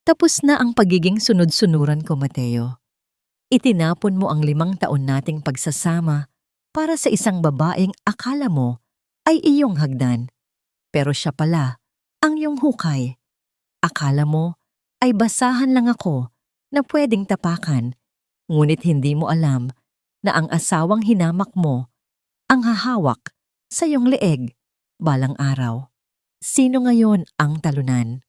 Tapos na ang pagiging sunod-sunuran ko, Mateo. Itinapon mo ang 5 taon nating pagsasama para sa isang babaeng akala mo ay iyong hagdan. Pero siya pala ang iyong hukay. Akala mo ay basahan lang ako na pwedeng tapakan, ngunit hindi mo alam na ang asawang hinamak mo ang hahawak sa iyong leeg balang araw. Sino ngayon ang talunan?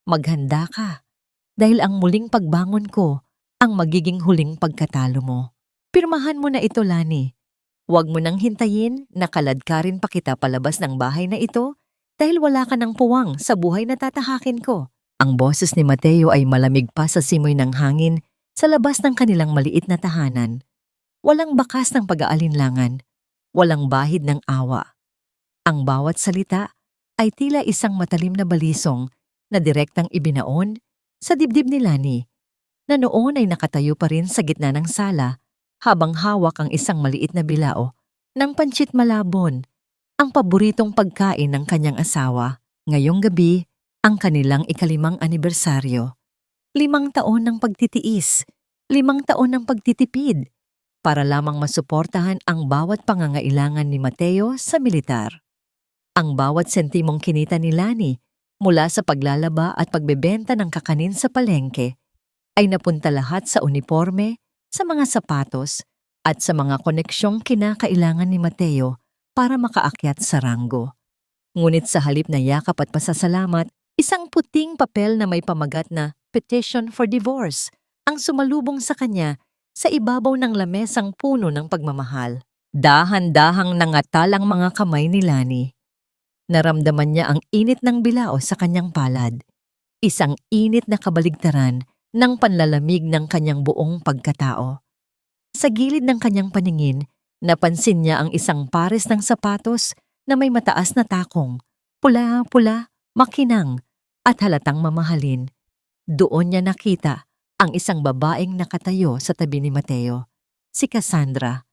Maghanda ka dahil ang muling pagbangon ko ang magiging huling pagkatalo mo. Pirmahan mo na ito, Lani. Huwag mo nang hintayin na kaladkarin pa kita palabas ng bahay na ito dahil wala ka ng puwang sa buhay na tatahakin ko. Ang boses ni Mateo ay malamig pa sa simoy ng hangin sa labas ng kanilang maliit na tahanan. Walang bakas ng pag-aalinlangan, walang bahid ng awa. Ang bawat salita ay tila isang matalim na balisong na direktang ibinaon sa dibdib ni Lani, na noon ay nakatayo pa rin sa gitna ng sala habang hawak ang isang maliit na bilao ng pansit malabon, ang paboritong pagkain ng kanyang asawa. Ngayong gabi, ang kanilang ika-5 anibersaryo. 5 taon ng pagtitiis, 5 taon ng pagtitipid, para lamang masuportahan ang bawat pangangailangan ni Mateo sa militar. Ang bawat sentimong kinita ni Lani mula sa paglalaba at pagbebenta ng kakanin sa palengke ay napunta lahat sa uniforme, sa mga sapatos, at sa mga koneksyong kinakailangan ni Mateo para makaakyat sa ranggo. Ngunit sa halip na yakap at pasasalamat, isang puting papel na may pamagat na Petition for Divorce ang sumalubong sa kanya sa ibabaw ng lamesang puno ng pagmamahal. Dahan-dahang nangatal ang mga kamay ni Lani. Naramdaman niya ang init ng bilao sa kanyang palad, isang init na kabaligtaran ng panlalamig ng kanyang buong pagkatao. Sa gilid ng kanyang paningin, napansin niya ang isang pares ng sapatos na may mataas na takong, pula-pula, makinang, at halatang mamahalin. Doon niya nakita ang isang babaeng nakatayo sa tabi ni Mateo, si Cassandra,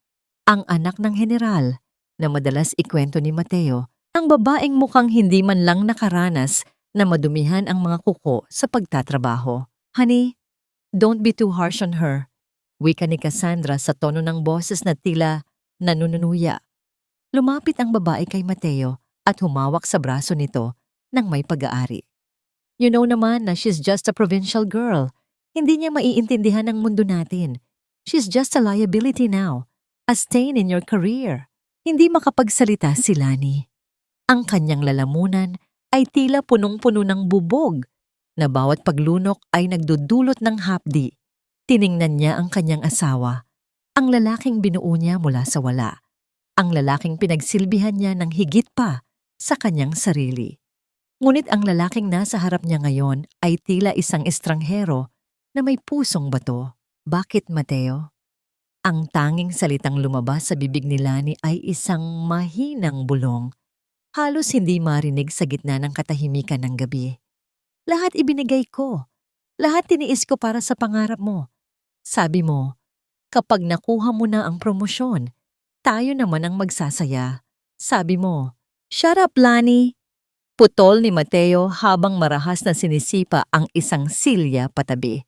ang anak ng general na madalas ikwento ni Mateo, ang babaeng mukhang hindi man lang nakaranas na madumihan ang mga kuko sa pagtatrabaho. Honey, don't be too harsh on her, wika ni Cassandra sa tono ng boses na tila nanununuya. Lumapit ang babae kay Mateo at humawak sa braso nito nang may pag-aari. You know naman na she's just a provincial girl. Hindi niya maiintindihan ang mundo natin. She's just a liability now, a stain in your career. Hindi makapagsalita si Lani. Ang kanyang lalamunan ay tila punong-puno ng bubog na bawat paglunok ay nagdudulot ng hapdi. Tiningnan niya ang kanyang asawa, ang lalaking binuo niya mula sa wala, ang lalaking pinagsilbihan niya ng higit pa sa kanyang sarili. Ngunit ang lalaking nasa harap niya ngayon ay tila isang estranghero na may pusong bato. Bakit, Mateo? Ang tanging salitang lumabas sa bibig ni Lani ay isang mahinang bulong. Halos hindi marinig sa gitna ng katahimikan ng gabi. Lahat ibinigay ko. Lahat tiniis ko para sa pangarap mo. Sabi mo, kapag nakuha mo na ang promosyon, tayo naman ang magsasaya. Sabi mo, shut up, Lani! Putol ni Mateo habang marahas na sinisipa ang isang silya patabi.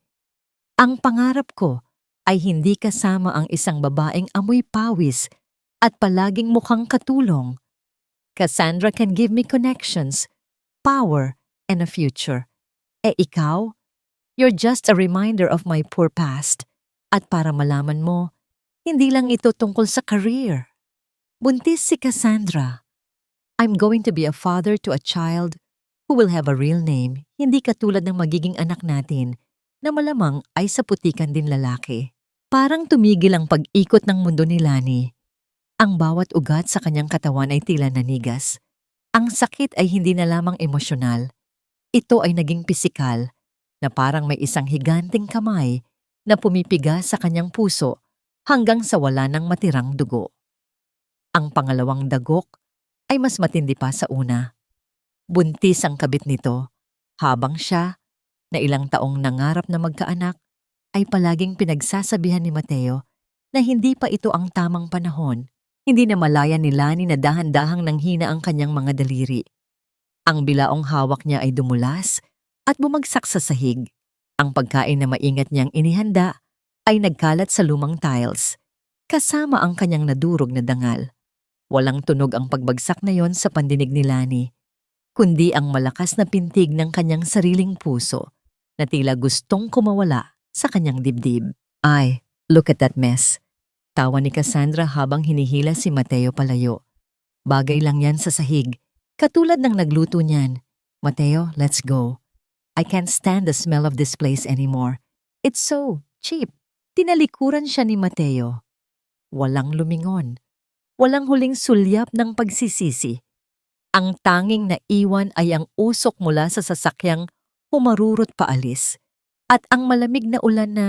Ang pangarap ko ay hindi kasama ang isang babaeng amoy pawis at palaging mukhang katulong. Cassandra can give me connections, power, and a future. Ikaw? You're just a reminder of my poor past. At para malaman mo, hindi lang ito tungkol sa career. Buntis si Cassandra. I'm going to be a father to a child who will have a real name, hindi katulad ng magiging anak natin na malamang ay sa putikan din lalaki. Parang tumigil ang pag-ikot ng mundo ni Lani. Ang bawat ugat sa kanyang katawan ay tila nanigas. Ang sakit ay hindi na lamang emosyonal. Ito ay naging pisikal, na parang may isang higanting kamay na pumipiga sa kanyang puso hanggang sa wala ng matirang dugo. Ang pangalawang dagok ay mas matindi pa sa una. Buntis ang kabit nito, habang siya, na ilang taong nangarap na magkaanak, ay palaging pinagsasabihan ni Mateo na hindi pa ito ang tamang panahon. Hindi na malaya ni Lani na dahan-dahang nanghina ang kanyang mga daliri. Ang bilaong hawak niya ay dumulas at bumagsak sa sahig. Ang pagkain na maingat niyang inihanda ay nagkalat sa lumang tiles, kasama ang kanyang nadurog na dangal. Walang tunog ang pagbagsak na yon sa pandinig ni Lani, kundi ang malakas na pintig ng kanyang sariling puso na tila gustong kumawala sa kanyang dibdib. Ay, look at that mess. Tawa ni Cassandra habang hinihila si Mateo palayo. Bagay lang yan sa sahig, katulad ng nagluto niyan. Mateo, let's go. I can't stand the smell of this place anymore. It's so cheap. Tinalikuran siya ni Mateo. Walang lumingon. Walang huling sulyap ng pagsisisi. Ang tanging naiwan ay ang usok mula sa sasakyang humarurot paalis at ang malamig na ulan na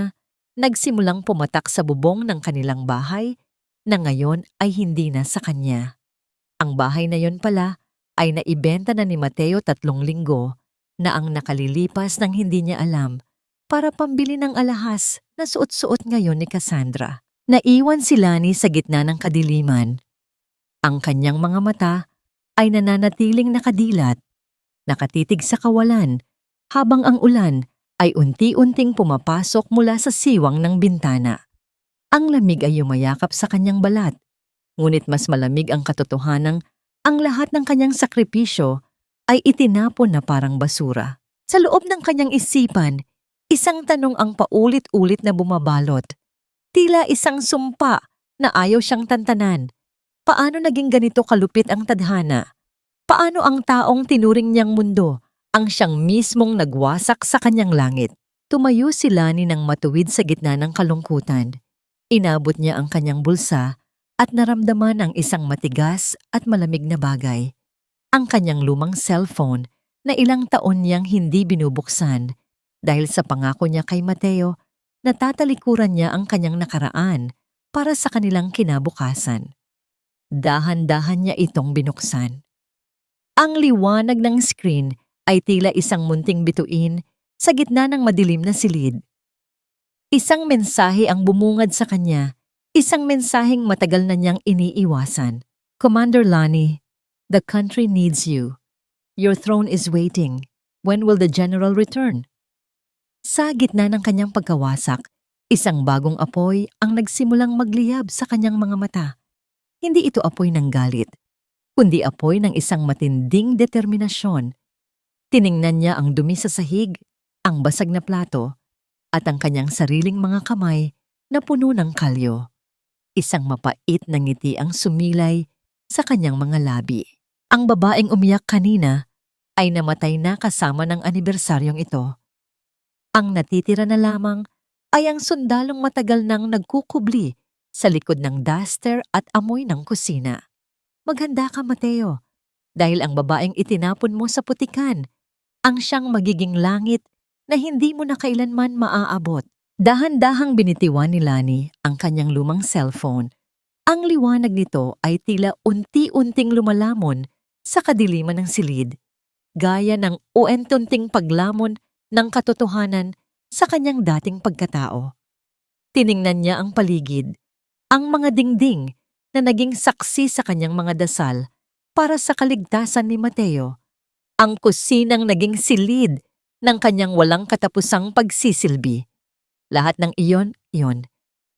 nagsimulang pumatak sa bubong ng kanilang bahay na ngayon ay hindi na sa kanya. Ang bahay na yon pala ay naibenta na ni Mateo 3 linggo na ang nakalilipas ng hindi niya alam para pambili ng alahas na suot-suot ngayon ni Cassandra. Naiwan si Lani sa gitna ng kadiliman. Ang kanyang mga mata ay nananatiling nakadilat, nakatitig sa kawalan, habang ang ulan ay unti-unting pumapasok mula sa siwang ng bintana. Ang lamig ay yumayakap sa kanyang balat, ngunit mas malamig ang katotohanang ang lahat ng kanyang sakripisyo ay itinapon na parang basura. Sa loob ng kanyang isipan, isang tanong ang paulit-ulit na bumabalot. Tila isang sumpa na ayaw siyang tantanan. Paano naging ganito kalupit ang tadhana? Paano ang taong tinuring niyang mundo ang siyang mismong nagwasak sa kanyang langit? Tumayo si Lani ng matuwid sa gitna ng kalungkutan. Inabot niya ang kanyang bulsa at naramdaman ang isang matigas at malamig na bagay. Ang kanyang lumang cellphone na ilang taon niyang hindi binubuksan dahil sa pangako niya kay Mateo na tatalikuran niya ang kanyang nakaraan para sa kanilang kinabukasan. Dahan-dahan niya itong binuksan. Ang liwanag ng screen ay tila isang munting bituin sa gitna ng madilim na silid. Isang mensahe ang bumungad sa kanya, isang mensaheng matagal na niyang iniiwasan. Commander Lani, the country needs you. Your throne is waiting. When will the general return? Sa gitna ng kanyang pagkawasak, isang bagong apoy ang nagsimulang magliyab sa kanyang mga mata. Hindi ito apoy ng galit, kundi apoy ng isang matinding determinasyon. Tiningnan niya ang dumi sa sahig, ang basag na plato, at ang kanyang sariling mga kamay na puno ng kalyo. Isang mapait na ngiti ang sumilay sa kanyang mga labi. Ang babaeng umiyak kanina ay namatay na kasama ng anibersaryong ito. Ang natitira na lamang ay ang sundalong matagal nang nagkukubli sa likod ng duster at amoy ng kusina. Maghanda ka, Mateo, dahil ang babaeng itinapon mo sa putikan ang siyang magiging langit na hindi mo na kailanman maaabot. Dahan-dahang binitiwan ni Lani ang kanyang lumang cellphone. Ang liwanag nito ay tila unti-unting lumalamon sa kadiliman ng silid, gaya ng uentunting paglamon ng katotohanan sa kanyang dating pagkatao. Tiningnan niya ang paligid, ang mga dingding na naging saksi sa kanyang mga dasal para sa kaligtasan ni Mateo, ang kusinang naging silid ng kanyang walang katapusang pagsisilbi. Lahat ng iyon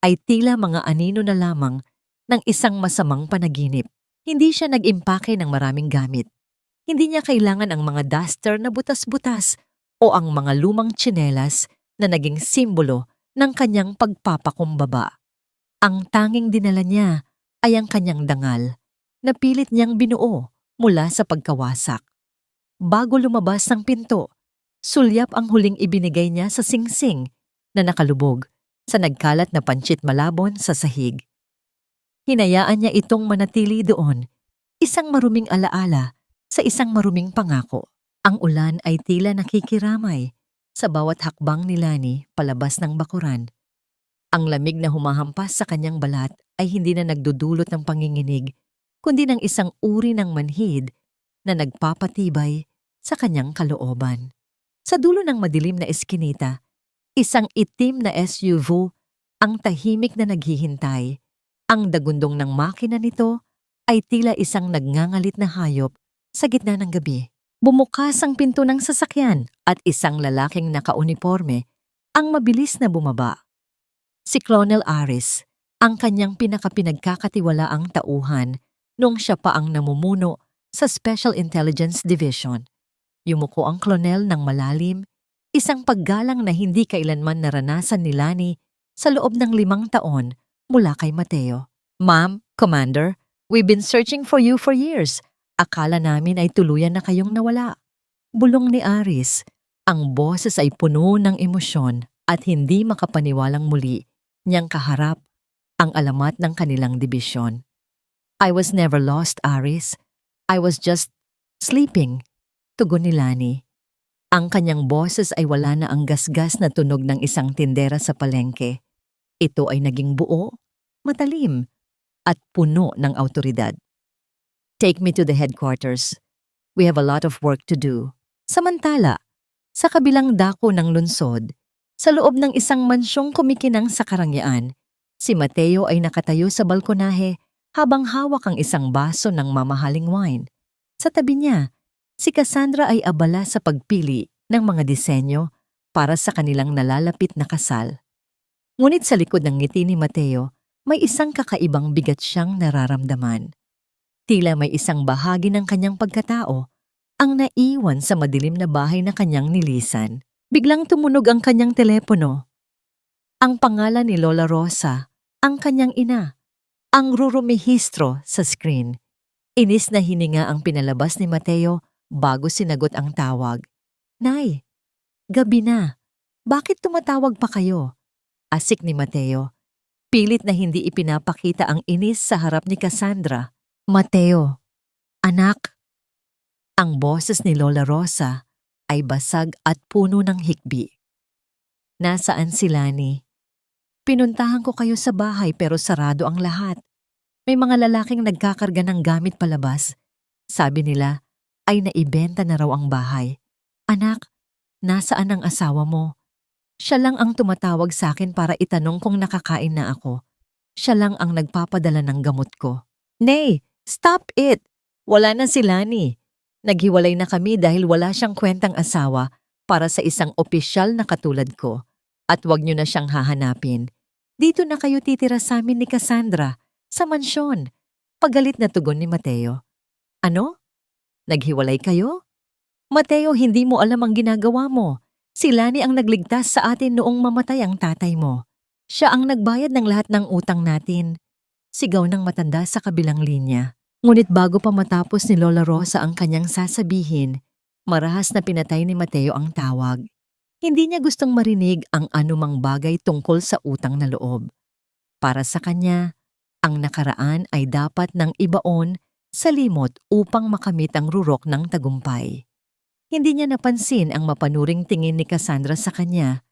ay tila mga anino na lamang ng isang masamang panaginip. Hindi siya nag-impake ng maraming gamit. Hindi niya kailangan ang mga duster na butas-butas o ang mga lumang tsinelas na naging simbolo ng kanyang pagpapakumbaba. Ang tanging dinala niya ay ang kanyang dangal na pilit niyang binuo mula sa pagkawasak. Bago lumabas ng pinto, sulyap ang huling ibinigay niya sa singsing na nakalubog sa nagkalat na pansit malabon sa sahig. Hinayaan niya itong manatili doon, isang maruming alaala sa isang maruming pangako. Ang ulan ay tila nakikiramay sa bawat hakbang ni Lani palabas ng bakuran. Ang lamig na humahampas sa kanyang balat ay hindi na nagdudulot ng panginginig, kundi ng isang uri ng manhid na nagpapatibay sa kanyang kalooban. Sa dulo ng madilim na eskinita, isang itim na SUV ang tahimik na naghihintay. Ang dagundong ng makina nito ay tila isang nagngangalit na hayop sa gitna ng gabi. Bumukas ang pinto ng sasakyan at isang lalaking nakauniforme ang mabilis na bumaba. Si Colonel Aris, ang kanyang pinakapinagkakatiwalaang tauhan nung siya pa ang namumuno sa Special Intelligence Division. Yumuko ang kolonel ng malalim, isang paggalang na hindi kailanman naranasan ni Lani sa loob ng 5 taon mula kay Mateo. Ma'am, Commander, we've been searching for you for years. Akala namin ay tuluyan na kayong nawala. Bulong ni Aris, ang boses ay puno ng emosyon at hindi makapaniwalang muli niyang kaharap ang alamat ng kanilang dibisyon. I was never lost, Aris. I was just sleeping, tugon ni Lani. Ang kanyang boses ay wala na ang gasgas na tunog ng isang tindera sa palengke. Ito ay naging buo, matalim, at puno ng awtoridad. Take me to the headquarters. We have a lot of work to do. Samantala, sa kabilang dako ng lungsod, sa loob ng isang mansyong kumikinang sa karangyaan, si Mateo ay nakatayo sa balkonahe habang hawak ang isang baso ng mamahaling wine. Sa tabi niya, si Cassandra ay abala sa pagpili ng mga disenyo para sa kanilang nalalapit na kasal. Ngunit sa likod ng ngiti ni Mateo, may isang kakaibang bigat siyang nararamdaman. Tila may isang bahagi ng kanyang pagkatao ang naiwan sa madilim na bahay na kanyang nilisan. Biglang tumunog ang kanyang telepono. Ang pangalan ni Lola Rosa, ang kanyang ina, ang rurumihistro sa screen. Inis na hininga ang pinalabas ni Mateo bago sinagot ang tawag. Nay, gabi na. Bakit tumatawag pa kayo? Asik ni Mateo. Pilit na hindi ipinapakita ang inis sa harap ni Cassandra. Mateo, anak. Ang boses ni Lola Rosa ay basag at puno ng hikbi. Nasaan si Lani? Pinuntahan ko kayo sa bahay pero sarado ang lahat. May mga lalaking nagkakarga ng gamit palabas. Sabi nila ay naibenta na raw ang bahay. Anak, nasaan ang asawa mo? Siya lang ang tumatawag sa akin para itanong kung nakakain na ako. Siya lang ang nagpapadala ng gamot ko. Nay, stop it! Wala na si Lani. Naghiwalay na kami dahil wala siyang kwentang asawa para sa isang opisyal na katulad ko. At wag niyo na siyang hahanapin. Dito na kayo titira sa amin ni Cassandra, sa mansyon. Pagalit na tugon ni Mateo. Ano? Naghiwalay kayo? Mateo, hindi mo alam ang ginagawa mo. Si Lani ang nagligtas sa atin noong mamatay ang tatay mo. Siya ang nagbayad ng lahat ng utang natin. Sigaw ng matanda sa kabilang linya. Ngunit bago pa matapos ni Lola Rosa ang kanyang sasabihin, marahas na pinatay ni Mateo ang tawag. Hindi niya gustong marinig ang anumang bagay tungkol sa utang na loob. Para sa kanya, ang nakaraan ay dapat nang ibaon sa limot upang makamit ang rurok ng tagumpay. Hindi niya napansin ang mapanuring tingin ni Cassandra sa kanya.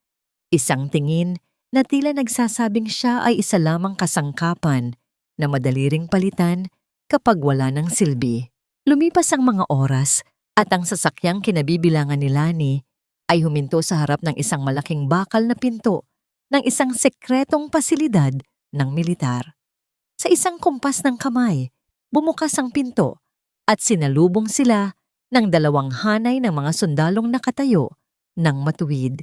Isang tingin na tila nagsasabing siya ay isa lamang kasangkapan na madali ring palitan kapag wala ng silbi. Lumipas ang mga oras at ang sasakyang kinabibilangan ni Lani ay huminto sa harap ng isang malaking bakal na pinto ng isang sekretong pasilidad ng militar. Sa isang kumpas ng kamay, bumukas ang pinto at sinalubong sila ng 2 hanay ng mga sundalong nakatayo ng matuwid.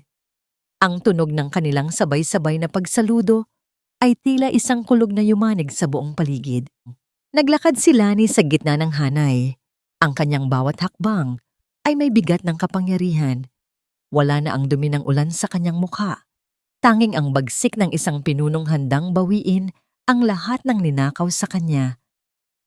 Ang tunog ng kanilang sabay-sabay na pagsaludo ay tila isang kulog na yumanig sa buong paligid. Naglakad si Lani sa gitna ng hanay. Ang kanyang bawat hakbang ay may bigat ng kapangyarihan. Wala na ang dumi ng ulan sa kanyang mukha. Tanging ang bagsik ng isang pinunong handang bawiin ang lahat ng ninakaw sa kanya.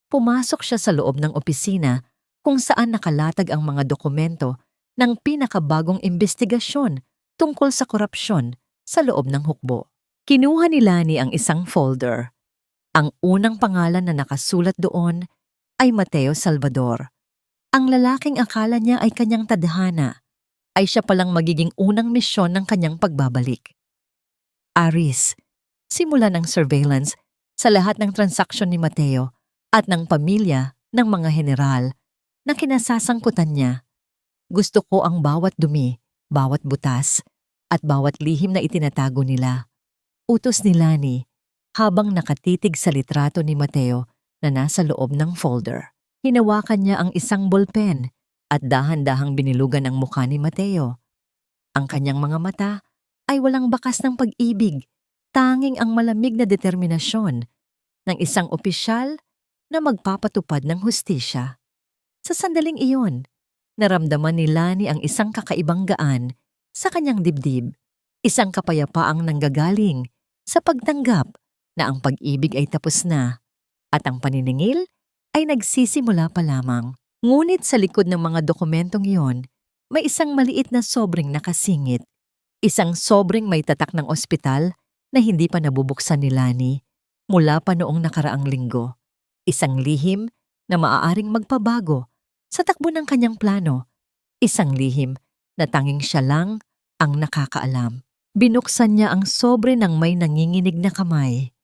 Pumasok siya sa loob ng opisina kung saan nakalatag ang mga dokumento ng pinakabagong imbestigasyon tungkol sa korupsyon sa loob ng hukbo. Kinuha ni Lani ang isang folder. Ang unang pangalan na nakasulat doon ay Mateo Salvador. Ang lalaking akala niya ay kanyang tadhana ay siya palang magiging unang misyon ng kanyang pagbabalik. Aris, simula ng surveillance sa lahat ng transaksyon ni Mateo at ng pamilya ng mga general na kinasasangkutan niya. Gusto ko ang bawat dumi, bawat butas, at bawat lihim na itinatago nila. Utos ni Lani habang nakatitig sa litrato ni Mateo na nasa loob ng folder. Hinawakan niya ang isang ballpen at dahan-dahang binilugan ang mukha ni Mateo. Ang kanyang mga mata ay walang bakas ng pag-ibig, tanging ang malamig na determinasyon ng isang opisyal na magpapatupad ng hustisya. Sa sandaling iyon, naramdaman ni Lani ang isang kakaibang gaan sa kanyang dibdib, isang kapayapaang nanggagaling sa pagtanggap na ang pag-ibig ay tapos na at ang paniningil ay nagsisimula pa lamang. Ngunit sa likod ng mga dokumentong iyon, may isang maliit na sobreng nakasingit, isang sobreng may tatak ng ospital na hindi pa nabubuksan ni Lani mula pa noong nakaraang linggo. Isang lihim na maaaring magpabago sa takbo ng kanyang plano, isang lihim na tanging siya lang ang nakakaalam. Binuksan niya ang sobre ng may nanginginig na kamay.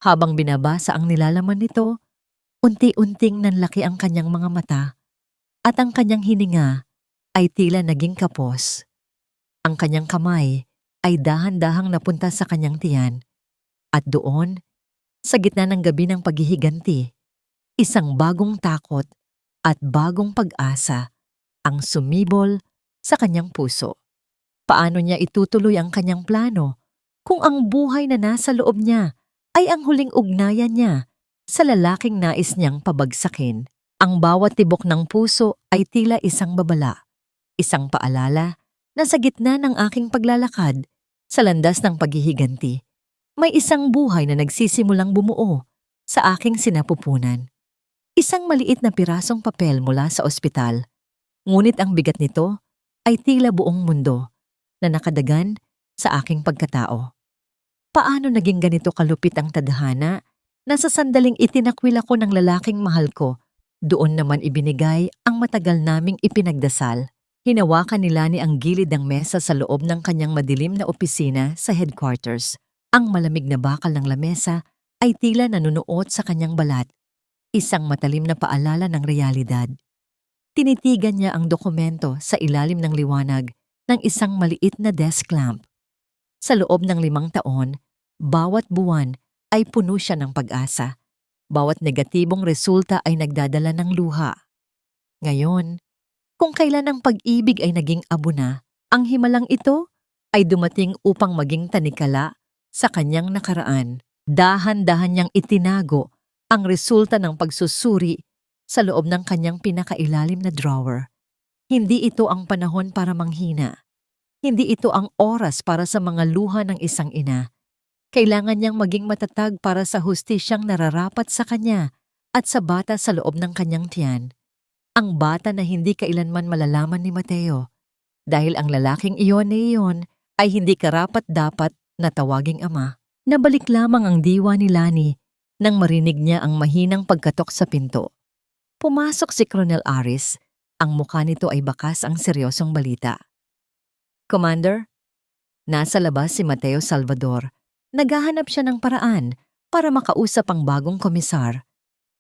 Habang binabasa ang nilalaman nito, unti-unting nanlaki ang kanyang mga mata at ang kanyang hininga ay tila naging kapos. Ang kanyang kamay ay dahan-dahang napunta sa kanyang tiyan at doon, sa gitna ng gabi ng paghihiganti, isang bagong takot at bagong pag-asa ang sumibol sa kanyang puso. Paano niya itutuloy ang kanyang plano kung ang buhay na nasa loob niya ay ang huling ugnayan niya sa lalaking nais niyang pabagsakin? Ang bawat tibok ng puso ay tila isang babala, isang paalala na sa gitna ng aking paglalakad sa landas ng paghihiganti, may isang buhay na nagsisimulang bumuo sa aking sinapupunan. Isang maliit na pirasong papel mula sa ospital, ngunit ang bigat nito ay tila buong mundo na nakadagan sa aking pagkatao. Paano naging ganito kalupit ang tadhana na sa sandaling itinakwil ako ng lalaking mahal ko, doon naman ibinigay ang matagal naming ipinagdasal? Hinawakan ni Lani ang gilid ng mesa sa loob ng kanyang madilim na opisina sa headquarters. Ang malamig na bakal ng lamesa ay tila nanunuot sa kanyang balat, isang matalim na paalala ng realidad. Tinitigan niya ang dokumento sa ilalim ng liwanag ng isang maliit na desk lamp. Sa loob ng 5 taon, bawat buwan ay puno siya ng pag-asa. Bawat negatibong resulta ay nagdadala ng luha. Ngayon, kung kailan ang pag-ibig ay naging abo na, ang himalang ito ay dumating upang maging tanikala sa kanyang nakaraan. Dahan-dahan niyang itinago ang resulta ng pagsusuri sa loob ng kanyang pinakailalim na drawer. Hindi ito ang panahon para manghina. Hindi ito ang oras para sa mga luha ng isang ina. Kailangan niyang maging matatag para sa hustisyang nararapat sa kanya at sa bata sa loob ng kanyang tiyan. Ang bata na hindi kailanman malalaman ni Mateo, dahil ang lalaking iyon ay hindi karapat-dapat na tawaging ama. Nabalik lamang ang diwa ni Lani nang marinig niya ang mahinang pagkatok sa pinto. Pumasok si Colonel Aris. Ang mukha nito ay bakas ang seryosong balita. Commander, nasa labas si Mateo Salvador. Naghahanap siya ng paraan para makausap ang bagong komisar.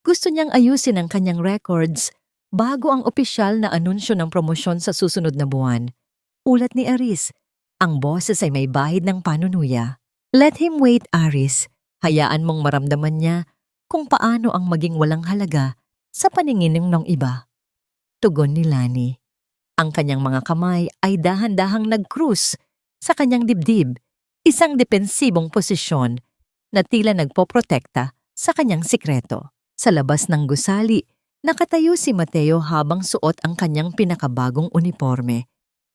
Gusto niyang ayusin ang kanyang records bago ang opisyal na anunsyo ng promosyon sa susunod na buwan. Ulat ni Aris, ang boses ay may bahid ng panunuya. Let him wait, Aris. Hayaan mong maramdaman niya kung paano ang maging walang halaga sa paningin ng iba. Tugon ni Lani. Ang kanyang mga kamay ay dahan-dahang nag-cruise sa kanyang dibdib, isang depensibong posisyon na tila nagpoprotekta sa kanyang sikreto. Sa labas ng gusali, nakatayo si Mateo habang suot ang kanyang pinakabagong uniforme.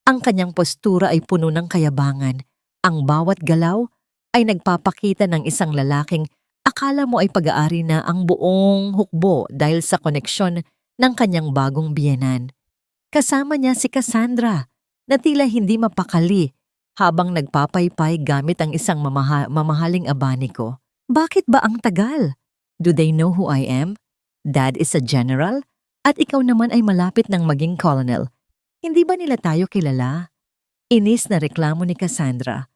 Ang kanyang postura ay puno ng kayabangan. Ang bawat galaw ay nagpapakita ng isang lalaking akala mo ay pag-aari na ang buong hukbo dahil sa koneksyon ng kanyang bagong biyenan. Kasama niya si Cassandra na tila hindi mapakali habang nagpapaypay gamit ang isang mamahaling abaniko. Bakit ba ang tagal? Do they know who I am? Dad is a general at ikaw naman ay malapit ng maging colonel. Hindi ba nila tayo kilala? Inis na reklamo ni Cassandra.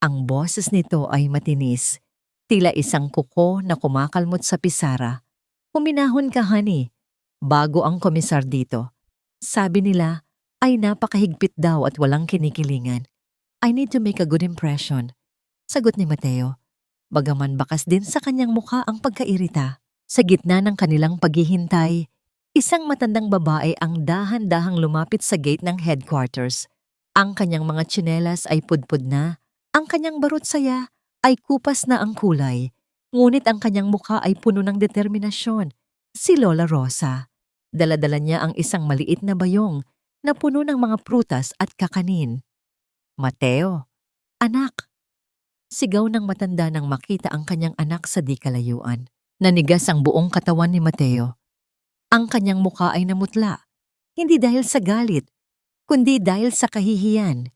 Ang boses nito ay matinis, tila isang kuko na kumakalmot sa pisara. Huminahon ka, honey, bago ang komisar dito. Sabi nila ay napakahigpit daw at walang kinikilingan. I need to make a good impression. Sagot ni Mateo, bagaman bakas din sa kanyang mukha ang pagkairita. Sa gitna ng kanilang paghihintay, Isang matandang babae ang dahan-dahang lumapit sa gate ng headquarters. Ang kanyang mga tsinelas ay pudpud na, ang kanyang barot saya ay kupas na ang kulay, ngunit ang kanyang mukha ay puno ng determinasyon. Si Lola Rosa. Dala-dala niya ang isang maliit na bayong na puno ng mga prutas at kakanin. Mateo, anak. Sigaw ng matanda nang makita ang kanyang anak sa di kalayuan. Nanigas ang buong katawan ni Mateo. Ang kanyang mukha ay namutla, hindi dahil sa galit, kundi dahil sa kahihiyan.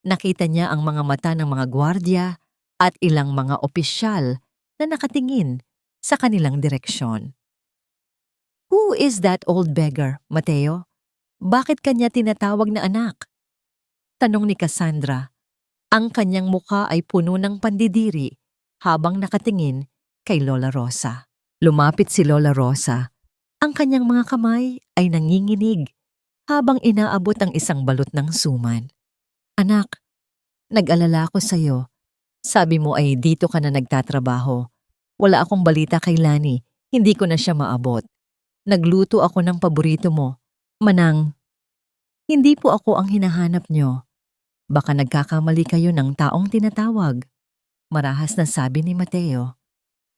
Nakita niya ang mga mata ng mga gwardya at ilang mga opisyal na nakatingin sa kanilang direksyon. Who is that old beggar, Mateo? Bakit kanya tinatawag na anak? Tanong ni Cassandra. Ang kanyang mukha ay puno ng pandidiri habang nakatingin kay Lola Rosa. Lumapit si Lola Rosa. Ang kanyang mga kamay ay nanginginig habang inaabot ang isang balot ng suman. Anak, nag-alala ako sa'yo. Sabi mo ay dito ka na nagtatrabaho. Wala akong balita kay Lani, hindi ko na siya maabot. Nagluto ako ng paborito mo. Manang, hindi po ako ang hinahanap nyo. Baka nagkakamali kayo ng taong tinatawag. Marahas na sabi ni Mateo.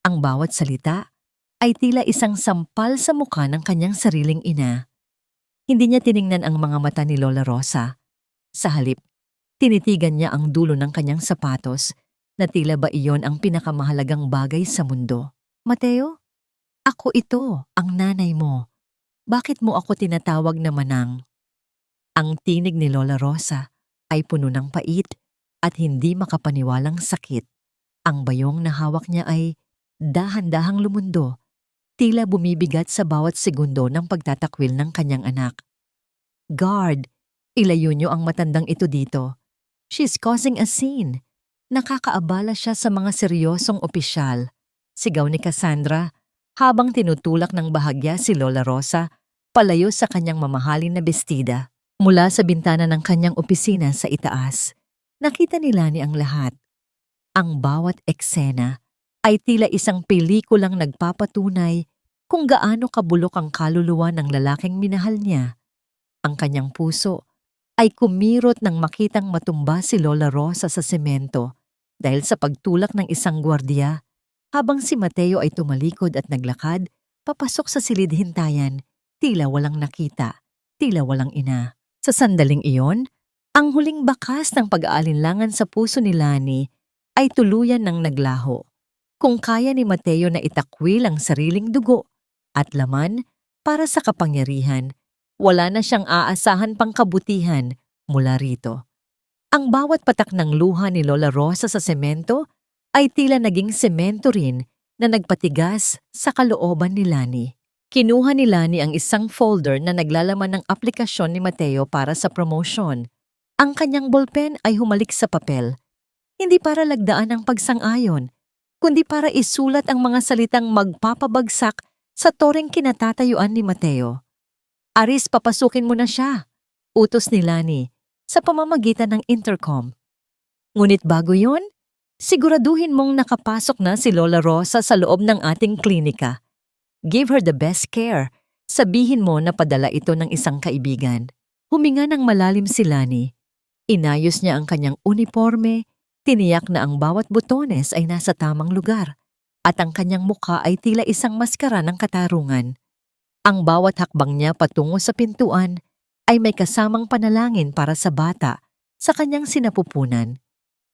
Ang bawat salita ay tila isang sampal sa mukha ng kanyang sariling ina. Hindi niya tiningnan ang mga mata ni Lola Rosa. Sa halip, tinitigan niya ang dulo ng kanyang sapatos na tila ba iyon ang pinakamahalagang bagay sa mundo. Mateo, ako ito, ang nanay mo. Bakit mo ako tinatawag na manang? Ang tinig ni Lola Rosa ay puno ng pait at hindi makapaniwalang sakit. Ang bayong na hawak niya ay dahan-dahang lumundo, tila bumibigat sa bawat segundo ng pagtatakwil ng kanyang anak. Guard, ilayo niyo ang matandang ito dito. She's causing a scene. Nakakaabala siya sa mga seryosong opisyal. Sigaw ni Cassandra habang tinutulak ng bahagya si Lola Rosa palayo sa kanyang mamahalin na bestida. Mula sa bintana ng kanyang opisina sa itaas, nakita ni Lani ang lahat. Ang bawat eksena ay tila isang pelikulang nagpapatunay kung gaano kabulok ang kaluluwa ng lalaking minahal niya. Ang kanyang puso ay kumirot nang makitang matumba si Lola Rosa sa semento dahil sa pagtulak ng isang gwardiya habang si Mateo ay tumalikod at naglakad papasok sa silid-hintayan, tila walang nakita, tila walang ina. Sa sandaling iyon, ang huling bakas ng pag-aalinlangan sa puso ni Lani ay tuluyan ng naglaho. Kung kaya ni Mateo na itakwil ang sariling dugo at laman para sa kapangyarihan, wala na siyang aasahan pang kabutihan mula rito. Ang bawat patak ng luha ni Lola Rosa sa semento ay tila naging semento rin na nagpatigas sa kalooban ni Lani. Kinuha ni Lani ang isang folder na naglalaman ng aplikasyon ni Mateo para sa promotion. Ang kanyang ballpen ay humalik sa papel, hindi para lagdaan ang pagsang-ayon, kundi para isulat ang mga salitang magpapabagsak sa toreng kinatatayuan ni Mateo. Aris, papasukin mo na siya, utos ni Lani sa pamamagitan ng intercom. Ngunit bago yon, siguraduhin mong nakapasok na si Lola Rosa sa loob ng ating klinika. Give her the best care. Sabihin mo na padala ito ng isang kaibigan. Huminga ng malalim si Lani. Inayos niya ang kanyang uniforme, tiniyak na ang bawat butones ay nasa tamang lugar, at ang kanyang mukha ay tila isang maskara ng katarungan. Ang bawat hakbang niya patungo sa pintuan ay may kasamang panalangin para sa bata sa kanyang sinapupunan.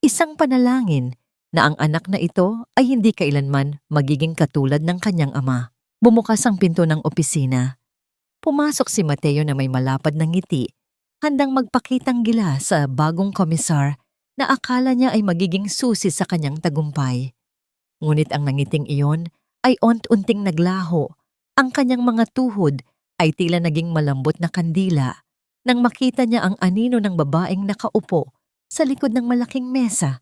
Isang panalangin na ang anak na ito ay hindi kailanman magiging katulad ng kanyang ama. Bumukas ang pinto ng opisina. Pumasok si Mateo na may malapad na ngiti, handang magpakitang gila sa bagong komisar na akala niya ay magiging susi sa kanyang tagumpay. Ngunit ang nangiting iyon ay unti-unting naglaho. Ang kanyang mga tuhod ay tila naging malambot na kandila nang makita niya ang anino ng babaeng nakaupo sa likod ng malaking mesa.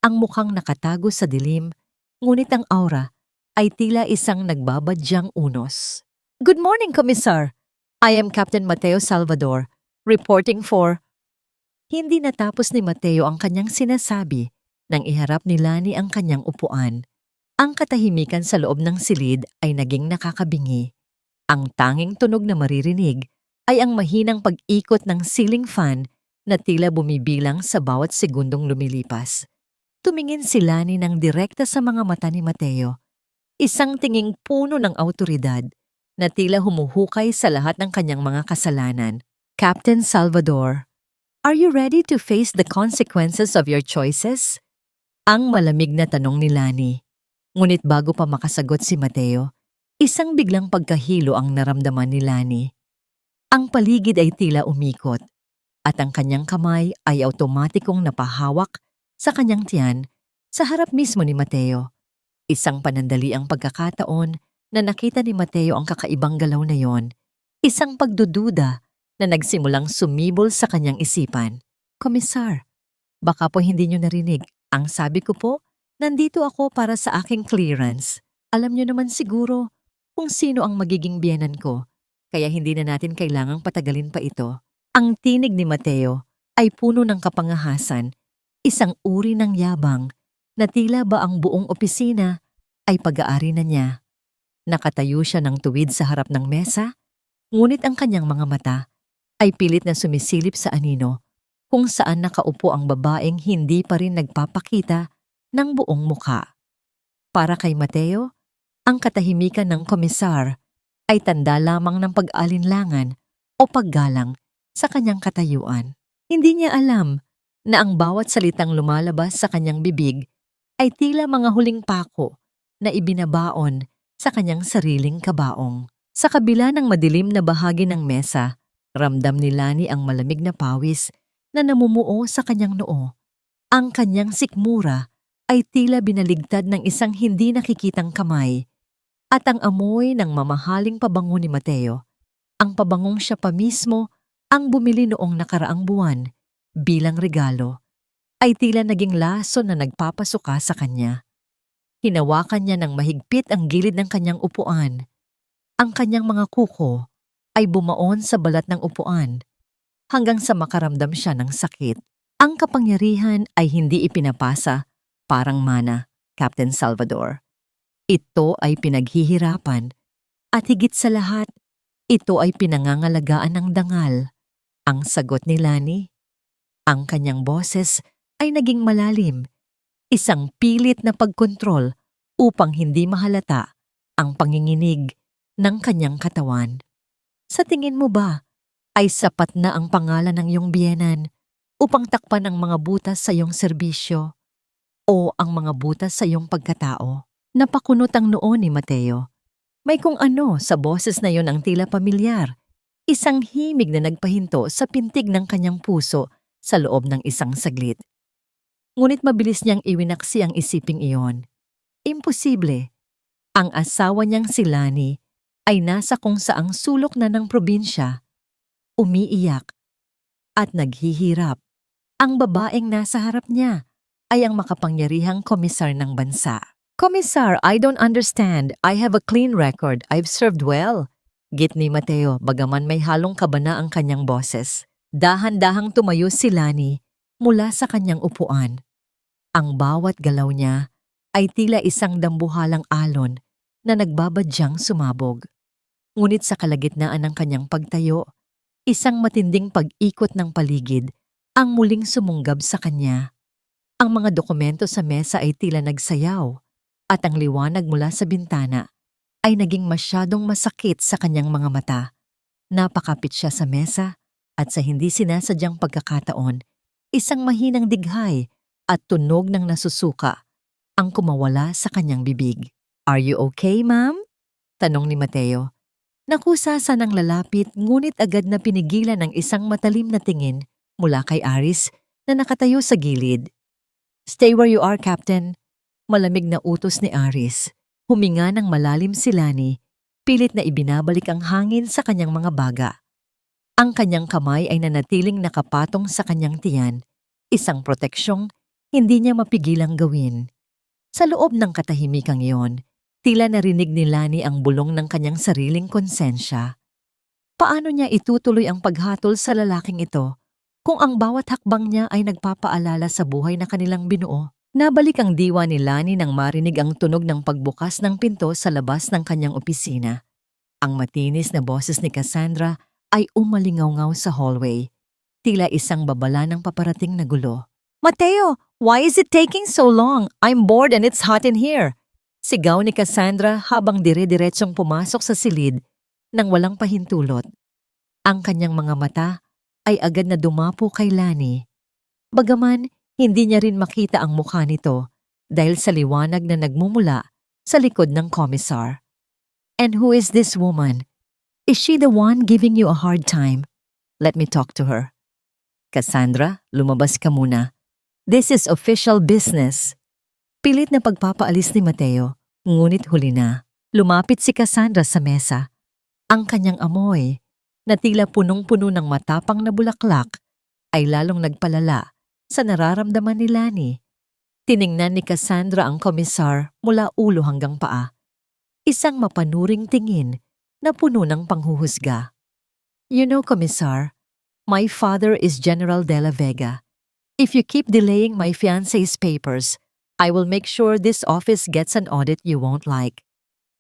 Ang mukhang nakatago sa dilim, ngunit ang aura ay tila isang nagbabadyang unos. Good morning, Komisar! I am Captain Mateo Salvador, reporting for... Hindi natapos ni Mateo ang kanyang sinasabi nang iharap ni Lani ang kanyang upuan. Ang katahimikan sa loob ng silid ay naging nakakabingi. Ang tanging tunog na maririnig ay ang mahinang pag-ikot ng ceiling fan na tila bumibilang sa bawat segundong lumilipas. Tumingin si Lani ng direkta sa mga mata ni Mateo, isang tinging puno ng awtoridad na tila humuhukay sa lahat ng kanyang mga kasalanan. Captain Salvador, are you ready to face the consequences of your choices? Ang malamig na tanong ni Lani. Ngunit bago pa makasagot si Mateo, isang biglang pagkahilo ang naramdaman ni Lani. Ang paligid ay tila umikot at ang kanyang kamay ay automatikong napahawak sa kanyang tiyan sa harap mismo ni Mateo. Isang panandali ang pagkakataon na nakita ni Mateo ang kakaibang galaw na yon, isang pagdududa na nagsimulang sumibol sa kanyang isipan. Komisar, baka po hindi niyo narinig. Ang sabi ko po, nandito ako para sa aking clearance. Alam niyo naman siguro kung sino ang magiging biyenan ko, kaya hindi na natin kailangang patagalin pa ito. Ang tinig ni Mateo ay puno ng kapangahasan, isang uri ng yabang na tila ba ang buong opisina ay pag-aari na niya. Nakatayo siya ng tuwid sa harap ng mesa, ngunit ang kanyang mga mata ay pilit na sumisilip sa anino kung saan nakaupo ang babaeng hindi pa rin nagpapakita ng buong mukha. Para kay Mateo, ang katahimikan ng komisar ay tanda lamang ng pag-alinlangan o paggalang sa kanyang katayuan. Hindi niya alam na ang bawat salitang lumalabas sa kanyang bibig ay tila mga huling pako na ibinabaon sa kanyang sariling kabaong. Sa kabila ng madilim na bahagi ng mesa, ramdam ni Lani ang malamig na pawis na namumuo sa kanyang noo. Ang kanyang sikmura ay tila binaligtad ng isang hindi nakikitang kamay. At ang amoy ng mamahaling pabango ni Mateo, ang pabangong siya pa mismo ang bumili noong nakaraang buwan bilang regalo, ay tila naging laso na nagpapasuka sa kanya. Hinawakan niya ng mahigpit ang gilid ng kanyang upuan. Ang kanyang mga kuko ay bumaon sa balat ng upuan hanggang sa makaramdam siya ng sakit. Ang kapangyarihan ay hindi ipinapasa parang mana, Captain Salvador. Ito ay pinaghihirapan at higit sa lahat, ito ay pinangangalagaan ng dangal. Ang sagot ni Lani. Ang kanyang boses ay naging malalim, isang pilit na pagkontrol upang hindi mahalata ang panginginig ng kanyang katawan. Sa tingin mo ba ay sapat na ang pangalan ng iyong biyenan upang takpan ang mga butas sa iyong serbisyo o ang mga butas sa iyong pagkatao? Napakunot ang noo ni Mateo. May kung ano sa boses na yon ang tila pamilyar, isang himig na nagpahinto sa pintig ng kanyang puso sa loob ng isang saglit. Ngunit mabilis niyang iwinaksi ang isiping iyon. Imposible. Ang asawa niyang si Lani ay nasa kung saang sulok na ng probinsya, umiiyak at naghihirap. Ang babaeng nasa harap niya ay ang makapangyarihang komisar ng bansa. Komisar, I don't understand. I have a clean record. I've served well. Git ni Mateo bagaman may halong kabana ang kanyang boses. Dahan-dahang tumayo si Lani mula sa kanyang upuan. Ang bawat galaw niya ay tila isang dambuhalang alon na nagbabadyang sumabog. Ngunit sa kalagitnaan ng kanyang pagtayo, isang matinding pag-ikot ng paligid ang muling sumunggab sa kanya. Ang mga dokumento sa mesa ay tila nagsayaw at ang liwanag mula sa bintana ay naging masyadong masakit sa kanyang mga mata. Napakapit siya sa mesa at sa hindi sinasadyang pagkakataon, isang mahinang dighay at tunog ng nasusuka ang kumawala sa kanyang bibig. Are you okay, ma'am? Tanong ni Mateo. Nakusasa ng lalapit ngunit agad na pinigilan ng isang matalim na tingin mula kay Aris na nakatayo sa gilid. Stay where you are, Captain. Malamig na utos ni Aris. Huminga ng malalim si Lani, pilit na ibinabalik ang hangin sa kanyang mga baga. Ang kanyang kamay ay nanatiling nakapatong sa kanyang tiyan, isang proteksyong hindi niya mapigilang gawin. Sa loob ng katahimikang iyon, tila narinig ni Lani ang bulong ng kanyang sariling konsensya. Paano niya itutuloy ang paghatol sa lalaking ito kung ang bawat hakbang niya ay nagpapaalala sa buhay na kanilang binuo? Nabalik ang diwa ni Lani nang marinig ang tunog ng pagbukas ng pinto sa labas ng kanyang opisina. Ang matinis na boses ni Cassandra ay umalingaw-ngaw sa hallway. Tila isang babala ng paparating na gulo. "Mateo, why is it taking so long? I'm bored and it's hot in here." Sigaw ni Cassandra habang dire-diretsong pumasok sa silid nang walang pahintulot. Ang kanyang mga mata ay agad na dumapo kay Lani. Bagaman hindi niya rin makita ang mukha nito dahil sa liwanag na nagmumula sa likod ng komisar. "And who is this woman? Is she the one giving you a hard time? Let me talk to her." "Cassandra, lumabas ka muna. This is official business." Pilit na pagpapaalis ni Mateo, ngunit huli na. Lumapit si Cassandra sa mesa. Ang kanyang amoy, na tila punong-puno ng matapang na bulaklak, ay lalong nagpalala sa nararamdaman ni Lani. Tiningnan ni Cassandra ang komisar mula ulo hanggang paa. Isang mapanuring tingin na puno ng panghuhusga. "You know, komisar, my father is General De La Vega. If you keep delaying my fiancé's papers, I will make sure this office gets an audit you won't like."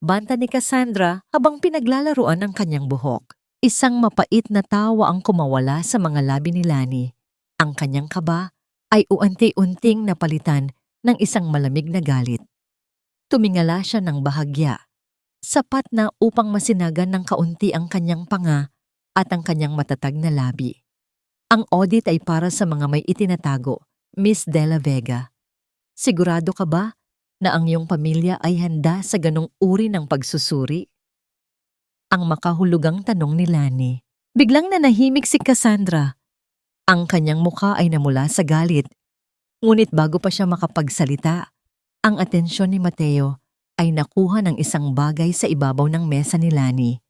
Banta ni Cassandra habang pinaglalaruan ang kanyang buhok. Isang mapait na tawa ang kumawala sa mga labi ni Lani. Ang kanyang kaba ay unti-unting napalitan ng isang malamig na galit. Tumingala siya ng bahagya, sapat na upang masinagan ng kaunti ang kanyang panga at ang kanyang matatag na labi. "Ang audit ay para sa mga may itinatago, Miss De La Vega. Sigurado ka ba na ang iyong pamilya ay handa sa ganong uri ng pagsusuri?" Ang makahulugang tanong ni Lani. Biglang nanahimik si Cassandra. Ang kanyang mukha ay namula sa galit. Ngunit bago pa siya makapagsalita, ang atensyon ni Mateo ay nakuha ng isang bagay sa ibabaw ng mesa ni Lani.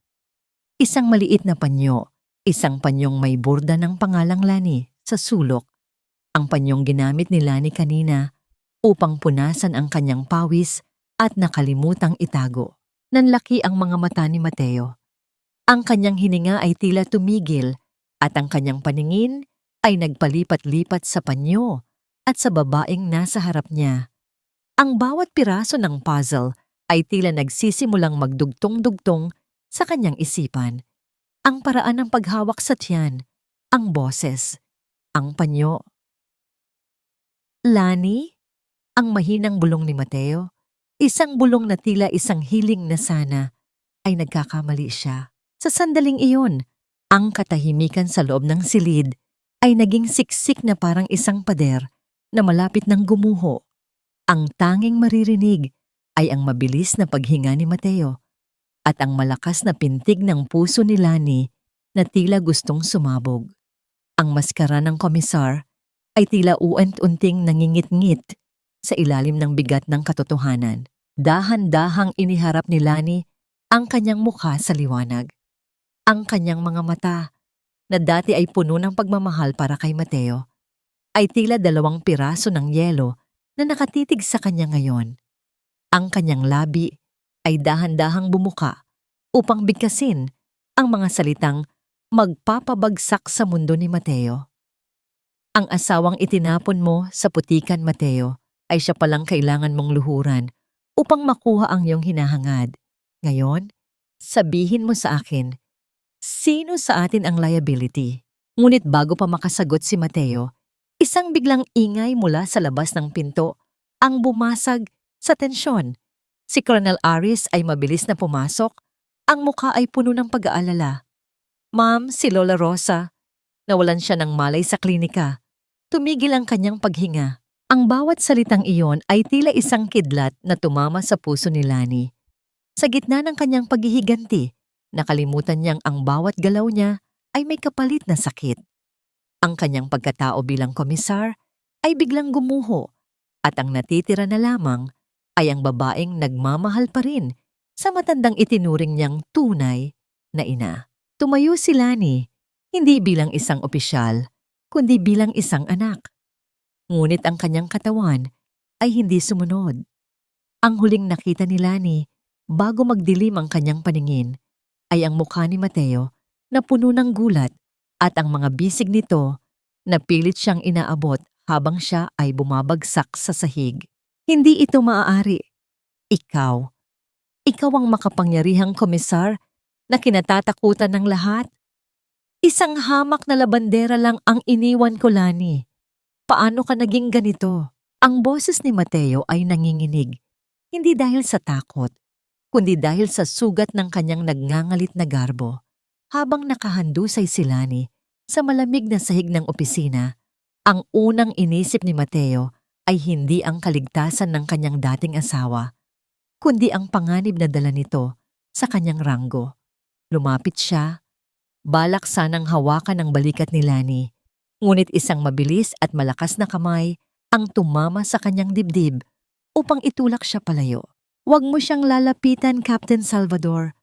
Isang maliit na panyo, isang panyong may burda ng pangalang Lani sa sulok. Ang panyong ginamit ni Lani kanina upang punasan ang kanyang pawis at nakalimutang itago. Nanlaki ang mga mata ni Mateo. Ang kanyang hininga ay tila tumigil at ang kanyang paningin ay nagpalipat-lipat sa panyo at sa babaeng nasa harap niya. Ang bawat piraso ng puzzle ay tila nagsisimulang magdugtong-dugtong sa kanyang isipan. Ang paraan ng paghawak sa tiyan, ang boses, ang panyo. "Lani?" Ang mahinang bulong ni Mateo. Isang bulong na tila isang hiling na sana ay nagkakamali siya. Sa sandaling iyon, ang katahimikan sa loob ng silid ay naging siksik na parang isang pader na malapit ng gumuho. Ang tanging maririnig ay ang mabilis na paghinga ni Mateo at ang malakas na pintig ng puso ni Lani na tila gustong sumabog. Ang maskara ng komisar ay tila uant-unting nangingit-ngit sa ilalim ng bigat ng katotohanan. Dahan-dahang iniharap ni Lani ang kanyang mukha sa liwanag. Ang kanyang mga mata, na dati ay puno ng pagmamahal para kay Mateo, ay tila 2 piraso ng yelo na nakatitig sa kanya ngayon. Ang kanyang labi ay dahan-dahang bumuka upang bigkasin ang mga salitang magpapabagsak sa mundo ni Mateo. "Ang asawang itinapon mo sa putikan, Mateo, ay siya palang kailangan mong luhuran upang makuha ang iyong hinahangad. Ngayon, sabihin mo sa akin, sino sa atin ang liability?" Ngunit bago pa makasagot si Mateo, isang biglang ingay mula sa labas ng pinto ang bumasag sa tensyon. Si Colonel Aris ay mabilis na pumasok, ang mukha ay puno ng pag-aalala. "Ma'am, si Lola Rosa." Nawalan siya ng malay sa klinika. Tumigil ang kanyang paghinga. Ang bawat salitang iyon ay tila isang kidlat na tumama sa puso ni Lani. Sa gitna ng kanyang paghihiganti, nakalimutan niyang ang bawat galaw niya ay may kapalit na sakit. Ang kanyang pagkatao bilang komisar ay biglang gumuho at ang natitira na lamang ay ang babaeng nagmamahal pa rin sa matandang itinuring niyang tunay na ina. Tumayo si Lani, hindi bilang isang opisyal, kundi bilang isang anak. Ngunit ang kanyang katawan ay hindi sumunod. Ang huling nakita ni Lani bago magdilim ang kanyang paningin ay ang mukha ni Mateo na puno ng gulat at ang mga bisig nito na pilit siyang inaabot habang siya ay bumabagsak sa sahig. "Hindi ito maaari. Ikaw ang makapangyarihang komisar na kinatatakutan ng lahat. Isang hamak na labandera lang ang iniwan ko, Lani. Paano ka naging ganito? Ang boses ni Mateo ay nanginginig, hindi dahil sa takot, kundi dahil sa sugat ng kanyang nagngangalit na garbo. Habang nakahandusay si Lani sa malamig na sahig ng opisina, ang unang inisip ni Mateo ay hindi ang kaligtasan ng kanyang dating asawa, kundi ang panganib na dala nito sa kanyang ranggo. Lumapit siya, balak sanang hawakan ang balikat ni Lani, ngunit isang mabilis at malakas na kamay ang tumama sa kanyang dibdib upang itulak siya palayo. Huwag mo siyang lalapitan, Captain Salvador.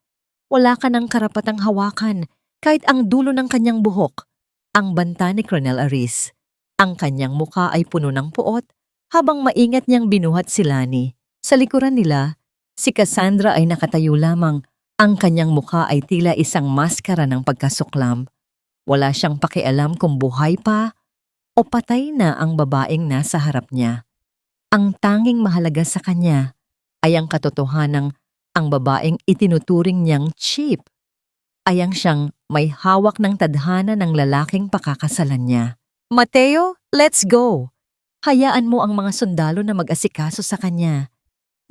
Wala ka ng karapatang hawakan kahit ang dulo ng kanyang buhok. Ang banta ni Colonel Aris. Ang kanyang muka ay puno ng puot habang maingat niyang binuhat si Lani. Sa likuran nila, si Cassandra ay nakatayo lamang. Ang kanyang muka ay tila isang maskara ng pagkasuklam. Wala siyang pakialam kung buhay pa o patay na ang babaeng nasa harap niya. Ang tanging mahalaga sa kanya ay ang katotohanang ang babaeng itinuturing niyang cheap ay ang siyang may hawak ng tadhana ng lalaking pakakasalan niya. Mateo, let's go! Hayaan mo ang mga sundalo na mag-asikaso sa kanya.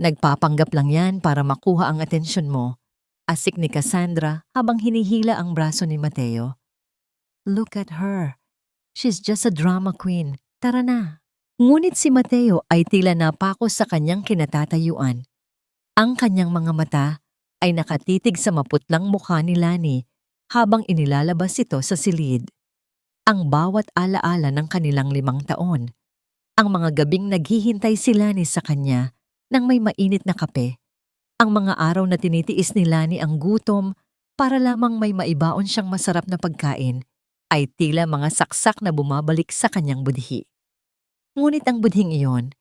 Nagpapanggap lang yan para makuha ang atensyon mo. Asik ni Cassandra habang hinihila ang braso ni Mateo. Look at her. She's just a drama queen. Tara na. Ngunit si Mateo ay tila napako sa kanyang kinatatayuan. Ang kanyang mga mata ay nakatitig sa maputlang mukha ni Lani habang inilalabas ito sa silid. Ang bawat alaala ng kanilang 5 taon. Ang mga gabing naghihintay si Lani sa kanya ng may mainit na kape. Ang mga araw na tinitiis ni Lani ang gutom para lamang may maibaon siyang masarap na pagkain ay tila mga saksak na bumabalik sa kanyang budhi. Ngunit ang budhing iyon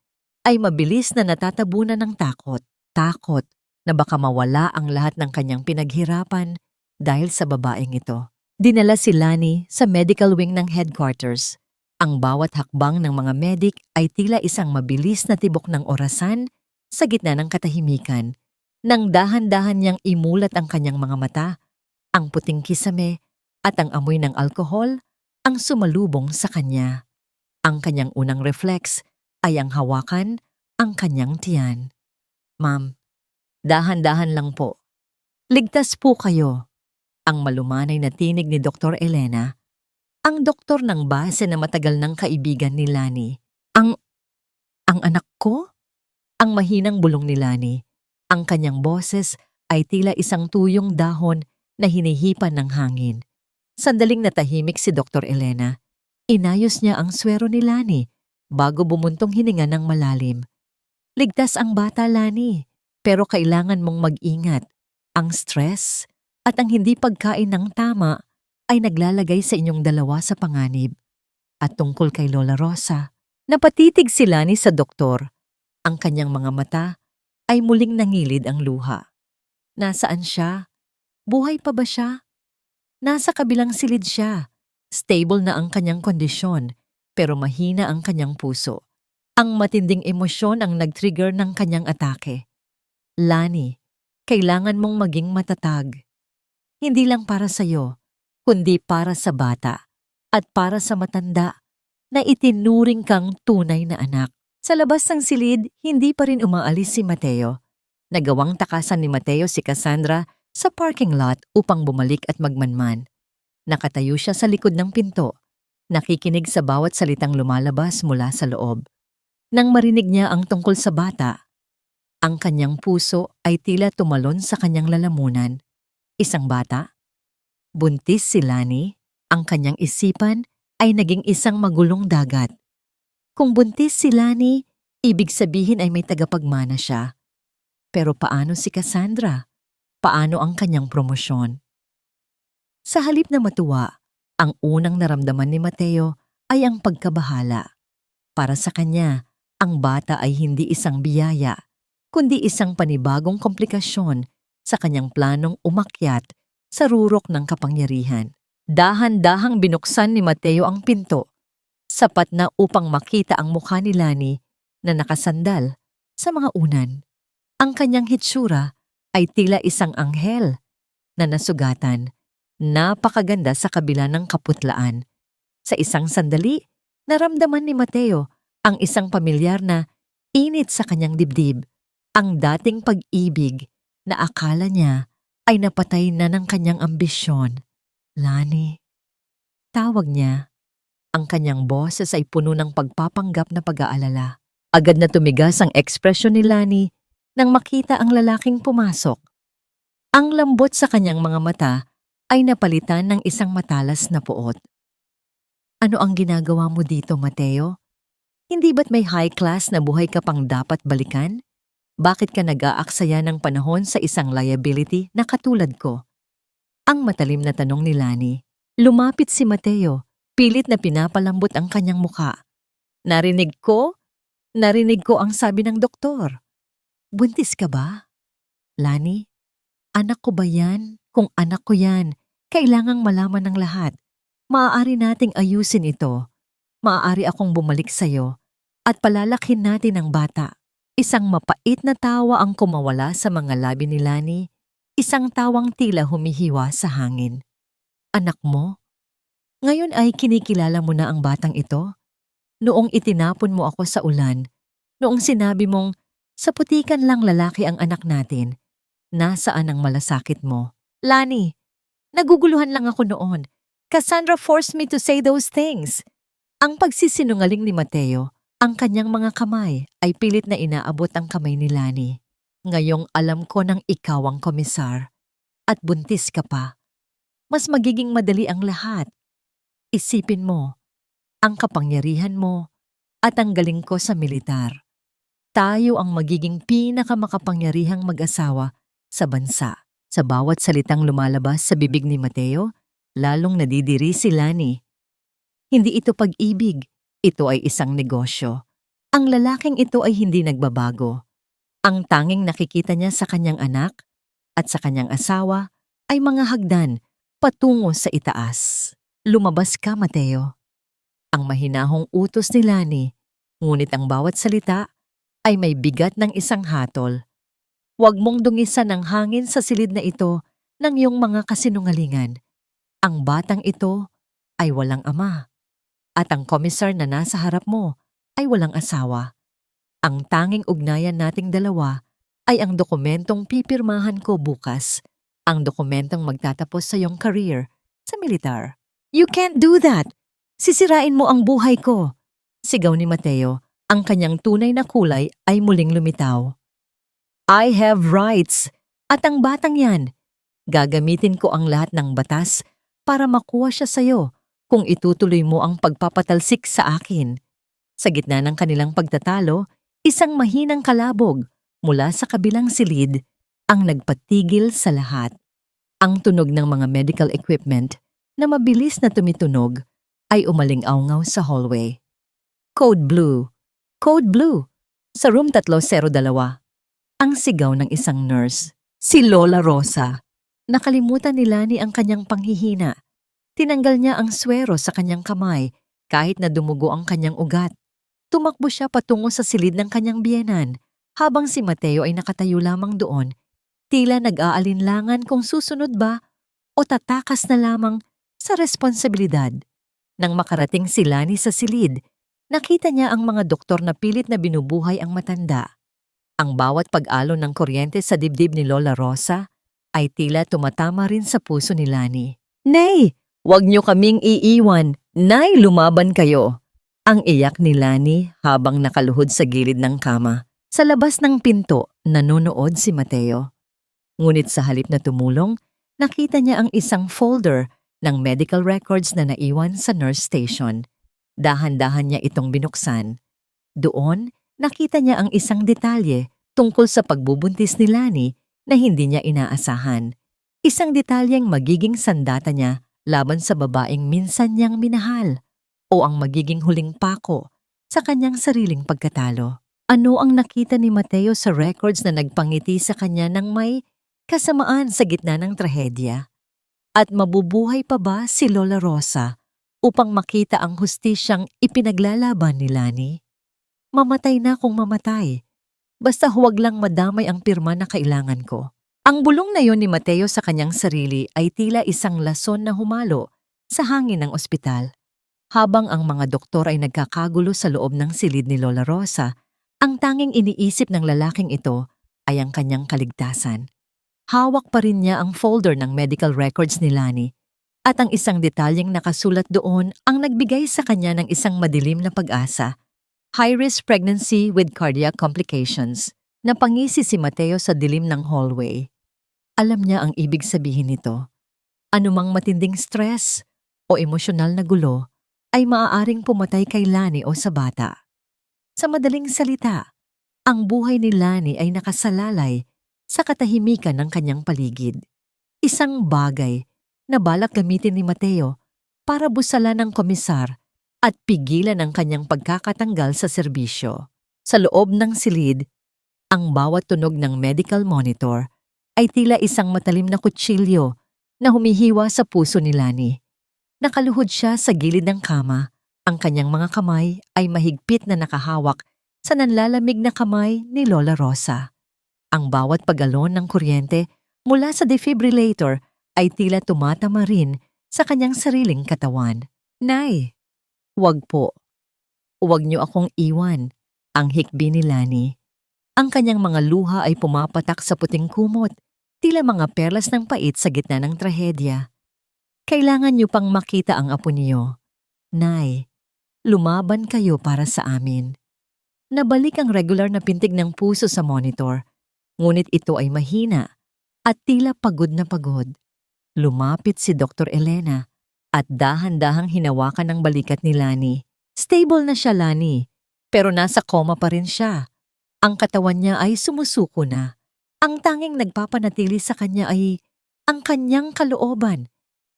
ay mabilis na natatabunan ng takot. Takot na baka mawala ang lahat ng kanyang pinaghirapan dahil sa babaeng ito. Dinala si Lani sa medical wing ng headquarters. Ang bawat hakbang ng mga medik ay tila isang mabilis na tibok ng orasan sa gitna ng katahimikan. Nang dahan-dahan niyang imulat ang kanyang mga mata, ang puting kisame at ang amoy ng alkohol ang sumalubong sa kanya. Ang kanyang unang reflex ay ang hawakan ang kanyang tiyan. Ma'am, dahan-dahan lang po. Ligtas po kayo. Ang malumanay na tinig ni Dr. Elena, ang doktor ng base na matagal ng kaibigan ni Lani. Ang anak ko? Ang mahinang bulong ni Lani. Ang kanyang boses ay tila isang tuyong dahon na hinihipan ng hangin. Sandaling natahimik si Dr. Elena. Inayos niya ang swero ni Lani bago bumuntong hininga ng malalim. Ligtas ang bata, Lani, pero kailangan mong mag-ingat. Ang stress at ang hindi pagkain ng tama ay naglalagay sa inyong dalawa sa panganib. At tungkol kay Lola Rosa, napatitig si Lani sa doktor. Ang kanyang mga mata ay muling nangilid ang luha. Nasaan siya? Buhay pa ba siya? Nasa kabilang silid siya. Stable na ang kanyang kondisyon, pero mahina ang kanyang puso. Ang matinding emosyon ang nag-trigger ng kanyang atake. Lani, kailangan mong maging matatag. Hindi lang para sa'yo, kundi para sa bata at para sa matanda na itinuring kang tunay na anak. Sa labas ng silid, hindi pa rin umaalis si Mateo. Nagawang takasan ni Mateo si Cassandra sa parking lot upang bumalik at magmanman. Nakatayo siya sa likod ng pinto, nakikinig sa bawat salitang lumalabas mula sa loob. Nang marinig niya ang tungkol sa bata, ang kanyang puso ay tila tumalon sa kanyang lalamunan. Isang bata? Buntis si Lani, ang kanyang isipan ay naging isang magulong dagat. Kung buntis si Lani, ibig sabihin ay may tagapagmana siya. Pero paano si Cassandra? Paano ang kanyang promosyon? Sa halip na matuwa, ang unang naramdaman ni Mateo ay ang pagkabahala. Para sa kanya, ang bata ay hindi isang biyaya, kundi isang panibagong komplikasyon sa kanyang planong umakyat sa rurok ng kapangyarihan. Dahan-dahang binuksan ni Mateo ang pinto, sapat na upang makita ang mukha ni Lani na nakasandal sa mga unan. Ang kanyang hitsura ay tila isang anghel. na nasugatan. Napakaganda sa kabila ng kaputlaan. Sa isang sandali, naramdaman ni Mateo ang isang pamilyar na init sa kanyang dibdib. Ang dating pag-ibig na akala niya ay napatay na ng kanyang ambisyon. Lani, tawag niya. Ang kanyang boses ay puno ng pagpapanggap na pag-aalala. Agad na tumigas ang ekspresyon ni Lani nang makita ang lalaking pumasok. Ang lambot sa kanyang mga mata ay napalitan ng isang matalas na puot. Ano ang ginagawa mo dito, Mateo? Hindi ba't may high class na buhay ka pang dapat balikan? Bakit ka nag-aaksaya ng panahon sa isang liability na katulad ko? Ang matalim na tanong ni Lani. Lumapit si Mateo, pilit na pinapalambot ang kanyang muka. Narinig ko ang sabi ng doktor. Buntis ka ba? Lani, anak ko ba yan? Kung anak ko yan, kailangang malaman ng lahat. Maaari nating ayusin ito. Maaari akong bumalik sa'yo at palalakhin natin ang bata. Isang mapait na tawa ang kumawala sa mga labi ni Lani, isang tawang tila humihiwa sa hangin. Anak mo? Ngayon ay kinikilala mo na ang batang ito? Noong itinapon mo ako sa ulan, noong sinabi mong sa putikan lang lalaki ang anak natin, nasaan ang malasakit mo? Lani, naguguluhan lang ako noon. Cassandra forced me to say those things. Ang pagsisinungaling ni Mateo, ang kanyang mga kamay ay pilit na inaabot ang kamay ni Lani. Ngayong alam ko nang ikaw ang komisar at buntis ka pa. Mas magiging madali ang lahat. Isipin mo, ang kapangyarihan mo at ang galing ko sa militar. Tayo ang magiging pinakamakapangyarihang mag-asawa sa bansa. Sa bawat salitang lumalabas sa bibig ni Mateo, lalong nadidiri si Lani. Hindi ito pag-ibig, ito ay isang negosyo. Ang lalaking ito ay hindi nagbabago. Ang tanging nakikita niya sa kanyang anak at sa kanyang asawa ay mga hagdan patungo sa itaas. Lumabas ka, Mateo. Ang mahinahong utos ni Lani, ngunit ang bawat salita ay may bigat ng isang hatol. Huwag mong dungisan ng hangin sa silid na ito ng iyong mga kasinungalingan. Ang batang ito ay walang ama. At ang komisar na nasa harap mo ay walang asawa. Ang tanging ugnayan nating dalawa ay ang dokumentong pipirmahan ko bukas. Ang dokumentong magtatapos sa iyong career sa militar. You can't do that! Sisirain mo ang buhay ko! Sigaw ni Mateo, ang kanyang tunay na kulay ay muling lumitaw. I have rights! At ang batang yan, gagamitin ko ang lahat ng batas para makuha siya sa'yo kung itutuloy mo ang pagpapatalsik sa akin. Sa gitna ng kanilang pagtatalo, isang mahinang kalabog mula sa kabilang silid ang nagpatigil sa lahat. Ang tunog ng mga medical equipment na mabilis na tumitunog ay umaling-awngaw sa hallway. Code Blue! Code Blue! Sa room 302. Ang sigaw ng isang nurse, si Lola Rosa. Nakalimutan ni Lani ang kanyang panghihina. Tinanggal niya ang swero sa kanyang kamay kahit na dumugo ang kanyang ugat. Tumakbo siya patungo sa silid ng kanyang biyenan habang si Mateo ay nakatayo lamang doon, tila nag-aalinlangan kung susunod ba o tatakas na lamang sa responsibilidad. Nang makarating si Lani sa silid, nakita niya ang mga doktor na pilit na binubuhay ang matanda. Ang bawat pag-alon ng kuryente sa dibdib ni Lola Rosa ay tila tumatama rin sa puso ni Lani. Nay! Huwag niyo kaming iiwan! Nay, lumaban kayo! Ang iyak ni Lani habang nakaluhod sa gilid ng kama. Sa labas ng pinto, nanonood si Mateo. Ngunit sa halip na tumulong, nakita niya ang isang folder ng medical records na naiwan sa nurse station. Dahan-dahan niya itong binuksan. Doon, nakita niya ang isang detalye tungkol sa pagbubuntis ni Lani na hindi niya inaasahan. Isang detalyeng magiging sandata niya laban sa babaeng minsan niyang minahal o ang magiging huling pako sa kanyang sariling pagkatalo. Ano ang nakita ni Mateo sa records na nagpangiti sa kanya ng may kasamaan sa gitna ng trahedya? At mabubuhay pa ba si Lola Rosa upang makita ang hustisyang ipinaglalaban ni Lani? Mamatay na kung mamatay. Basta huwag lang madamay ang pirma na kailangan ko. Ang bulong na yon ni Mateo sa kanyang sarili ay tila isang lason na humalo sa hangin ng ospital. Habang ang mga doktor ay nagkakagulo sa loob ng silid ni Lola Rosa, ang tanging iniisip ng lalaking ito ay ang kanyang kaligtasan. Hawak pa rin niya ang folder ng medical records ni Lani at ang isang detalyeng nakasulat doon ang nagbigay sa kanya ng isang madilim na pag-asa. High-risk pregnancy with cardiac complications. Napangisi si Mateo sa dilim ng hallway. Alam niya ang ibig sabihin nito. Anumang matinding stress o emosyonal na gulo ay maaaring pumatay kay Lani o sa bata. Sa madaling salita, ang buhay ni Lani ay nakasalalay sa katahimikan ng kanyang paligid. Isang bagay na balak gamitin ni Mateo para busalan ng komisar at pigilan ang kanyang pagkakatanggal sa serbisyo. Sa loob ng silid, ang bawat tunog ng medical monitor ay tila isang matalim na kutsilyo na humihiwa sa puso ni Lani. Nakaluhod siya sa gilid ng kama. Ang kanyang mga kamay ay mahigpit na nakahawak sa nanlalamig na kamay ni Lola Rosa. Ang bawat pagalon ng kuryente mula sa defibrillator ay tila tumatama rin sa kanyang sariling katawan. Nay, wag po. Huwag niyo akong iwan, ang hikbi ni Lani. Ang kanyang mga luha ay pumapatak sa puting kumot, tila mga perlas ng pait sa gitna ng trahedya. Kailangan niyo pang makita ang apo niyo. Nay, lumaban kayo para sa amin. Nabalik ang regular na pintig ng puso sa monitor, ngunit ito ay mahina at tila pagod na pagod. Lumapit si Dr. Elena at dahan-dahang hinawakan ng balikat ni Lani. Stable na siya, Lani, pero nasa coma pa rin siya. Ang katawan niya ay sumusuko na. Ang tanging nagpapanatili sa kanya ay ang kanyang kalooban.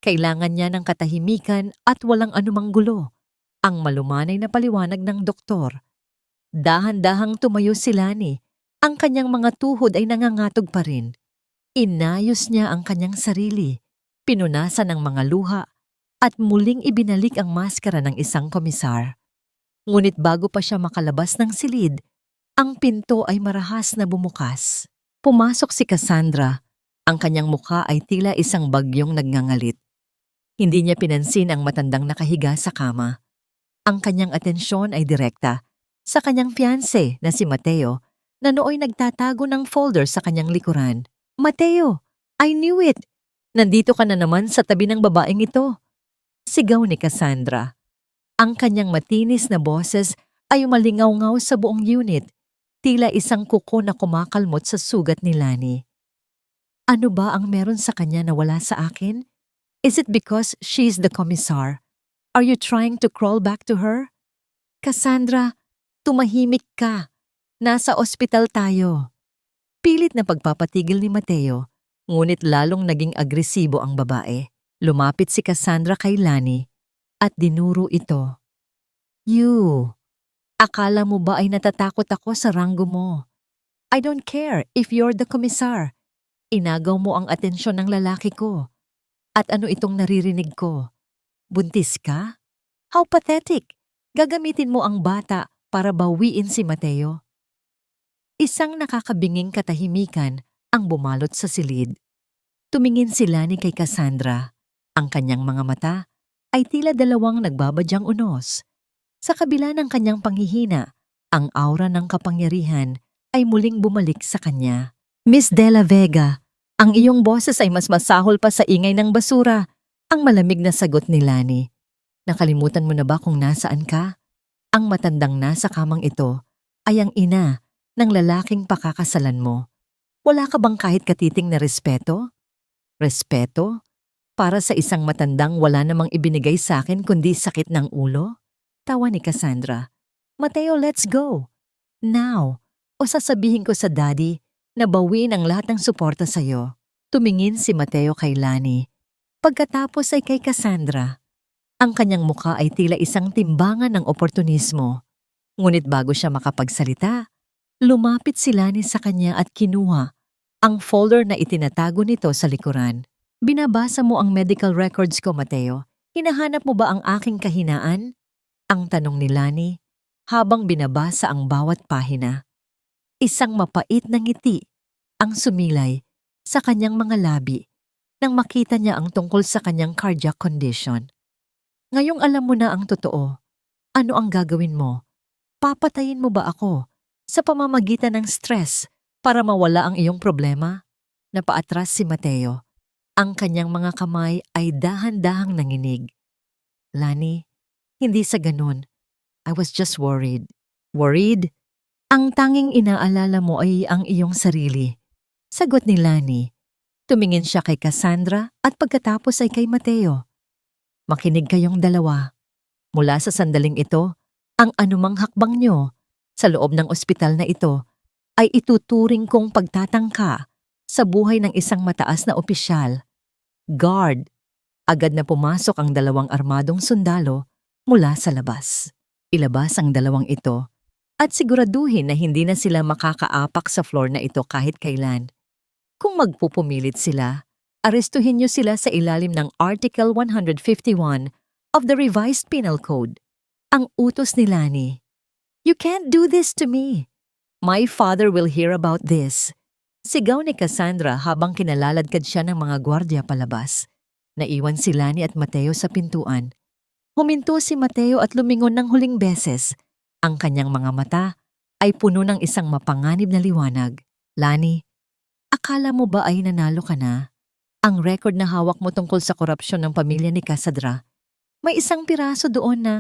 Kailangan niya ng katahimikan at walang anumang gulo. Ang malumanay na paliwanag ng doktor. Dahan-dahang tumayo si Lani. Ang kanyang mga tuhod ay nangangatog pa rin. Inayos niya ang kanyang sarili. Pinunasan ng mga luha at muling ibinalik ang maskara ng isang komisar. Ngunit bago pa siya makalabas ng silid, ang pinto ay marahas na bumukas. Pumasok si Cassandra. Ang kanyang mukha ay tila isang bagyong nagngangalit. Hindi niya pinansin ang matandang nakahiga sa kama. Ang kanyang atensyon ay direkta sa kanyang fiancé na si Mateo na nooy nagtatago ng folder sa kanyang likuran. Mateo, I knew it! Nandito ka na naman sa tabi ng babaeng ito. Sigaw ni Cassandra. Ang kanyang matinis na boses ay umalingaw-ngaw sa buong unit, tila isang kuko na kumakalmot sa sugat ni Lani. Ano ba ang meron sa kanya na wala sa akin? Is it because she's the commissar? Are you trying to crawl back to her? Cassandra, tumahimik ka. Nasa ospital tayo. Pilit na pagpapatigil ni Mateo, ngunit lalong naging agresibo ang babae. Lumapit si Cassandra kay Lani at dinuro ito. You, akala mo ba ay natatakot ako sa ranggo mo? I don't care if you're the commissar. Inagaw mo ang atensyon ng lalaki ko. At ano itong naririnig ko? Buntis ka? How pathetic! Gagamitin mo ang bata para bawiin si Mateo. Isang nakakabinging katahimikan ang bumalot sa silid. Tumingin si Lani kay Cassandra. Ang kanyang mga mata ay tila dalawang nagbabadyang unos. Sa kabila ng kanyang panghihina, ang aura ng kapangyarihan ay muling bumalik sa kanya. Miss De La Vega, ang iyong boses ay mas masahol pa sa ingay ng basura, ang malamig na sagot ni Lani. Nakalimutan mo na ba kung nasaan ka? Ang matandang nasa kamang ito ay ang ina ng lalaking pakakasalan mo. Wala ka bang kahit katiting na respeto? Respeto? Para sa isang matandang wala namang ibinigay sa akin kundi sakit ng ulo? Tawa ni Cassandra. Mateo, let's go. Now, o sasabihin ko sa daddy na bawiin ang lahat ng suporta sa'yo. Tumingin si Mateo kay Lani. Pagkatapos ay kay Cassandra. Ang kanyang mukha ay tila isang timbangan ng oportunismo. Ngunit bago siya makapagsalita, lumapit si Lani sa kanya at kinuha ang folder na itinatago nito sa likuran. Binabasa mo ang medical records ko, Mateo. Hinahanap mo ba ang aking kahinaan? Ang tanong ni Lani habang binabasa ang bawat pahina. Isang mapait na ngiti ang sumilay sa kanyang mga labi nang makita niya ang tungkol sa kanyang cardiac condition. Ngayong alam mo na ang totoo, ano ang gagawin mo? Papatayin mo ba ako sa pamamagitan ng stress para mawala ang iyong problema? Napaatras si Mateo. Ang kanyang mga kamay ay dahan-dahang nanginig. Lani, hindi sa ganun. I was just worried. Worried? Ang tanging inaalala mo ay ang iyong sarili. Sagot ni Lani. Tumingin siya kay Cassandra at pagkatapos ay kay Mateo. Makinig kayong dalawa. Mula sa sandaling ito, ang anumang hakbang nyo sa loob ng ospital na ito ay ituturing kong pagtatangka sa buhay ng isang mataas na opisyal. Guard! Agad na pumasok ang 2 armadong sundalo mula sa labas. Ilabas ang 2 ito at siguraduhin na hindi na sila makakaapak sa floor na ito kahit kailan. Kung magpupumilit sila, arestuhin niyo sila sa ilalim ng Article 151 of the Revised Penal Code. Ang utos ni Lani. You can't do this to me. My father will hear about this. Sigaw ni Cassandra habang kinalaladkad siya ng mga gwardya palabas. Naiwan si Lani at Mateo sa pintuan. Huminto si Mateo at lumingon ng huling beses. Ang kanyang mga mata ay puno ng isang mapanganib na liwanag. Lani, akala mo ba ay nanalo ka na? Ang record na hawak mo tungkol sa korupsyon ng pamilya ni Cassandra, may isang piraso doon na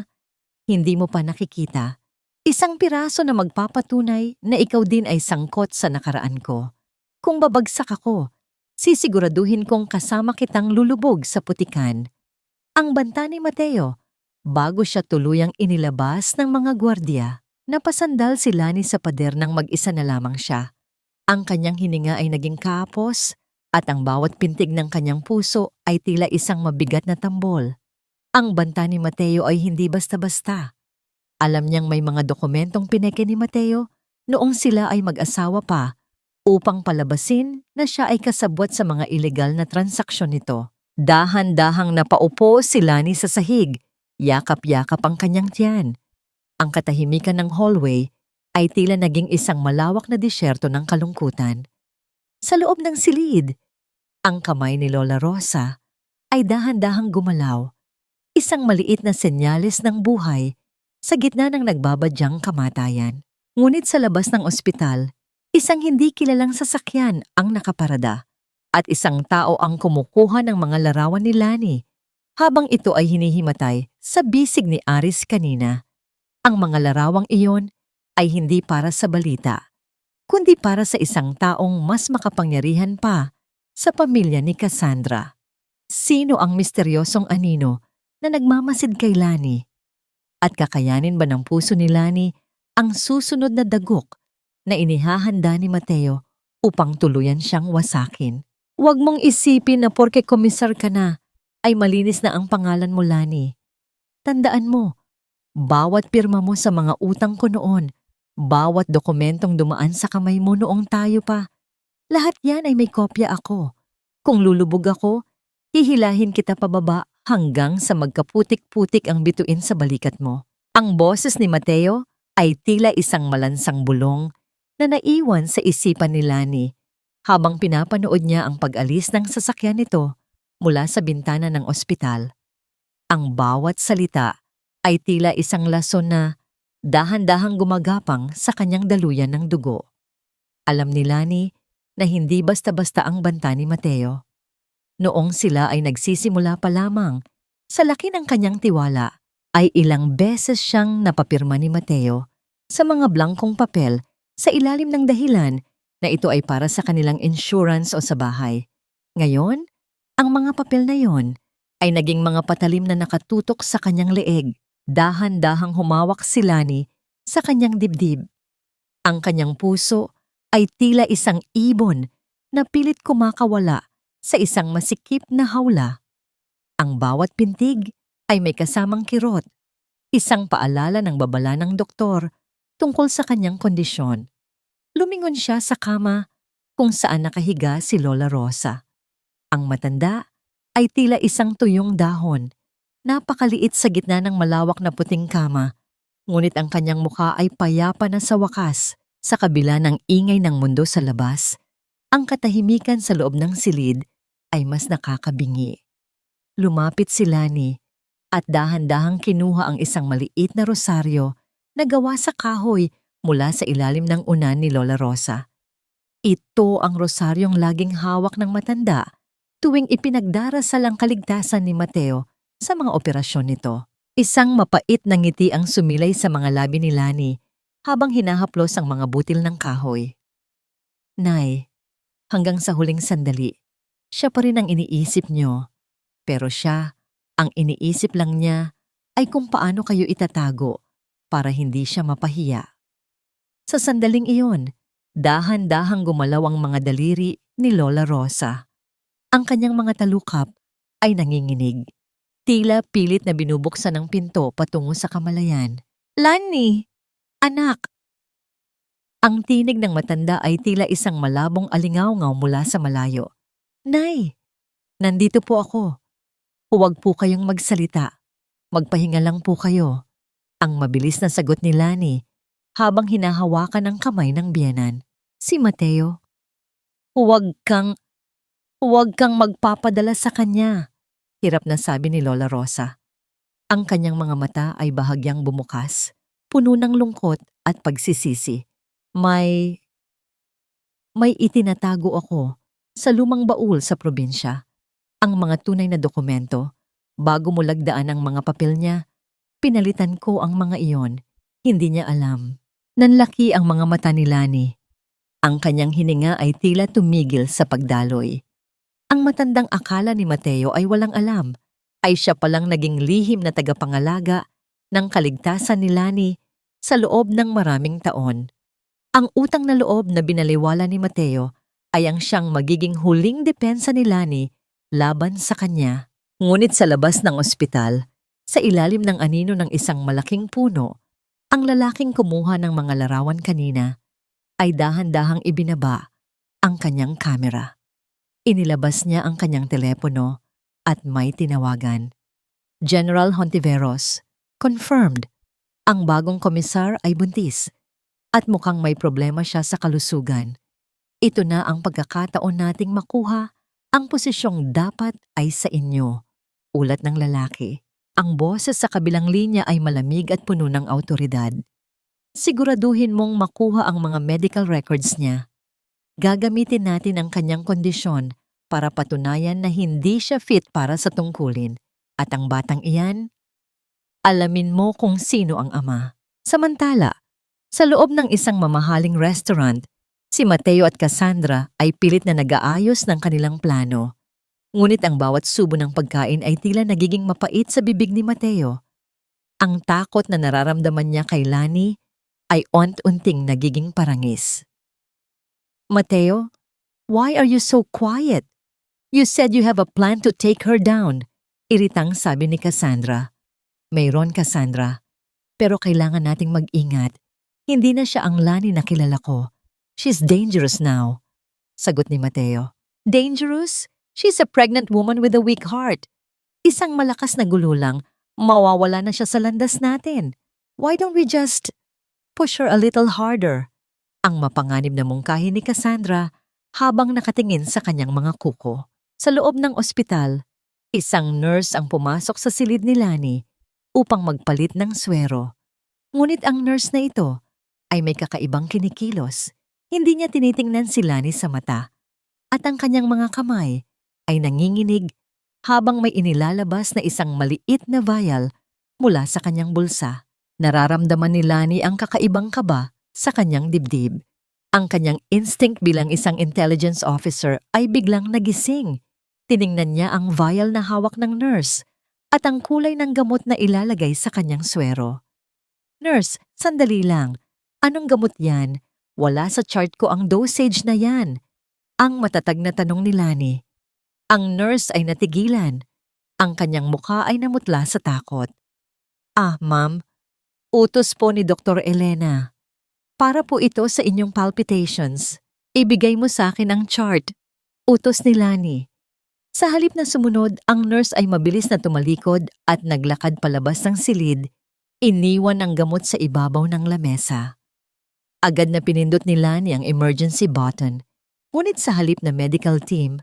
hindi mo pa nakikita. Isang piraso na magpapatunay na ikaw din ay sangkot sa nakaraan ko. Kung babagsak ako, sisiguraduhin kong kasama kitang lulubog sa putikan. Ang banta ni Mateo, bago siya tuluyang inilabas ng mga gwardya, napasandal si Lani sa pader nang mag-isa na lamang siya. Ang kanyang hininga ay naging kapos at ang bawat pintig ng kanyang puso ay tila isang mabigat na tambol. Ang banta ni Mateo ay hindi basta-basta. Alam niyang may mga dokumentong pineke ni Mateo noong sila ay mag-asawa pa upang palabasin na siya ay kasabwat sa mga ilegal na transaksyon nito. Dahan-dahang napaupo si Lani sa sahig, yakap-yakap ang kanyang tiyan. Ang katahimikan ng hallway ay tila naging isang malawak na disyerto ng kalungkutan. Sa loob ng silid, ang kamay ni Lola Rosa ay dahan-dahang gumalaw, isang maliit na senyales ng buhay sa gitna ng nagbabadyang kamatayan. Ngunit sa labas ng ospital, isang hindi kilalang sasakyan ang nakaparada at isang tao ang kumukuha ng mga larawan ni Lani habang ito ay hinihimatay sa bisig ni Aris kanina. Ang mga larawang iyon ay hindi para sa balita, kundi para sa isang taong mas makapangyarihan pa sa pamilya ni Cassandra. Sino ang misteryosong anino na nagmamasid kay Lani? At kakayanin ba ng puso ni Lani ang susunod na dagok na inihahanda ni Mateo upang tuluyan siyang wasakin? Huwag mong isipin na porke komisar ka na ay malinis na ang pangalan mo, Lani. Tandaan mo, bawat pirma mo sa mga utang ko noon, bawat dokumentong dumaan sa kamay mo noong tayo pa, lahat yan ay may kopya ako. Kung lulubog ako, hihilahin kita pababa hanggang sa magkaputik-putik ang bituin sa balikat mo. Ang boses ni Mateo ay tila isang malansang bulong na naiwan sa isipan ni Lani habang pinapanood niya ang pag-alis ng sasakyan nito mula sa bintana ng ospital. Ang bawat salita ay tila isang lason na dahan-dahang gumagapang sa kanyang daluyan ng dugo. Alam ni Lani na hindi basta-basta ang banta ni Mateo. Noong sila ay nagsisimula pa lamang, sa laki ng kanyang tiwala, ay ilang beses siyang napapirma ni Mateo sa mga blangkong papel sa ilalim ng dahilan na ito ay para sa kanilang insurance o sa bahay. Ngayon, ang mga papel na yon ay naging mga patalim na nakatutok sa kanyang leeg. Dahan-dahang humawak si Lani sa kanyang dibdib. Ang kanyang puso ay tila isang ibon na pilit kumakawala sa isang masikip na hawla. Ang bawat pintig ay may kasamang kirot, isang paalala ng babala ng doktor tungkol sa kanyang kondisyon. Lumingon siya sa kama kung saan nakahiga si Lola Rosa. Ang matanda ay tila isang tuyong dahon, napakaliit sa gitna ng malawak na puting kama, ngunit ang kanyang mukha ay payapa na sa wakas sa kabila ng ingay ng mundo sa labas. Ang katahimikan sa loob ng silid ay mas nakakabingi. Lumapit si Lani at dahan-dahang kinuha ang isang maliit na rosaryo na gawa sa kahoy mula sa ilalim ng unan ni Lola Rosa. Ito ang rosaryong laging hawak ng matanda tuwing ipinagdarasal ang kaligtasan ni Mateo sa mga operasyon nito. Isang mapait na ngiti ang sumilay sa mga labi ni Lani habang hinahaplos ang mga butil ng kahoy. Nay, hanggang sa huling sandali, siya pa rin ang iniisip niyo. Pero siya, ang iniisip lang niya ay kung paano kayo itatago para hindi siya mapahiya. Sa sandaling iyon, dahan-dahang gumalaw ang mga daliri ni Lola Rosa. Ang kanyang mga talukap ay nanginginig. Tila pilit na binubuksan ang pinto patungo sa kamalayan. "Lani! Anak!" Ang tinig ng matanda ay tila isang malabong alingawngaw mula sa malayo. "Nay! Nandito po ako. Huwag po kayong magsalita. Magpahinga lang po kayo." Ang mabilis na sagot ni Lani habang hinahawakan ang kamay ng biyenan. Si Mateo. Huwag kang magpapadala sa kanya," hirap na sabi ni Lola Rosa. Ang kanyang mga mata ay bahagyang bumukas, puno ng lungkot at pagsisisi. May itinatago ako sa lumang baul sa probinsya. Ang mga tunay na dokumento, bago mo lagdaan ang mga papel niya, pinalitan ko ang mga iyon. Hindi niya alam. Nanlaki ang mga mata ni Lani. Ang kanyang hininga ay tila tumigil sa pagdaloy. Ang matandang akala ni Mateo ay walang alam, ay siya palang naging lihim na tagapangalaga ng kaligtasan ni Lani sa loob ng maraming taon. Ang utang na loob na binaliwala ni Mateo ay ang siyang magiging huling depensa ni Lani laban sa kanya. Ngunit sa labas ng ospital, sa ilalim ng anino ng isang malaking puno, ang lalaking kumuha ng mga larawan kanina ay dahan-dahang ibinaba ang kanyang kamera. Inilabas niya ang kanyang telepono at may tinawagan. "General Hontiveros, confirmed. Ang bagong komisar ay buntis at mukhang may problema siya sa kalusugan. Ito na ang pagkakataon nating makuha ang posisyong dapat ay sa inyo." Ulat ng lalaki. Ang boses sa kabilang linya ay malamig at puno ng awtoridad. "Siguraduhin mong makuha ang mga medical records niya. Gagamitin natin ang kanyang kondisyon para patunayan na hindi siya fit para sa tungkulin. At ang batang iyan, alamin mo kung sino ang ama." Samantala, sa loob ng isang mamahaling restaurant, si Mateo at Cassandra ay pilit na nag-aayos ng kanilang plano. Ngunit ang bawat subo ng pagkain ay tila nagiging mapait sa bibig ni Mateo. Ang takot na nararamdaman niya kay Lani ay unti-unting nagiging parangis. "Mateo, why are you so quiet? You said you have a plan to take her down," iritang sabi ni Cassandra. "Mayroon, Cassandra, pero kailangan nating mag-ingat. Hindi na siya ang Lani na kilala ko. She's dangerous now," sagot ni Mateo. "Dangerous? She's a pregnant woman with a weak heart. Isang malakas na gulo lang, mawawala na siya sa landas natin. Why don't we just push her a little harder?" Ang mapanganib na mungkahi ni Cassandra habang nakatingin sa kanyang mga kuko. Sa loob ng ospital, isang nurse ang pumasok sa silid ni Lani upang magpalit ng swero. Ngunit ang nurse na ito ay may kakaibang kinikilos. Hindi niya tinitingnan si Lani sa mata at ang kanyang mga kamay ay nanginginig habang may inilalabas na isang maliit na vial mula sa kanyang bulsa. Nararamdaman ni Lani ang kakaibang kaba sa kanyang dibdib. Ang kanyang instinct bilang isang intelligence officer ay biglang nagising. Tiningnan niya ang vial na hawak ng nurse at ang kulay ng gamot na ilalagay sa kanyang swero. "Nurse, sandali lang. Anong gamot yan? Wala sa chart ko ang dosage na yan." Ang matatag na tanong ni Lani. Ang nurse ay natigilan. Ang kanyang mukha ay namutla sa takot. Ma'am, utos po ni Dr. Elena. Para po ito sa inyong palpitations. Ibigay mo sa akin ang chart." Utos ni Lani. Sa halip na sumunod, ang nurse ay mabilis na tumalikod at naglakad palabas ng silid. Iniwan ang gamot sa ibabaw ng lamesa. Agad na pinindot ni Lani ang emergency button. Ngunit sa halip na medical team,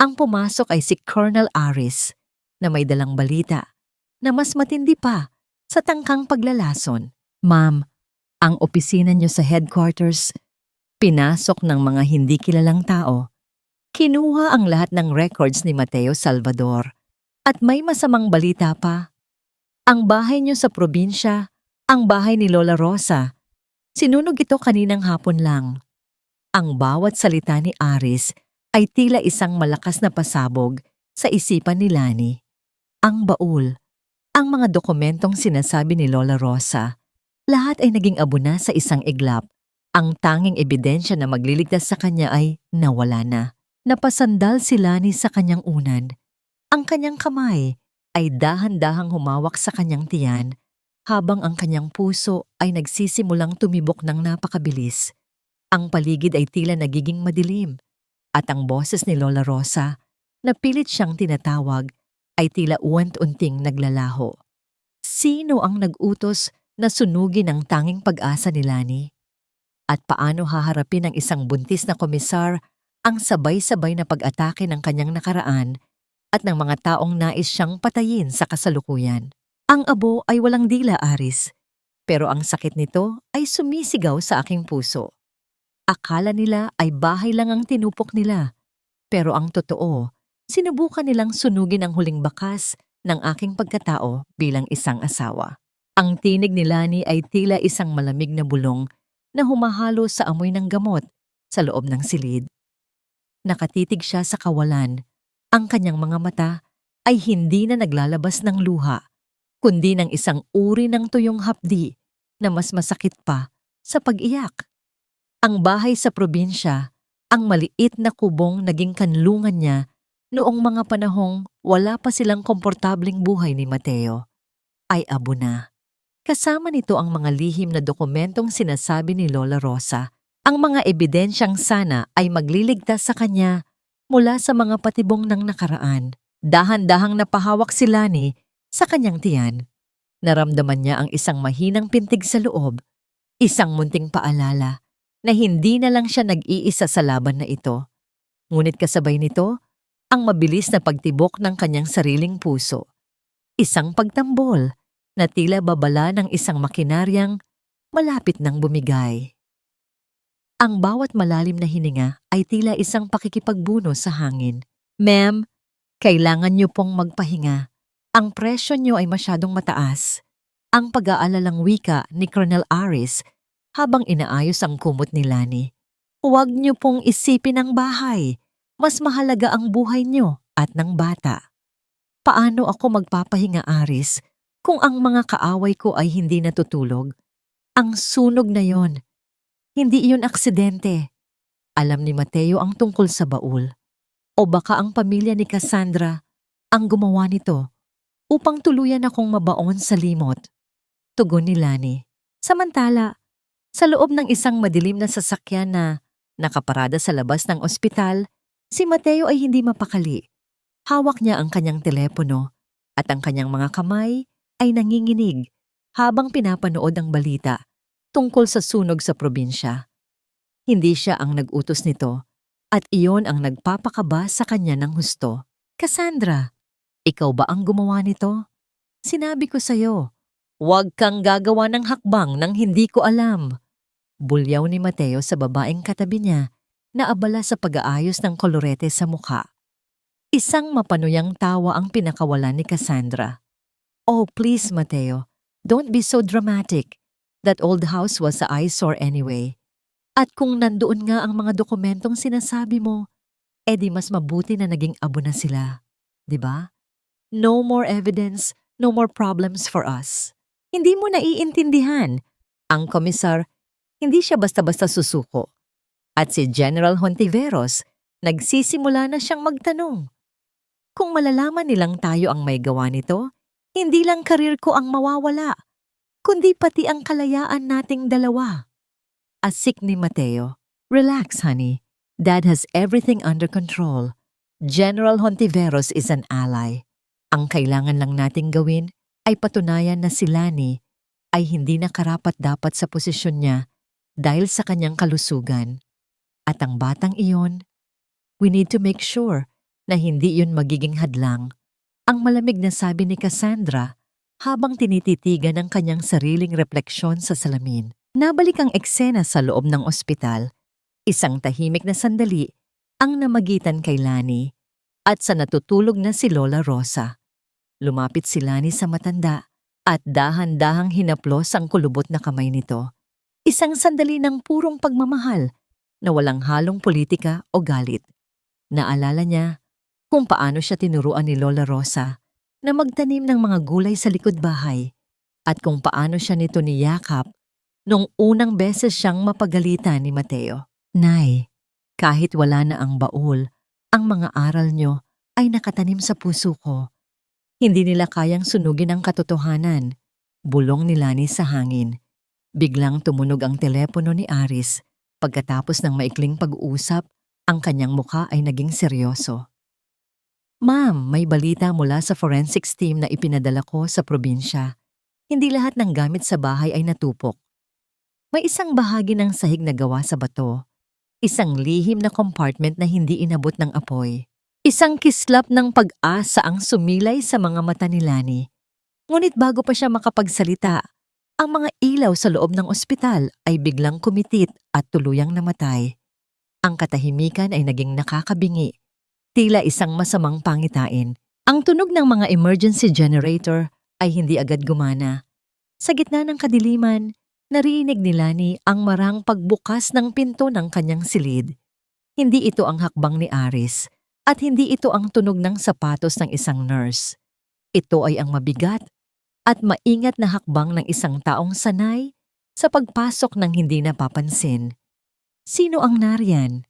ang pumasok ay si Colonel Aris na may dalang balita na mas matindi pa sa tangkang paglalason. Ma'am, ang opisina niyo sa headquarters, pinasok ng mga hindi kilalang tao. Kinuha ang lahat ng records ni Mateo Salvador. At may masamang balita pa. Ang bahay niyo sa probinsya, ang bahay ni Lola Rosa. Sinunog ito kaninang hapon lang. Ang bawat salita ni Aris ay tila isang malakas na pasabog sa isipan ni Lani. Ang baul, ang mga dokumentong sinasabi ni Lola Rosa, lahat ay naging abo na sa isang iglap. Ang tanging ebidensya na magliligtas sa kanya ay nawala na. Napasandal si Lani sa kanyang unan. Ang kanyang kamay ay dahan-dahang humawak sa kanyang tiyan habang ang kanyang puso ay nagsisimulang tumibok ng napakabilis. Ang paligid ay tila nagiging madilim at ang boses ni Lola Rosa na pilit siyang tinatawag ay tila uwant-unting naglalaho. Sino ang nag-utos na sunugin ang tanging pag-asa ni Lani? At paano haharapin ng isang buntis na komisar ang sabay-sabay na pag-atake ng kanyang nakaraan at ng mga taong nais siyang patayin sa kasalukuyan? Ang abo ay walang dila, Aris, pero ang sakit nito ay sumisigaw sa aking puso. Akala nila ay bahay lang ang tinupok nila, pero ang totoo, sinubukan nilang sunugin ang huling bakas ng aking pagkatao bilang isang asawa. Ang tinig ni Lani ay tila isang malamig na bulong na humahalo sa amoy ng gamot sa loob ng silid. Nakatitig siya sa kawalan. Ang kanyang mga mata ay hindi na naglalabas ng luha, kundi ng isang uri ng tuyong hapdi na mas masakit pa sa pag-iyak. Ang bahay sa probinsya, ang maliit na kubong naging kanlungan niya noong mga panahong wala pa silang komportabling buhay ni Mateo, ay abo na. Kasama nito ang mga lihim na dokumentong sinasabi ni Lola Rosa, ang mga ebidensyang sana ay magliligtas sa kanya mula sa mga patibong ng nakaraan. Dahan-dahang napahawak si Lani sa kanyang tiyan. Naramdaman niya ang isang mahinang pintig sa loob, isang munting paalala na hindi na lang siya nag-iisa sa laban na ito. Ngunit kasabay nito, ang mabilis na pagtibok ng kanyang sariling puso. Isang pagtambol na tila babala ng isang makinaryang malapit ng bumigay. Ang bawat malalim na hininga ay tila isang pakikipagbuno sa hangin. Ma'am, kailangan niyo pong magpahinga. Ang presyo niyo ay masyadong mataas. Ang pag-aalalang wika ni Colonel Aris habang inaayos ang kumot ni Lani. Huwag niyo pong isipin ang bahay. Mas mahalaga ang buhay niyo at ng bata. Paano ako magpapahinga, Aris, kung ang mga kaaway ko ay hindi natutulog? Ang sunog na yon, hindi iyon aksidente. Alam ni Mateo ang tungkol sa baul. O baka ang pamilya ni Cassandra ang gumawa nito upang tuluyan akong mabaon sa limot. Tugon ni Lani. Samantala, sa loob ng isang madilim na sasakyan na nakaparada sa labas ng ospital, si Mateo ay hindi mapakali. Hawak niya ang kanyang telepono at ang kanyang mga kamay ay nanginginig habang pinapanood ang balita tungkol sa sunog sa probinsya. Hindi siya ang nag-utos nito at iyon ang nagpapakaba sa kanya ng husto. Cassandra, ikaw ba ang gumawa nito? Sinabi ko sa'yo, huwag kang gagawa ng hakbang nang hindi ko alam. Bulyaw ni Mateo sa babaeng katabi niya na abala sa pag-aayos ng kolorete sa mukha. Isang mapanuyang tawa ang pinakawalan ni Cassandra. Oh, please, Mateo, don't be so dramatic. That old house was a eyesore anyway. At kung nandoon nga ang mga dokumentong sinasabi mo, edi mas mabuti na naging abo na sila. 'Di ba? No more evidence, no more problems for us. Hindi mo naiintindihan. Ang komisar, hindi siya basta-basta susuko. At si General Hontiveros, nagsisimula na siyang magtanong. Kung malalaman nilang tayo ang may gawa nito, hindi lang karir ko ang mawawala, kundi pati ang kalayaan nating dalawa. Asik ni Mateo. Relax, honey. Dad has everything under control. General Hontiveros is an ally. Ang kailangan lang nating gawin ay patunayan na si Lani ay hindi na karapat-dapat sa posisyon niya dahil sa kanyang kalusugan. At ang batang iyon, we need to make sure na hindi yun magiging hadlang. Ang malamig na sabi ni Cassandra habang tinititigan ang kanyang sariling refleksyon sa salamin. Nabalik ang eksena sa loob ng ospital. Isang tahimik na sandali ang namagitan kay Lani at sa natutulog na si Lola Rosa. Lumapit si Lani sa matanda at dahan-dahang hinaplos ang kulubot na kamay nito. Isang sandali ng purong pagmamahal na walang halong politika o galit. Naalala niya kung paano siya tinuruan ni Lola Rosa na magtanim ng mga gulay sa likod bahay at kung paano siya nito niyakap nung unang beses siyang mapagalitan ni Mateo. Nay, kahit wala na ang baul, ang mga aral niyo ay nakatanim sa puso ko. Hindi nila kayang sunugin ang katotohanan. Bulong ni Lani sa hangin. Biglang tumunog ang telepono ni Aris. Pagkatapos ng maikling pag-uusap, ang kanyang mukha ay naging seryoso. Ma'am, may balita mula sa forensics team na ipinadala ko sa probinsya. Hindi lahat ng gamit sa bahay ay natupok. May isang bahagi ng sahig na gawa sa bato. Isang lihim na compartment na hindi inabot ng apoy. Isang kislap ng pag-asa ang sumilay sa mga mata ni Lani. Ngunit bago pa siya makapagsalita, ang mga ilaw sa loob ng ospital ay biglang kumitit at tuluyang namatay. Ang katahimikan ay naging nakakabingi. Tila isang masamang pangitain. Ang tunog ng mga emergency generator ay hindi agad gumana. Sa gitna ng kadiliman, narinig ni Lani ang marang pagbukas ng pinto ng kanyang silid. Hindi ito ang hakbang ni Aris at hindi ito ang tunog ng sapatos ng isang nurse. Ito ay ang mabigat at maingat na hakbang ng isang taong sanay sa pagpasok ng hindi napapansin. Sino ang nariyan?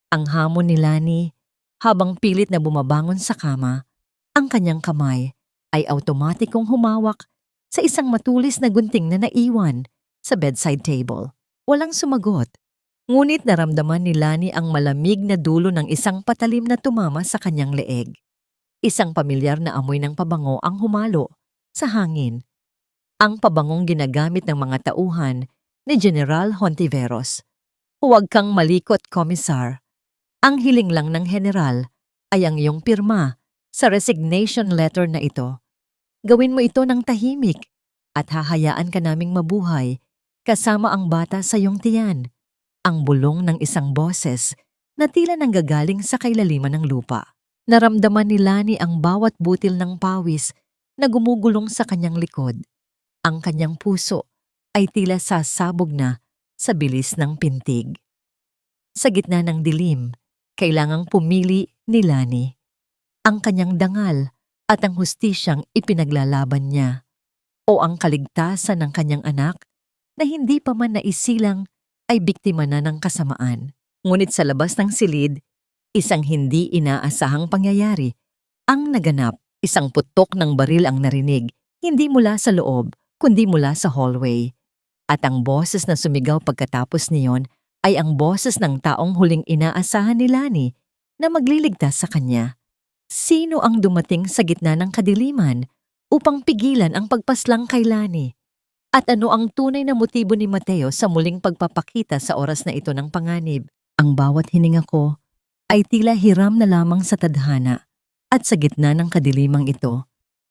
Ang hamon ni Lani habang pilit na bumabangon sa kama, ang kanyang kamay ay automatikong humawak sa isang matulis na gunting na naiwan sa bedside table. Walang sumagot. Ngunit naramdaman ni Lani ang malamig na dulo ng isang patalim na tumama sa kanyang leeg. Isang pamilyar na amoy ng pabango ang humalo sa hangin. Ang pabangong ginagamit ng mga tauhan ni General Hontiveros. Huwag kang malikot, Komisar. Ang hiling lang ng general ay ang iyong pirma sa resignation letter na ito. Gawin mo ito ng tahimik at hahayaan ka naming mabuhay kasama ang bata sa iyong tiyan. Ang bulong ng isang boses na tila nanggagaling sa kailaliman ng lupa. Naramdaman ni Lani ang bawat butil ng pawis na gumugulong sa kanyang likod. Ang kanyang puso ay tila sasabog na sa bilis ng pintig. Sa gitna ng dilim, kailangang pumili ni Lani. Ang kanyang dangal at ang hustisyang ipinaglalaban niya o ang kaligtasan ng kanyang anak na hindi pa man naisilang ay biktima na ng kasamaan. Ngunit sa labas ng silid, isang hindi inaasahang pangyayari ang naganap. Isang putok ng baril ang narinig, hindi mula sa loob, kundi mula sa hallway. At ang boses na sumigaw pagkatapos niyon ay ang boses ng taong huling inaasahan ni Lani na magliligtas sa kanya. Sino ang dumating sa gitna ng kadiliman upang pigilan ang pagpaslang kay Lani? At ano ang tunay na motibo ni Mateo sa muling pagpapakita sa oras na ito ng panganib? Ang bawat hininga ko ay tila hiram na lamang sa tadhana. At sa gitna ng kadilimang ito,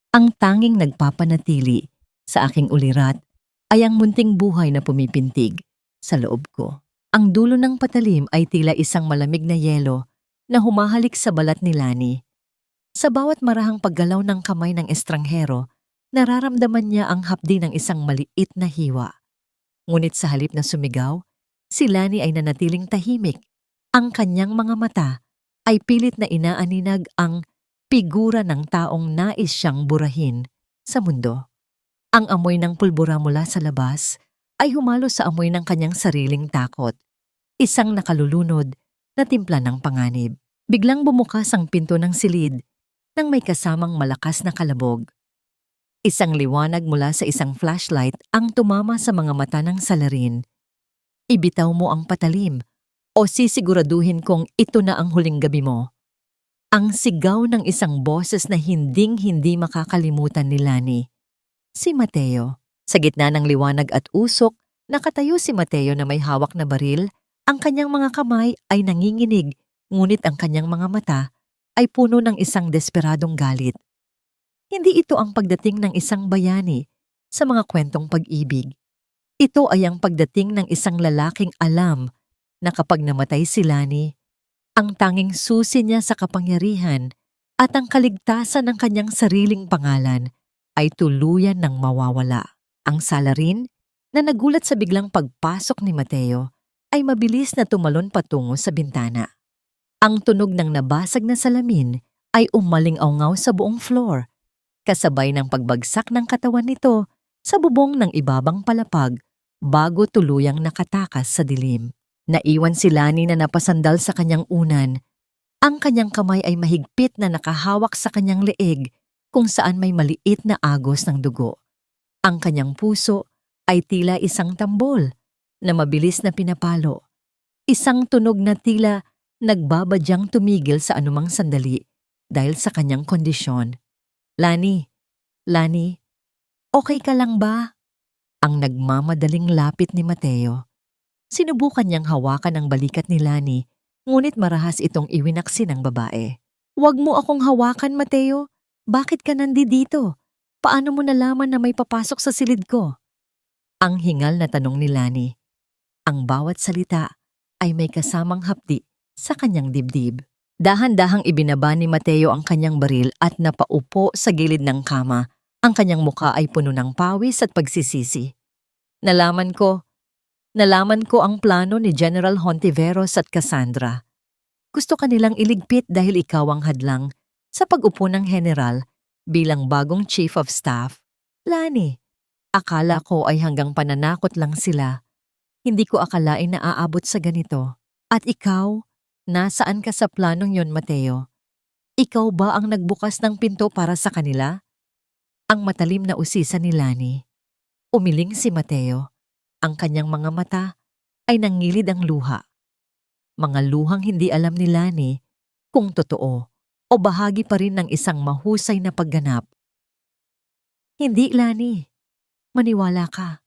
ang tanging nagpapanatili sa aking ulirat ay ang munting buhay na pumipintig sa loob ko. Ang dulo ng patalim ay tila isang malamig na yelo na humahalik sa balat ni Lani. Sa bawat marahang paggalaw ng kamay ng estranghero, nararamdaman niya ang hapdi ng isang maliit na hiwa. Ngunit sa halip na sumigaw, si Lani ay nanatiling tahimik. Ang kanyang mga mata ay pilit na inaaninag ang figura ng taong nais siyang burahin sa mundo. Ang amoy ng pulbura mula sa labas ay humalo sa amoy ng kanyang sariling takot. Isang nakalulunod na timpla ng panganib. Biglang bumukas ang pinto ng silid nang may kasamang malakas na kalabog. Isang liwanag mula sa isang flashlight ang tumama sa mga mata ng salarin. Ibitaw mo ang patalim o sisiguraduhin kong ito na ang huling gabi mo. Ang sigaw ng isang boses na hinding-hindi makakalimutan ni Lani. Si Mateo. Sa gitna ng liwanag at usok, nakatayo si Mateo na may hawak na baril Ang kanyang mga kamay ay nanginginig, ngunit ang kanyang mga mata ay puno ng isang desperadong galit. Hindi ito ang pagdating ng isang bayani sa mga kwentong pag-ibig. Ito ay ang pagdating ng isang lalaking alam na kapag namatay si Lani, ang tanging susi niya sa kapangyarihan at ang kaligtasan ng kanyang sariling pangalan ay tuluyan ng mawawala. Ang salarin na nagulat sa biglang pagpasok ni Mateo ay mabilis na tumalon patungo sa bintana. Ang tunog ng nabasag na salamin ay umaling-aungaw sa buong floor, kasabay ng pagbagsak ng katawan nito sa bubong ng ibabang palapag bago tuluyang nakatakas sa dilim. Naiwan si Lani na napasandal sa kanyang unan. Ang kanyang kamay ay mahigpit na nakahawak sa kanyang leeg kung saan may maliit na agos ng dugo. Ang kanyang puso ay tila isang tambol na mabilis na pinapalo. Isang tunog na tila nagbabadyang tumigil sa anumang sandali dahil sa kanyang kondisyon. Lani, okay ka lang ba? Ang nagmamadaling lapit ni Mateo. Sinubukan niyang hawakan ang balikat ni Lani, ngunit marahas itong iwinaksi ng babae. Huwag mo akong hawakan, Mateo. Bakit ka nandito? Paano mo nalaman na may papasok sa silid ko? Ang hingal na tanong ni Lani. Ang bawat salita ay may kasamang hapdi sa kanyang dibdib. Dahan-dahang ibinaba ni Mateo ang kanyang baril at napaupo sa gilid ng kama. Ang kanyang muka ay puno ng pawis at pagsisisi. Nalaman ko ang plano ni General Hontiveros at Cassandra. Gusto kanilang iligpit dahil ikaw ang hadlang sa pag-upo ng general bilang bagong chief of staff. Lani, akala ko ay hanggang pananakot lang sila. Hindi ko akalain na aabot sa ganito. At ikaw, nasaan ka sa planong yon, Mateo? Ikaw ba ang nagbukas ng pinto para sa kanila? Ang matalim na usisa ni Lani. Umiling si Mateo. Ang kanyang mga mata ay nangilid ang luha. Mga luhang hindi alam ni Lani kung totoo o bahagi pa rin ng isang mahusay na pagganap. Hindi, Lani. Maniwala ka.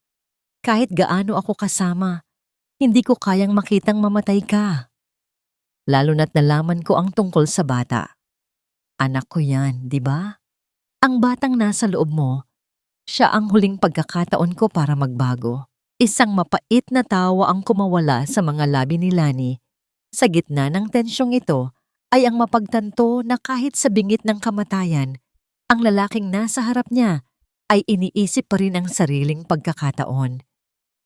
Kahit gaano ako kasama, hindi ko kayang makitang mamatay ka. Lalo na't nalaman ko ang tungkol sa bata. Anak ko yan, di ba? Ang batang nasa loob mo, siya ang huling pagkakataon ko para magbago. Isang mapait na tawa ang kumawala sa mga labi ni Lani. Sa gitna ng tensyong ito ay ang mapagtanto na kahit sa bingit ng kamatayan, ang lalaking nasa harap niya ay iniisip pa rin ang sariling pagkakataon.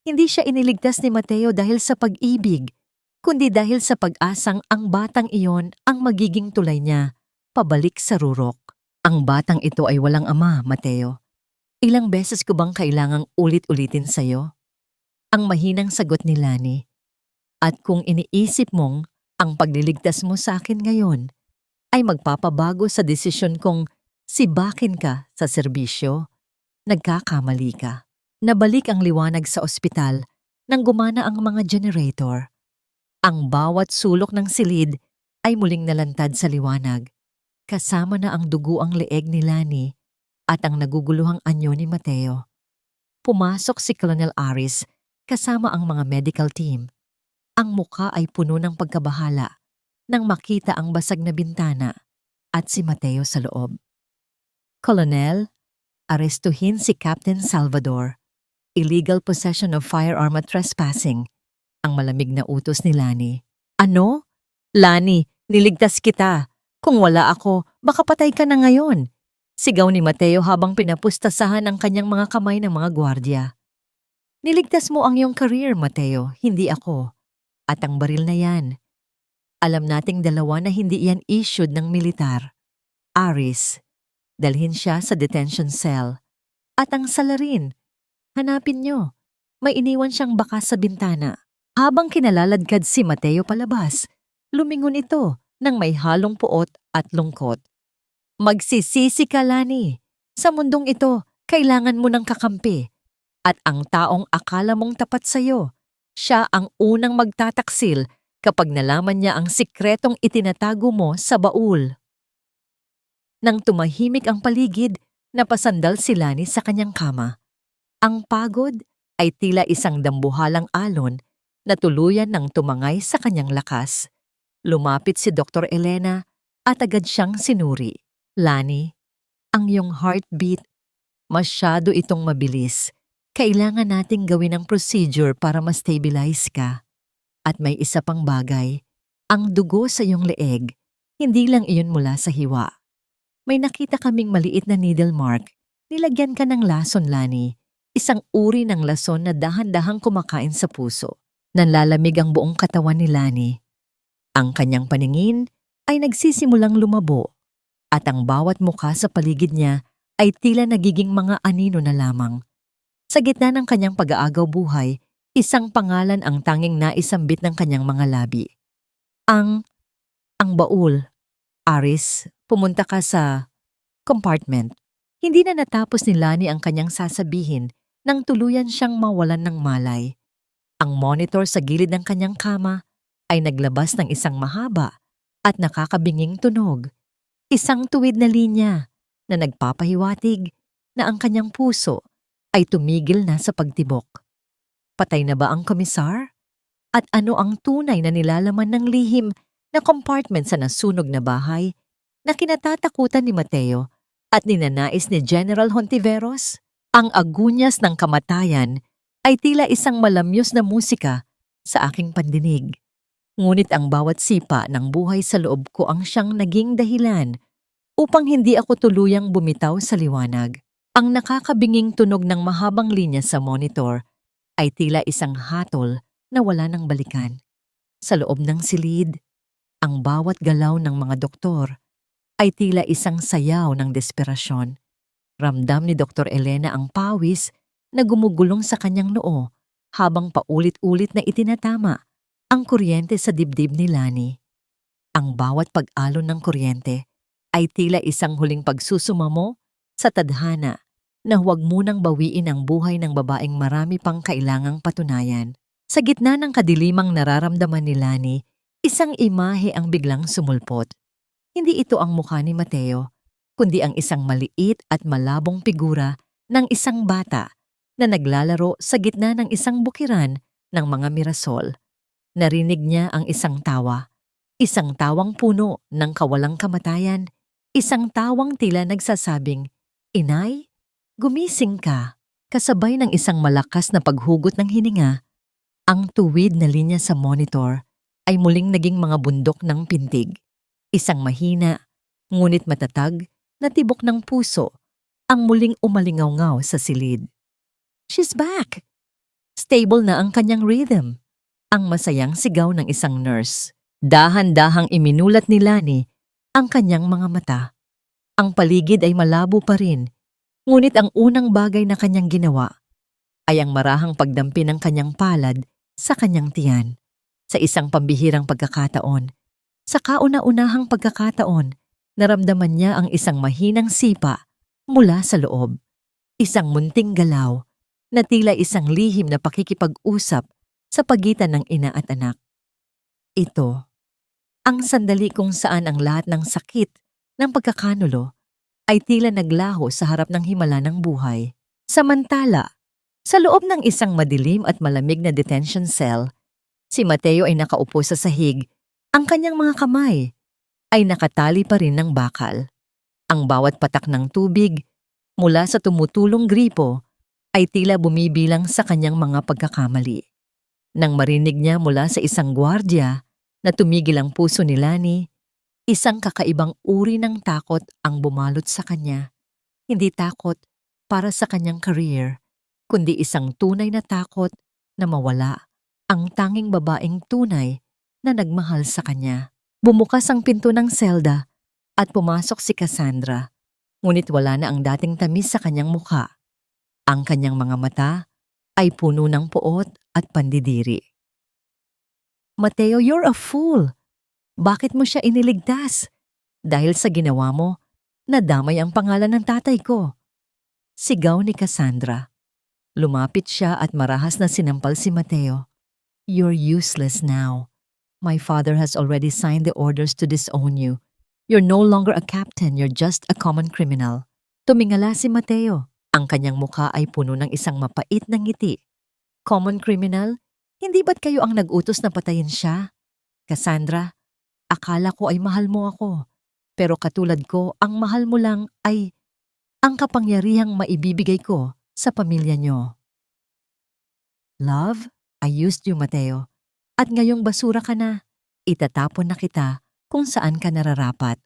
Hindi siya iniligtas ni Mateo dahil sa pag-ibig, kundi dahil sa pag-asang ang batang iyon ang magiging tulay niya, pabalik sa rurok. Ang batang ito ay walang ama, Mateo. Ilang beses ko bang kailangang ulit-ulitin sa'yo? Ang mahinang sagot ni Lani. At kung iniisip mong ang pagliligtas mo sa akin ngayon ay magpapabago sa desisyon kong sibakin ka sa serbisyo, nagkakamali ka. Nabalik ang liwanag sa ospital nang gumana ang mga generator. Ang bawat sulok ng silid ay muling nalantad sa liwanag. Kasama na ang dugo ang leeg ni Lani at ang naguguluhang anyo ni Mateo. Pumasok si Colonel Aris kasama ang mga medical team. Ang muka ay puno ng pagkabahala nang makita ang basag na bintana at si Mateo sa loob. Colonel, arestuhin si Captain Salvador. Illegal possession of firearm at trespassing. Ang malamig na utos ni Lani. Ano? Lani, niligtas kita. Kung wala ako, baka patay ka na ngayon. Sigaw ni Mateo habang pinapustasahan ang kanyang mga kamay ng mga gwardya. Niligtas mo ang iyong career, Mateo, hindi ako. At ang baril na yan. Alam nating dalawa na hindi yan issued ng militar. Aris, dalhin siya sa detention cell. At ang salarin, hanapin nyo. May iniwan siyang bakas sa bintana. Habang kinalaladkad si Mateo palabas, lumingon ito nang may halong puot at lungkot. Magsisisi ka, Lani. Sa mundong ito, kailangan mo ng kakampi. At ang taong akala mong tapat sa'yo, siya ang unang magtataksil kapag nalaman niya ang sikretong itinatago mo sa baul. Nang tumahimik ang paligid, napasandal si Lani sa kanyang kama. Ang pagod ay tila isang dambuhalang alon na tuluyan ng tumangay sa kanyang lakas. Lumapit si Dr. Elena at agad siyang sinuri. Lani, ang iyong heartbeat, masyado itong mabilis. Kailangan nating gawin ang procedure para ma-stabilize ka. At may isa pang bagay, ang dugo sa iyong leeg, hindi lang iyon mula sa hiwa. May nakita kaming maliit na needle mark. Nilagyan ka ng lason, Lani. Isang uri ng lason na dahan-dahang kumakain sa puso. Nanlalamig ang buong katawan ni Lani. Ang kanyang paningin ay nagsisimulang lumabo at ang bawat mukha sa paligid niya ay tila nagiging mga anino na lamang. Sa gitna ng kanyang pag-aagaw buhay, isang pangalan ang tanging naisambit ng kanyang mga labi. Ang baul. Aris, pumunta ka sa compartment. Hindi na natapos ni Lani ang kanyang sasabihin nang tuluyan siyang mawalan ng malay. Ang monitor sa gilid ng kanyang kama ay naglabas ng isang mahaba at nakakabinging tunog. Isang tuwid na linya na nagpapahiwatig na ang kanyang puso ay tumigil na sa pagtibok. Patay na ba ang komisar? At ano ang tunay na nilalaman ng lihim na compartment sa nasunog na bahay na kinatatakutan ni Mateo at ninanais ni General Hontiveros? Ang agunyas ng kamatayan ay tila isang malamyos na musika sa aking pandinig. Ngunit ang bawat sipa ng buhay sa loob ko ang siyang naging dahilan upang hindi ako tuluyang bumitaw sa liwanag. Ang nakakabinging tunog ng mahabang linya sa monitor ay tila isang hatol na wala nang balikan. Sa loob ng silid, ang bawat galaw ng mga doktor ay tila isang sayaw ng desperasyon. Ramdam ni Dr. Elena ang pawis na gumugulong sa kanyang noo habang paulit-ulit na itinatama ang kuryente sa dibdib ni Lani. Ang bawat pag-alon ng kuryente ay tila isang huling pagsusumamo sa tadhana na huwag munang bawiin ang buhay ng babaeng marami pang kailangang patunayan. Sa gitna ng kadilimang nararamdaman ni Lani, isang imahe ang biglang sumulpot. Hindi ito ang mukha ni Mateo, kundi ang isang maliit at malabong figura ng isang bata na naglalaro sa gitna ng isang bukiran ng mga mirasol. Narinig niya ang isang tawang puno ng kawalang kamatayan, isang tawang tila nagsasabing, "Inay, gumising ka." Kasabay ng isang malakas na paghugot ng hininga, ang tuwid na linya sa monitor ay muling naging mga bundok ng pintig. Isang mahina, ngunit matatag na tibok ng puso ang muling umalingaw-ngaw sa silid. "She's back!" Stable na ang kanyang rhythm. Ang masayang sigaw ng isang nurse. Dahan-dahang iminulat ni Lani ang kanyang mga mata. Ang paligid ay malabo pa rin, ngunit ang unang bagay na kanyang ginawa ay ang marahang pagdampi ng kanyang palad sa kanyang tiyan. Sa isang pambihirang pagkakataon, sa kauna-unahang pagkakataon, naramdaman niya ang isang mahinang sipa mula sa loob. Isang munting galaw na tila isang lihim na pakikipag-usap sa pagitan ng ina at anak. Ito, ang sandali kung saan ang lahat ng sakit ng pagkakanulo ay tila naglaho sa harap ng himala ng buhay. Samantala, sa loob ng isang madilim at malamig na detention cell, si Mateo ay nakaupo sa sahig. Ang kanyang mga kamay ay nakatali pa rin ng bakal. Ang bawat patak ng tubig mula sa tumutulong gripo ay tila bumibilang sa kanyang mga pagkakamali. Nang marinig niya mula sa isang gwardiya na tumigil ang puso ni Lani, isang kakaibang uri ng takot ang bumalot sa kanya. Hindi takot para sa kanyang career, kundi isang tunay na takot na mawala ang tanging babaeng tunay na nagmahal sa kanya. Bumukas ang pinto ng selda at pumasok si Cassandra, ngunit wala na ang dating tamis sa kanyang mukha. Ang kanyang mga mata ay puno ng puot at pandidiri. "Mateo, you're a fool! Bakit mo siya iniligtas? Dahil sa ginawa mo, nadamay ang pangalan ng tatay ko." Sigaw ni Cassandra. Lumapit siya at marahas na sinampal si Mateo. "You're useless now. My father has already signed the orders to disown you. You're no longer a captain, you're just a common criminal." Tumingala si Mateo. Ang kanyang mukha ay puno ng isang mapait na ngiti. "Common criminal? Hindi ba't kayo ang nag-utos na patayin siya? Cassandra, akala ko ay mahal mo ako. Pero katulad ko, ang mahal mo lang ay ang kapangyarihang maibibigay ko sa pamilya niyo. Love, I used you, Mateo. At ngayong basura ka na. Itatapon na kita kung saan ka nararapat.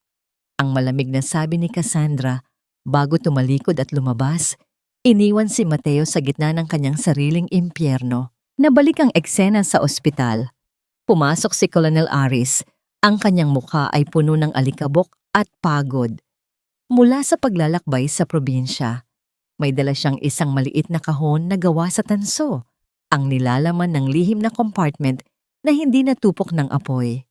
Ang malamig na sabi ni Cassandra bago tumalikod at lumabas, iniwan si Mateo sa gitna ng kanyang sariling impyerno. Nabalik ang eksena sa ospital. Pumasok si Colonel Aris. Ang kanyang mukha ay puno ng alikabok at pagod. Mula sa paglalakbay sa probinsya, may dala siyang isang maliit na kahon na gawa sa tanso, ang nilalaman ng lihim na compartment na hindi natupok ng apoy.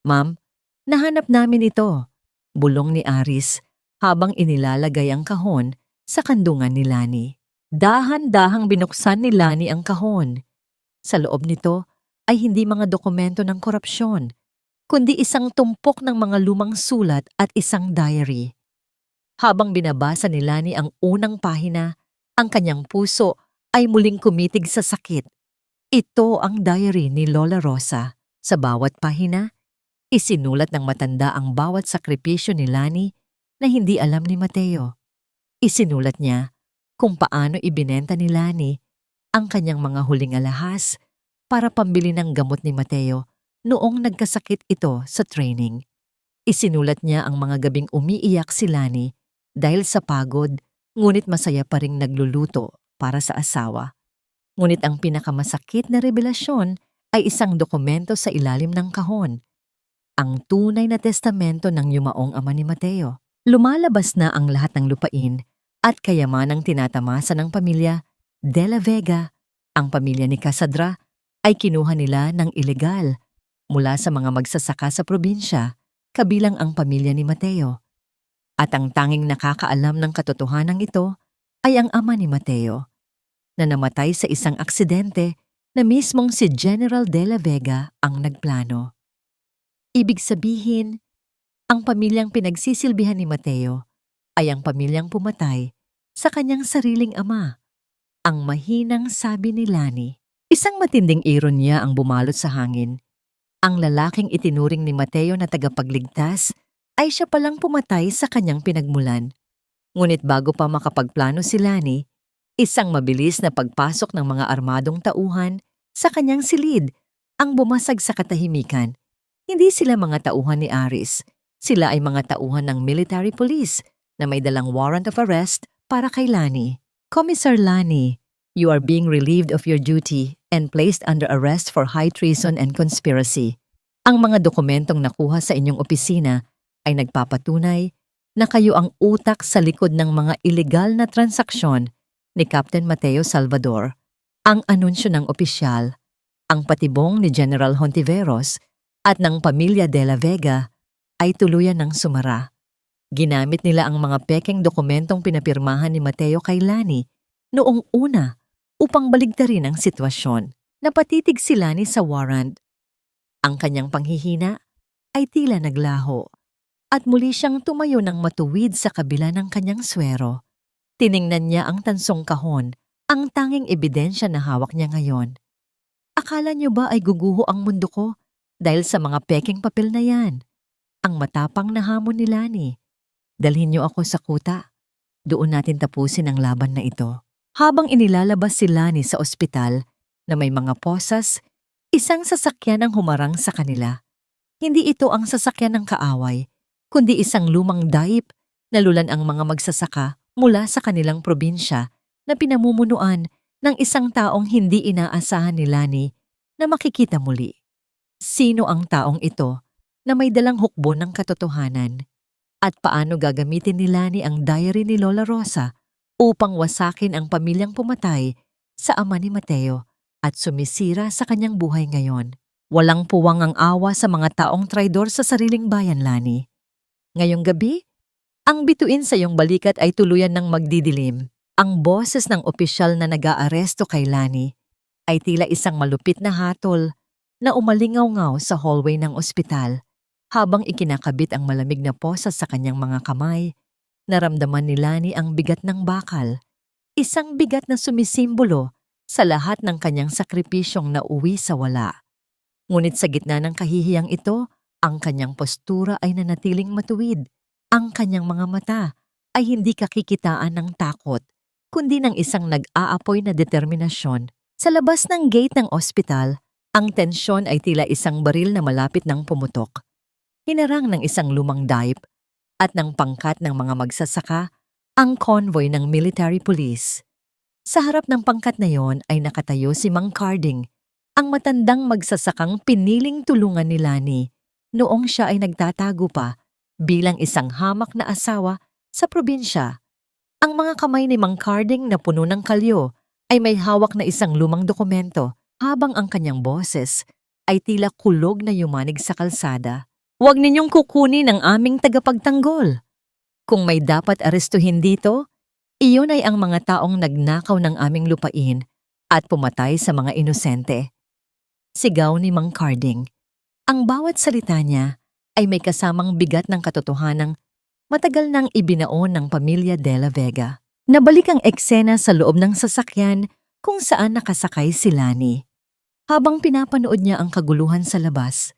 Ma'am, nahanap namin ito, bulong ni Aris habang inilalagay ang kahon sa kandungan ni Lani. Dahan-dahang binuksan ni Lani ang kahon. Sa loob nito ay hindi mga dokumento ng korupsyon, kundi isang tumpok ng mga lumang sulat at isang diary. Habang binabasa ni Lani ang unang pahina, ang kanyang puso ay muling kumitig sa sakit. Ito ang diary ni Lola Rosa. Sa bawat pahina, isinulat ng matanda ang bawat sakripisyo ni Lani na hindi alam ni Mateo. Isinulat niya kung paano ibinenta ni Lani ang kanyang mga huling alahas para pambili ng gamot ni Mateo noong nagkasakit ito sa training. Isinulat niya ang mga gabing umiiyak si Lani dahil sa pagod, ngunit masaya pa ring nagluluto para sa asawa. Ngunit ang pinakamasakit na revelasyon ay isang dokumento sa ilalim ng kahon. Ang tunay na testamento ng yumaong ama ni Mateo. Lumalabas na ang lahat ng lupain at kayamanang tinatamasa ng pamilya De La Vega. Ang pamilya ni Cassandra ay kinuha nila ng ilegal mula sa mga magsasaka sa probinsya, kabilang ang pamilya ni Mateo. At ang tanging nakakaalam ng katotohanan ito ay ang ama ni Mateo, na namatay sa isang aksidente na mismong si General De La Vega ang nagplano. Ibig sabihin, ang pamilyang pinagsisilbihan ni Mateo ay ang pamilyang pumatay sa kanyang sariling ama. Ang mahinang sabi ni Lani. Isang matinding ironya ang bumalot sa hangin. Ang lalaking itinuring ni Mateo na tagapagligtas ay siya palang pumatay sa kanyang pinagmulan. Ngunit bago pa makapagplano si Lani, isang mabilis na pagpasok ng mga armadong tauhan sa kanyang silid ang bumasag sa katahimikan. Hindi sila mga tauhan ni Aris. Sila ay mga tauhan ng military police na may dalang warrant of arrest para kay Lani. Commissar Lani, you are being relieved of your duty and placed under arrest for high treason and conspiracy. Ang mga dokumentong nakuha sa inyong opisina ay nagpapatunay na kayo ang utak sa likod ng mga ilegal na transaksyon ni Captain Mateo Salvador, ang anunsyo ng opisyal, ang patibong ni General Hontiveros at ng pamilya De La Vega ay tuluyan ng sumara. Ginamit nila ang mga pekeng dokumentong pinapirmahan ni Mateo kay Lani noong una upang baligtarin ang sitwasyon. Napatitig si Lani sa warrant. Ang kanyang panghihina ay tila naglaho at muli siyang tumayo ng matuwid sa kabila ng kanyang swero. Tiningnan niya ang tansong kahon, ang tanging ebidensya na hawak niya ngayon. Akala niyo ba ay guguho ang mundo ko dahil sa mga pekeng papel na yan? Ang matapang na hamon ni Lani. Dalhin niyo ako sa kuta. Doon natin tapusin ang laban na ito. Habang inilalabas si Lani sa ospital na may mga posas, isang sasakyan ang humarang sa kanila. Hindi ito ang sasakyan ng kaaway, kundi isang lumang daip na lulan ang mga magsasaka mula sa kanilang probinsya na pinamumunuan ng isang taong hindi inaasahan ni Lani na makikita muli. Sino ang taong ito na may dalang hukbo ng katotohanan? At paano gagamitin ni Lani ang diary ni Lola Rosa upang wasakin ang pamilyang pumatay sa ama ni Mateo at sumisira sa kanyang buhay ngayon? Walang puwang ang awa sa mga taong traidor sa sariling bayan, Lani. Ngayong gabi, ang bituin sa iyong balikat ay tuluyan ng magdidilim. Ang boses ng opisyal na nag-aaresto kay Lani ay tila isang malupit na hatol na umalingaw-ngaw sa hallway ng ospital. Habang ikinakabit ang malamig na posas sa kanyang mga kamay, naramdaman ni Lani ang bigat ng bakal. Isang bigat na sumisimbolo sa lahat ng kanyang sakripisyong nauwi sa wala. Ngunit sa gitna ng kahihiyang ito, ang kanyang postura ay nanatiling matuwid. Ang kanyang mga mata ay hindi kakikitaan ng takot, kundi ng isang nag-aapoy na determinasyon. Sa labas ng gate ng ospital, ang tensyon ay tila isang baril na malapit ng pumutok. Hinarang ng isang lumang daip at ng pangkat ng mga magsasaka ang convoy ng military police. Sa harap ng pangkat na yon ay nakatayo si Mang Carding, ang matandang magsasakang piniling tulungan ni Lani noong siya ay nagtatago pa bilang isang hamak na asawa sa probinsya. Ang mga kamay ni Mang Carding na puno ng kalyo ay may hawak na isang lumang dokumento habang ang kanyang boses ay tila kulog na yumanig sa kalsada. Huwag ninyong kukunin ang aming tagapagtanggol. Kung may dapat arestuhin dito, iyon ay ang mga taong nagnakaw ng aming lupain at pumatay sa mga inosente. Sigaw ni Mang Carding. Ang bawat salita niya ay may kasamang bigat ng katotohanang matagal nang ibinaon ng pamilya De La Vega. Nabalik ang eksena sa loob ng sasakyan kung saan nakasakay si Lani. Habang pinapanood niya ang kaguluhan sa labas,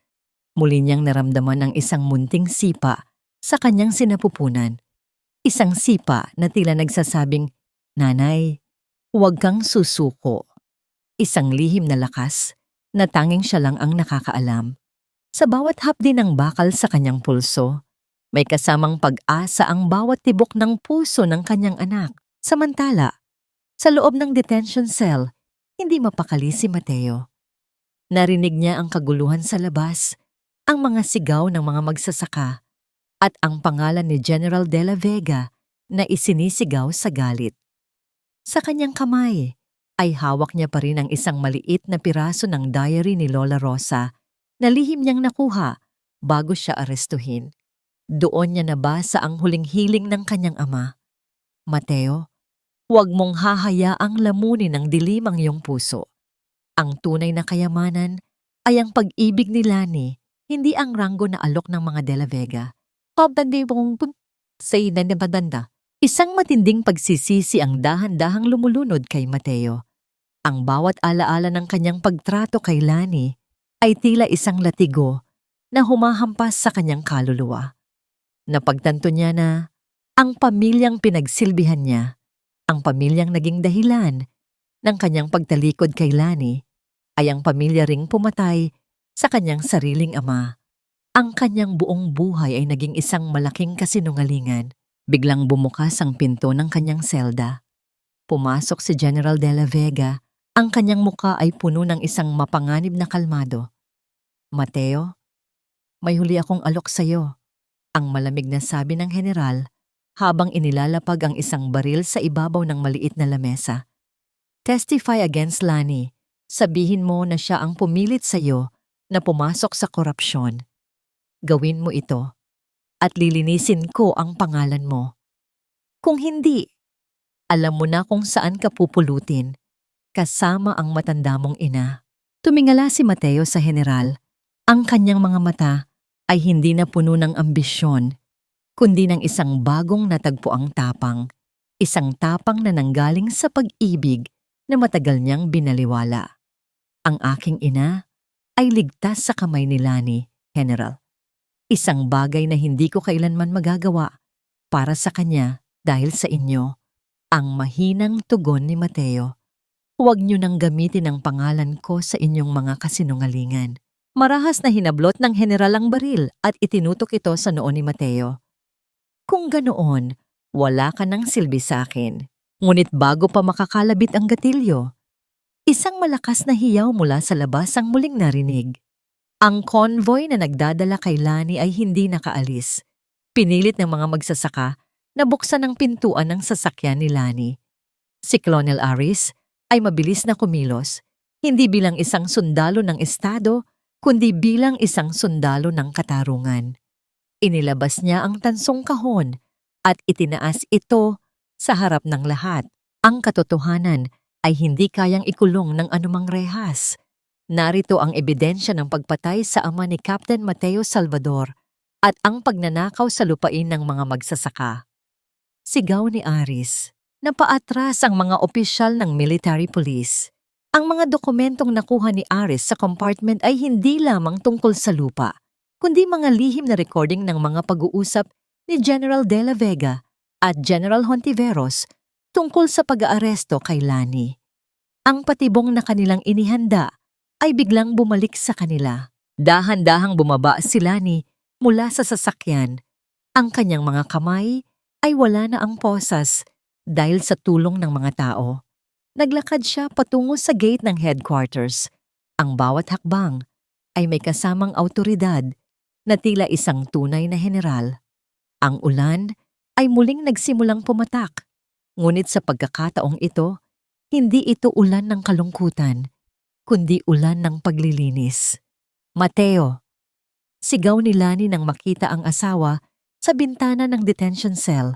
muli niyang naramdaman ang isang munting sipa sa kanyang sinapupunan. Isang sipa na tila nagsasabing, "Nanay, huwag kang susuko." Isang lihim na lakas na tanging siya lang ang nakakaalam. Sa bawat hapdi ng bakal sa kanyang pulso, may kasamang pag-asa ang bawat tibok ng puso ng kanyang anak. Samantala, sa loob ng detention cell, hindi mapakali si Mateo. Narinig niya ang kaguluhan sa labas, ang mga sigaw ng mga magsasaka, at ang pangalan ni General De La Vega na isinisigaw sa galit. Sa kanyang kamay ay hawak niya pa rin ang isang maliit na piraso ng diary ni Lola Rosa na lihim niyang nakuha bago siya arestuhin. Doon niya nabasa ang huling hiling ng kanyang ama. "Mateo, huwag mong hahayaang lamunin ng dilim ang iyong puso. Ang tunay na kayamanan ay ang pag-ibig ni Lani, hindi ang ranggo na alok ng mga De La Vega." Isang matinding pagsisisi ang dahan-dahang lumulunod kay Mateo. Ang bawat alaala ng kanyang pagtrato kay Lani ay tila isang latigo na humahampas sa kanyang kaluluwa. Napagtanto niya na ang pamilyang pinagsilbihan niya, ang pamilyang naging dahilan ng kanyang pagtalikod kay Lani, ay ang pamilya ring pumatay sa kanyang sariling ama. Ang kanyang buong buhay ay naging isang malaking kasinungalingan. Biglang bumukas ang pinto ng kanyang selda. Pumasok si General De La Vega. Ang kanyang muka ay puno ng isang mapanganib na kalmado. "Mateo, may huli akong alok sa'yo," ang malamig na sabi ng general habang inilalapag ang isang baril sa ibabaw ng maliit na lamesa. "Testify against Lani. Sabihin mo na siya ang pumilit sa'yo na pumasok sa korupsyon. Gawin mo ito at lilinisin ko ang pangalan mo. Kung hindi, alam mo na kung saan ka pupulutin, kasama ang matanda mong ina." Tumingala si Mateo sa general. Ang kanyang mga mata ay hindi na puno ng ambisyon, kundi ng isang bagong natagpuang tapang. Isang tapang na nanggaling sa pag-ibig na matagal niyang binaliwala. "Ang aking ina ay ligtas sa kamay ni Lani, General. Isang bagay na hindi ko kailanman magagawa para sa kanya dahil sa inyo." Ang mahinang tugon ni Mateo. "Huwag niyo nang gamitin ang pangalan ko sa inyong mga kasinungalingan." Marahas na hinablot ng general ang baril at itinutok ito sa noo ni Mateo. "Kung ganoon, wala ka ng silbi sa akin." Ngunit bago pa makakalabit ang gatilyo, isang malakas na hiyaw mula sa labas ang muling narinig. Ang convoy na nagdadala kay Lani ay hindi nakaalis. Pinilit ng mga magsasaka na buksan ang pintuan ng sasakyan ni Lani. Si Colonel Aris ay mabilis na kumilos, hindi bilang isang sundalo ng estado, kundi bilang isang sundalo ng katarungan. Inilabas niya ang tansong kahon at itinaas ito sa harap ng lahat. Ang katotohanan ay hindi kayang ikulong ng anumang rehas. Narito ang ebidensya ng pagpatay sa ama ni Captain Mateo Salvador at ang pagnanakaw sa lupain ng mga magsasaka. Sigaw ni Aris. Napaatras ang mga opisyal ng military police. Ang mga dokumentong nakuha ni Aris sa compartment ay hindi lamang tungkol sa lupa, kundi mga lihim na recording ng mga pag-uusap ni General De La Vega at General Hontiveros tungkol sa pag-aaresto kay Lani. Ang patibong na kanilang inihanda ay biglang bumalik sa kanila. Dahan-dahang bumaba si Lani mula sa sasakyan. Ang kanyang mga kamay ay wala na ang posas dahil sa tulong ng mga tao. Naglakad siya patungo sa gate ng headquarters. Ang bawat hakbang ay may kasamang awtoridad na tila isang tunay na general. Ang ulan ay muling nagsimulang pumatak. Ngunit sa pagkakataong ito, hindi ito ulan ng kalungkutan, kundi ulan ng paglilinis. Mateo, sigaw ni Lani nang makita ang asawa sa bintana ng detention cell,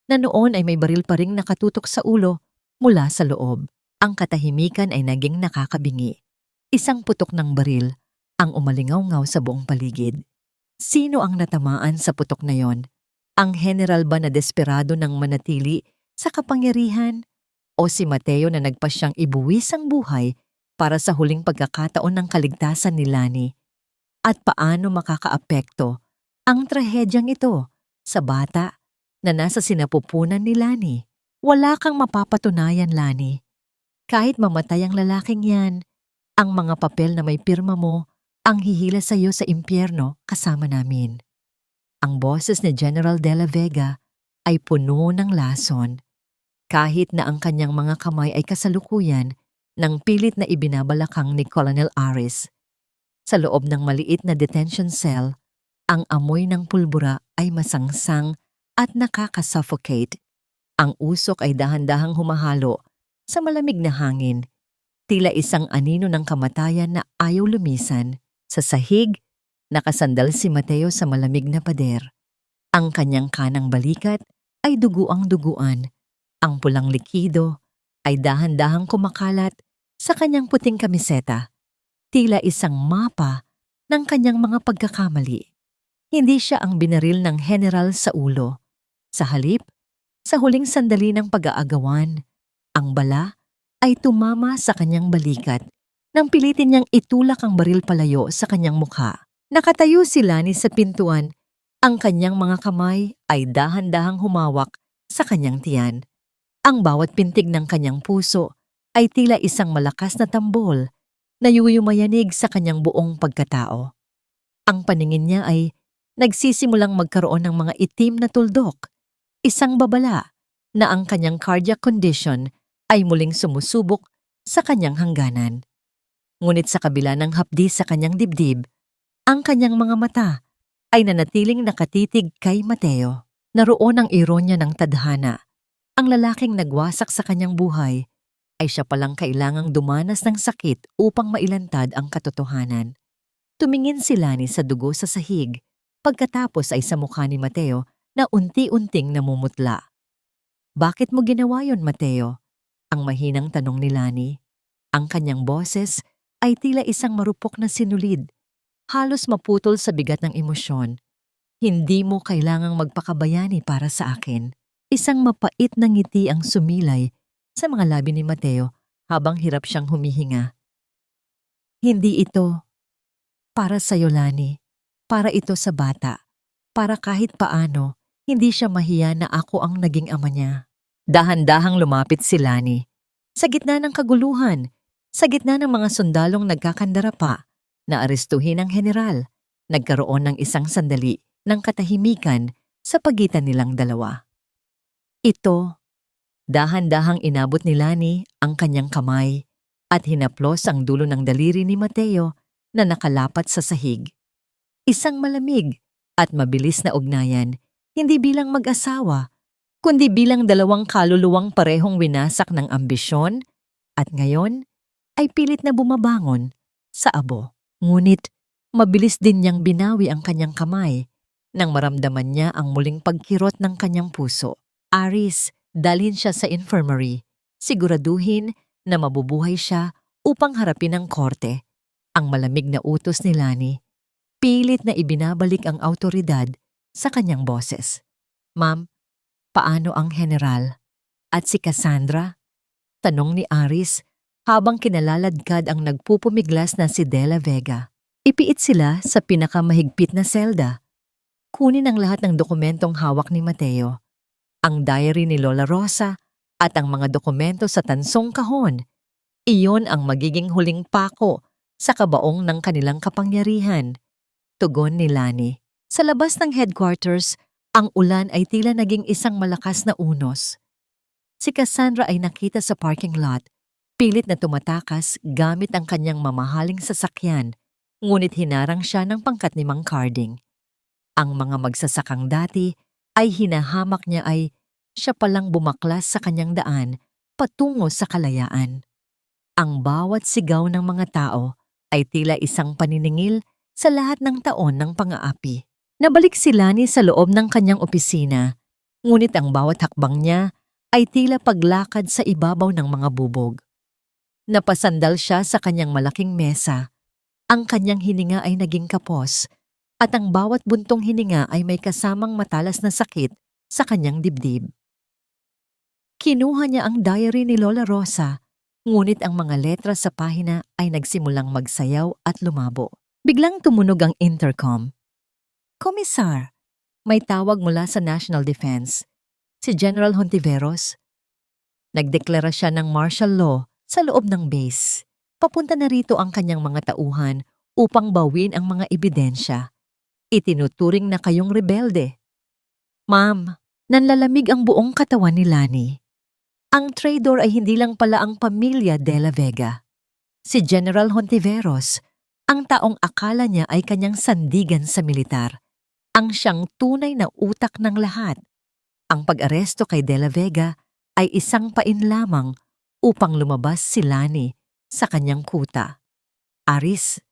na noon ay may baril pa ring nakatutok sa ulo mula sa loob. Ang katahimikan ay naging nakakabingi. Isang putok ng baril ang umalingaw-ngaw sa buong paligid. Sino ang natamaan sa putok na yon? Ang general ba na desperado ng manatili sa kapangyarihan? O si Mateo na nagpasyang ibuwis ang buhay para sa huling pagkakataon ng kaligtasan ni Lani? At paano makakaapekto ang trahedyang ito sa bata na nasa sinapupunan ni Lani? Wala kang mapapatunayan, Lani. Kahit mamatay ang lalaking yan, ang mga papel na may pirma mo ang hihila sa iyo sa impyerno kasama namin. Ang boses ni General De La Vega ay puno ng lason. Kahit na ang kanyang mga kamay ay kasalukuyan ng pilit na ibinabalakang ni Colonel Aris. Sa loob ng maliit na detention cell, ang amoy ng pulbura ay masangsang at nakakasuffocate. Ang usok ay dahan-dahang humahalo sa malamig na hangin, tila isang anino ng kamatayan na ayaw lumisan. Sa sahig, nakasandal si Mateo sa malamig na pader. Ang kanyang kanang balikat ay duguang-duguan. Ang pulang likido ay dahan-dahang kumakalat sa kanyang puting kamiseta, tila isang mapa ng kanyang mga pagkakamali. Hindi siya ang binaril ng general sa ulo. Sa halip, sa huling sandali ng pag-aagawan, ang bala ay tumama sa kanyang balikat nang pilitin niyang itulak ang baril palayo sa kanyang mukha. Nakatayo si Lani sa pintuan. Ang kanyang mga kamay ay dahan-dahang humawak sa kanyang tiyan. Ang bawat pintig ng kanyang puso ay tila isang malakas na tambol na yuyumayanig sa kanyang buong pagkatao. Ang paningin niya ay nagsisimulang magkaroon ng mga itim na tuldok, isang babala na ang kanyang cardiac condition ay muling sumusubok sa kanyang hangganan. Ngunit sa kabila ng hapdi sa kanyang dibdib, ang kanyang mga mata ay nanatiling nakatitig kay Mateo. Naroon ang ironya ng tadhana. Ang lalaking nagwasak sa kanyang buhay ay siya palang kailangang dumanas ng sakit upang mailantad ang katotohanan. Tumingin si Lani sa dugo sa sahig, pagkatapos ay sa mukha ni Mateo na unti-unting namumutla. Bakit mo ginawa yon, Mateo? Ang mahinang tanong ni Lani. Ang kanyang boses ay tila isang marupok na sinulid, halos maputol sa bigat ng emosyon. Hindi mo kailangang magpakabayani para sa akin. Isang mapait na ngiti ang sumilay sa mga labi ni Mateo habang hirap siyang humihinga. Hindi ito para sa'yo, Lani. Para ito sa bata. Para kahit paano, hindi siya mahiya na ako ang naging ama niya. Dahan-dahang lumapit si Lani. Sa gitna ng kaguluhan, sa gitna ng mga sundalong nagkakandara pa, na arestuhin ang general, nagkaroon ng isang sandali ng katahimikan sa pagitan nilang dalawa. Ito, dahan-dahang inabot ni Lani ang kanyang kamay at hinaplos ang dulo ng daliri ni Mateo na nakalapat sa sahig. Isang malamig at mabilis na ugnayan, hindi bilang mag-asawa, kundi bilang dalawang kaluluwang parehong winasak ng ambisyon at ngayon ay pilit na bumabangon sa abo. Ngunit mabilis din niyang binawi ang kanyang kamay nang maramdaman niya ang muling pagkirot ng kanyang puso. Aris, dalhin siya sa infirmary. Siguraduhin na mabubuhay siya upang harapin ang korte. Ang malamig na utos ni Lani. Pilit na ibinabalik ang awtoridad sa kanyang boses. Ma'am, paano ang general? At si Cassandra? Tanong ni Aris habang kinalaladkad ang nagpupumiglas na si Della Vega. Ipiit sila sa pinakamahigpit na selda. Kunin ang lahat ng dokumentong hawak ni Mateo, ang diary ni Lola Rosa at ang mga dokumento sa tansong kahon. Iyon ang magiging huling pako sa kabaong ng kanilang kapangyarihan. Tugon ni Lani. Sa labas ng headquarters, ang ulan ay tila naging isang malakas na unos. Si Cassandra ay nakita sa parking lot, pilit na tumatakas gamit ang kanyang mamahaling sasakyan, ngunit hinarang siya ng pangkat ni Mang Carding. Ang mga magsasakang dati ay hinahamak niya ay siya palang bumaklas sa kanyang daan patungo sa kalayaan. Ang bawat sigaw ng mga tao ay tila isang paniningil sa lahat ng taon ng pang-aapi. Nabalik si Lani sa loob ng kanyang opisina, ngunit ang bawat hakbang niya ay tila paglakad sa ibabaw ng mga bubog. Napasandal siya sa kanyang malaking mesa. Ang kanyang hininga ay naging kapos, at ang bawat buntong hininga ay may kasamang matalas na sakit sa kanyang dibdib. Kinuha niya ang diary ni Lola Rosa, ngunit ang mga letra sa pahina ay nagsimulang magsayaw at lumabo. Biglang tumunog ang intercom. Komisar, may tawag mula sa National Defense, si General Hontiveros. Nagdeklara siya ng martial law sa loob ng base. Papunta na rito ang kanyang mga tauhan upang bawin ang mga ebidensya. Itinuturing na kayong rebelde. Ma'am, nanlalamig ang buong katawan ni Lani. Ang traitor ay hindi lang pala ang pamilya Della Vega. Si General Hontiveros, ang taong akala niya ay kanyang sandigan sa militar, ang siyang tunay na utak ng lahat. Ang pag-aresto kay Della Vega ay isang pain lamang upang lumabas si Lani sa kanyang kuta. Aris,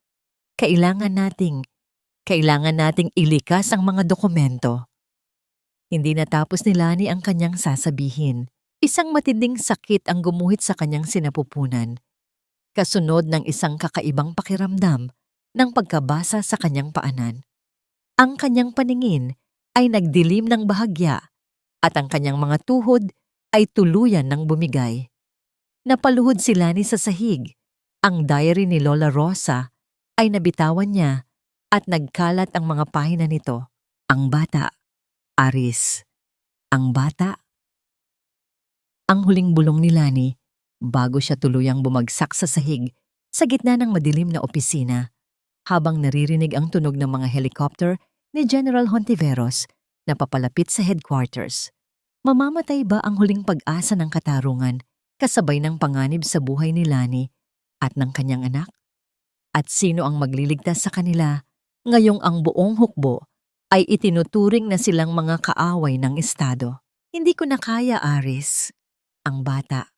kailangan nating ilikas ang mga dokumento. Hindi natapos ni Lani ang kanyang sasabihin. Isang matinding sakit ang gumuhit sa kanyang sinapupunan, kasunod ng isang kakaibang pakiramdam ng pagkabasa sa kanyang paanan. Ang kanyang paningin ay nagdilim ng bahagya at ang kanyang mga tuhod ay tuluyan ng bumigay. Napaluhod si Lani sa sahig. Ang diary ni Lola Rosa ay nabitawan niya at nagkalat ang mga pahina nito. Ang bata, Aris. Ang bata. Ang huling bulong ni Lani bago siya tuluyang bumagsak sa sahig sa gitna ng madilim na opisina habang naririnig ang tunog ng mga helicopter ni General Hontiveros na papalapit sa headquarters. Mamamatay ba ang huling pag-asa ng katarungan kasabay ng panganib sa buhay ni Lani at ng kanyang anak? At sino ang magliligtas sa kanila ngayong ang buong hukbo ay itinuturing na silang mga kaaway ng Estado? Hindi ko na kaya, Aris. Ang bata.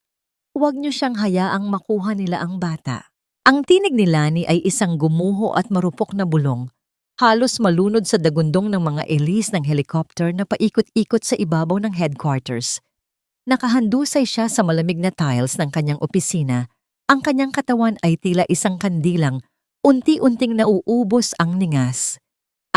Huwag niyo siyang hayaang makuha nila ang bata. Ang tinig ni Lani ay isang gumuho at marupok na bulong, halos malunod sa dagundong ng mga elis ng helicopter na paikot-ikot sa ibabaw ng headquarters. Nakahandusay siya sa malamig na tiles ng kanyang opisina. Ang kanyang katawan ay tila isang kandilang, unti-unting nauubos ang ningas.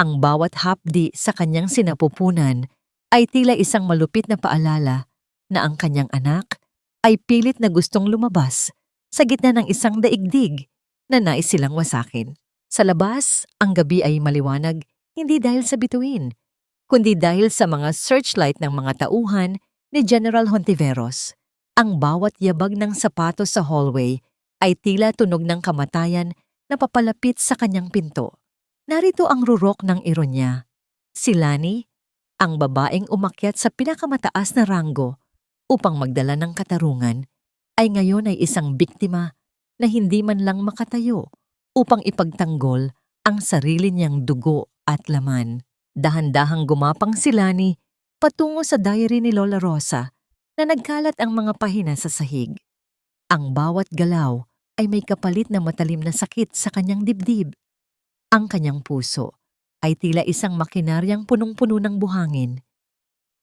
Ang bawat hapdi sa kanyang sinapupunan ay tila isang malupit na paalala na ang kanyang anak ay pilit na gustong lumabas sa gitna ng isang daigdig na nais silang wasakin. Sa labas, ang gabi ay maliwanag hindi dahil sa bituin, kundi dahil sa mga searchlight ng mga tauhan ni General Hontiveros. Ang bawat yabag ng sapatos sa hallway ay tila tunog ng kamatayan na papalapit sa kanyang pinto. Narito ang rurok ng ironya. Si Lani, ang babaeng umakyat sa pinakamataas na ranggo upang magdala ng katarungan, ay ngayon ay isang biktima na hindi man lang makatayo upang ipagtanggol ang sarili niyang dugo at laman. Dahan-dahang gumapang si Lani patungo sa diary ni Lola Rosa na nagkalat ang mga pahina sa sahig. Ang bawat galaw ay may kapalit na matalim na sakit sa kanyang dibdib. Ang kanyang puso ay tila isang makinaryang punong-puno ng buhangin.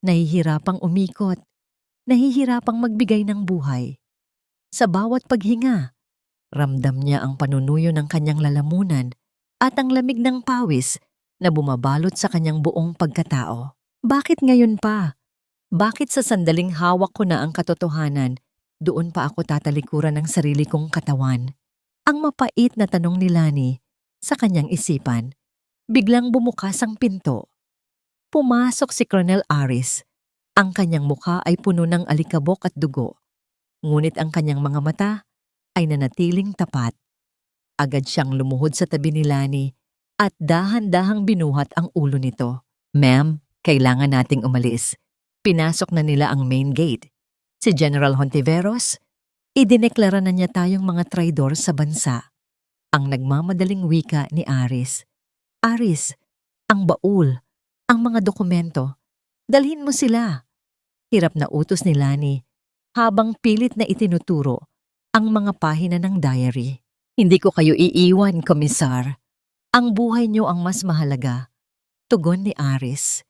Nahihirapang umikot, nahihirapang magbigay ng buhay. Sa bawat paghinga, ramdam niya ang panunuyo ng kanyang lalamunan at ang lamig ng pawis na bumabalot sa kanyang buong pagkatao. Bakit ngayon pa? Bakit sa sandaling hawak ko na ang katotohanan Doon pa ako tatalikuran ng sarili kong katawan. Ang mapait na tanong ni Lani sa kanyang isipan. Biglang bumukas ang pinto. Pumasok si Colonel Aris. Ang kanyang mukha ay puno ng alikabok at dugo. Ngunit ang kanyang mga mata ay nanatiling tapat. Agad siyang lumuhod sa tabi ni Lani at dahan-dahang binuhat ang ulo nito. Ma'am, kailangan nating umalis. Pinasok na nila ang main gate. Si General Hontiveros, idineklara na niya tayong mga traidor sa bansa. Ang nagmamadaling wika ni Aris. Aris, ang baul, ang mga dokumento, dalhin mo sila. Hirap na utos ni Lani habang pilit na itinuturo ang mga pahina ng diary. Hindi ko kayo iiwan, komisar. Ang buhay niyo ang mas mahalaga. Tugon ni Aris.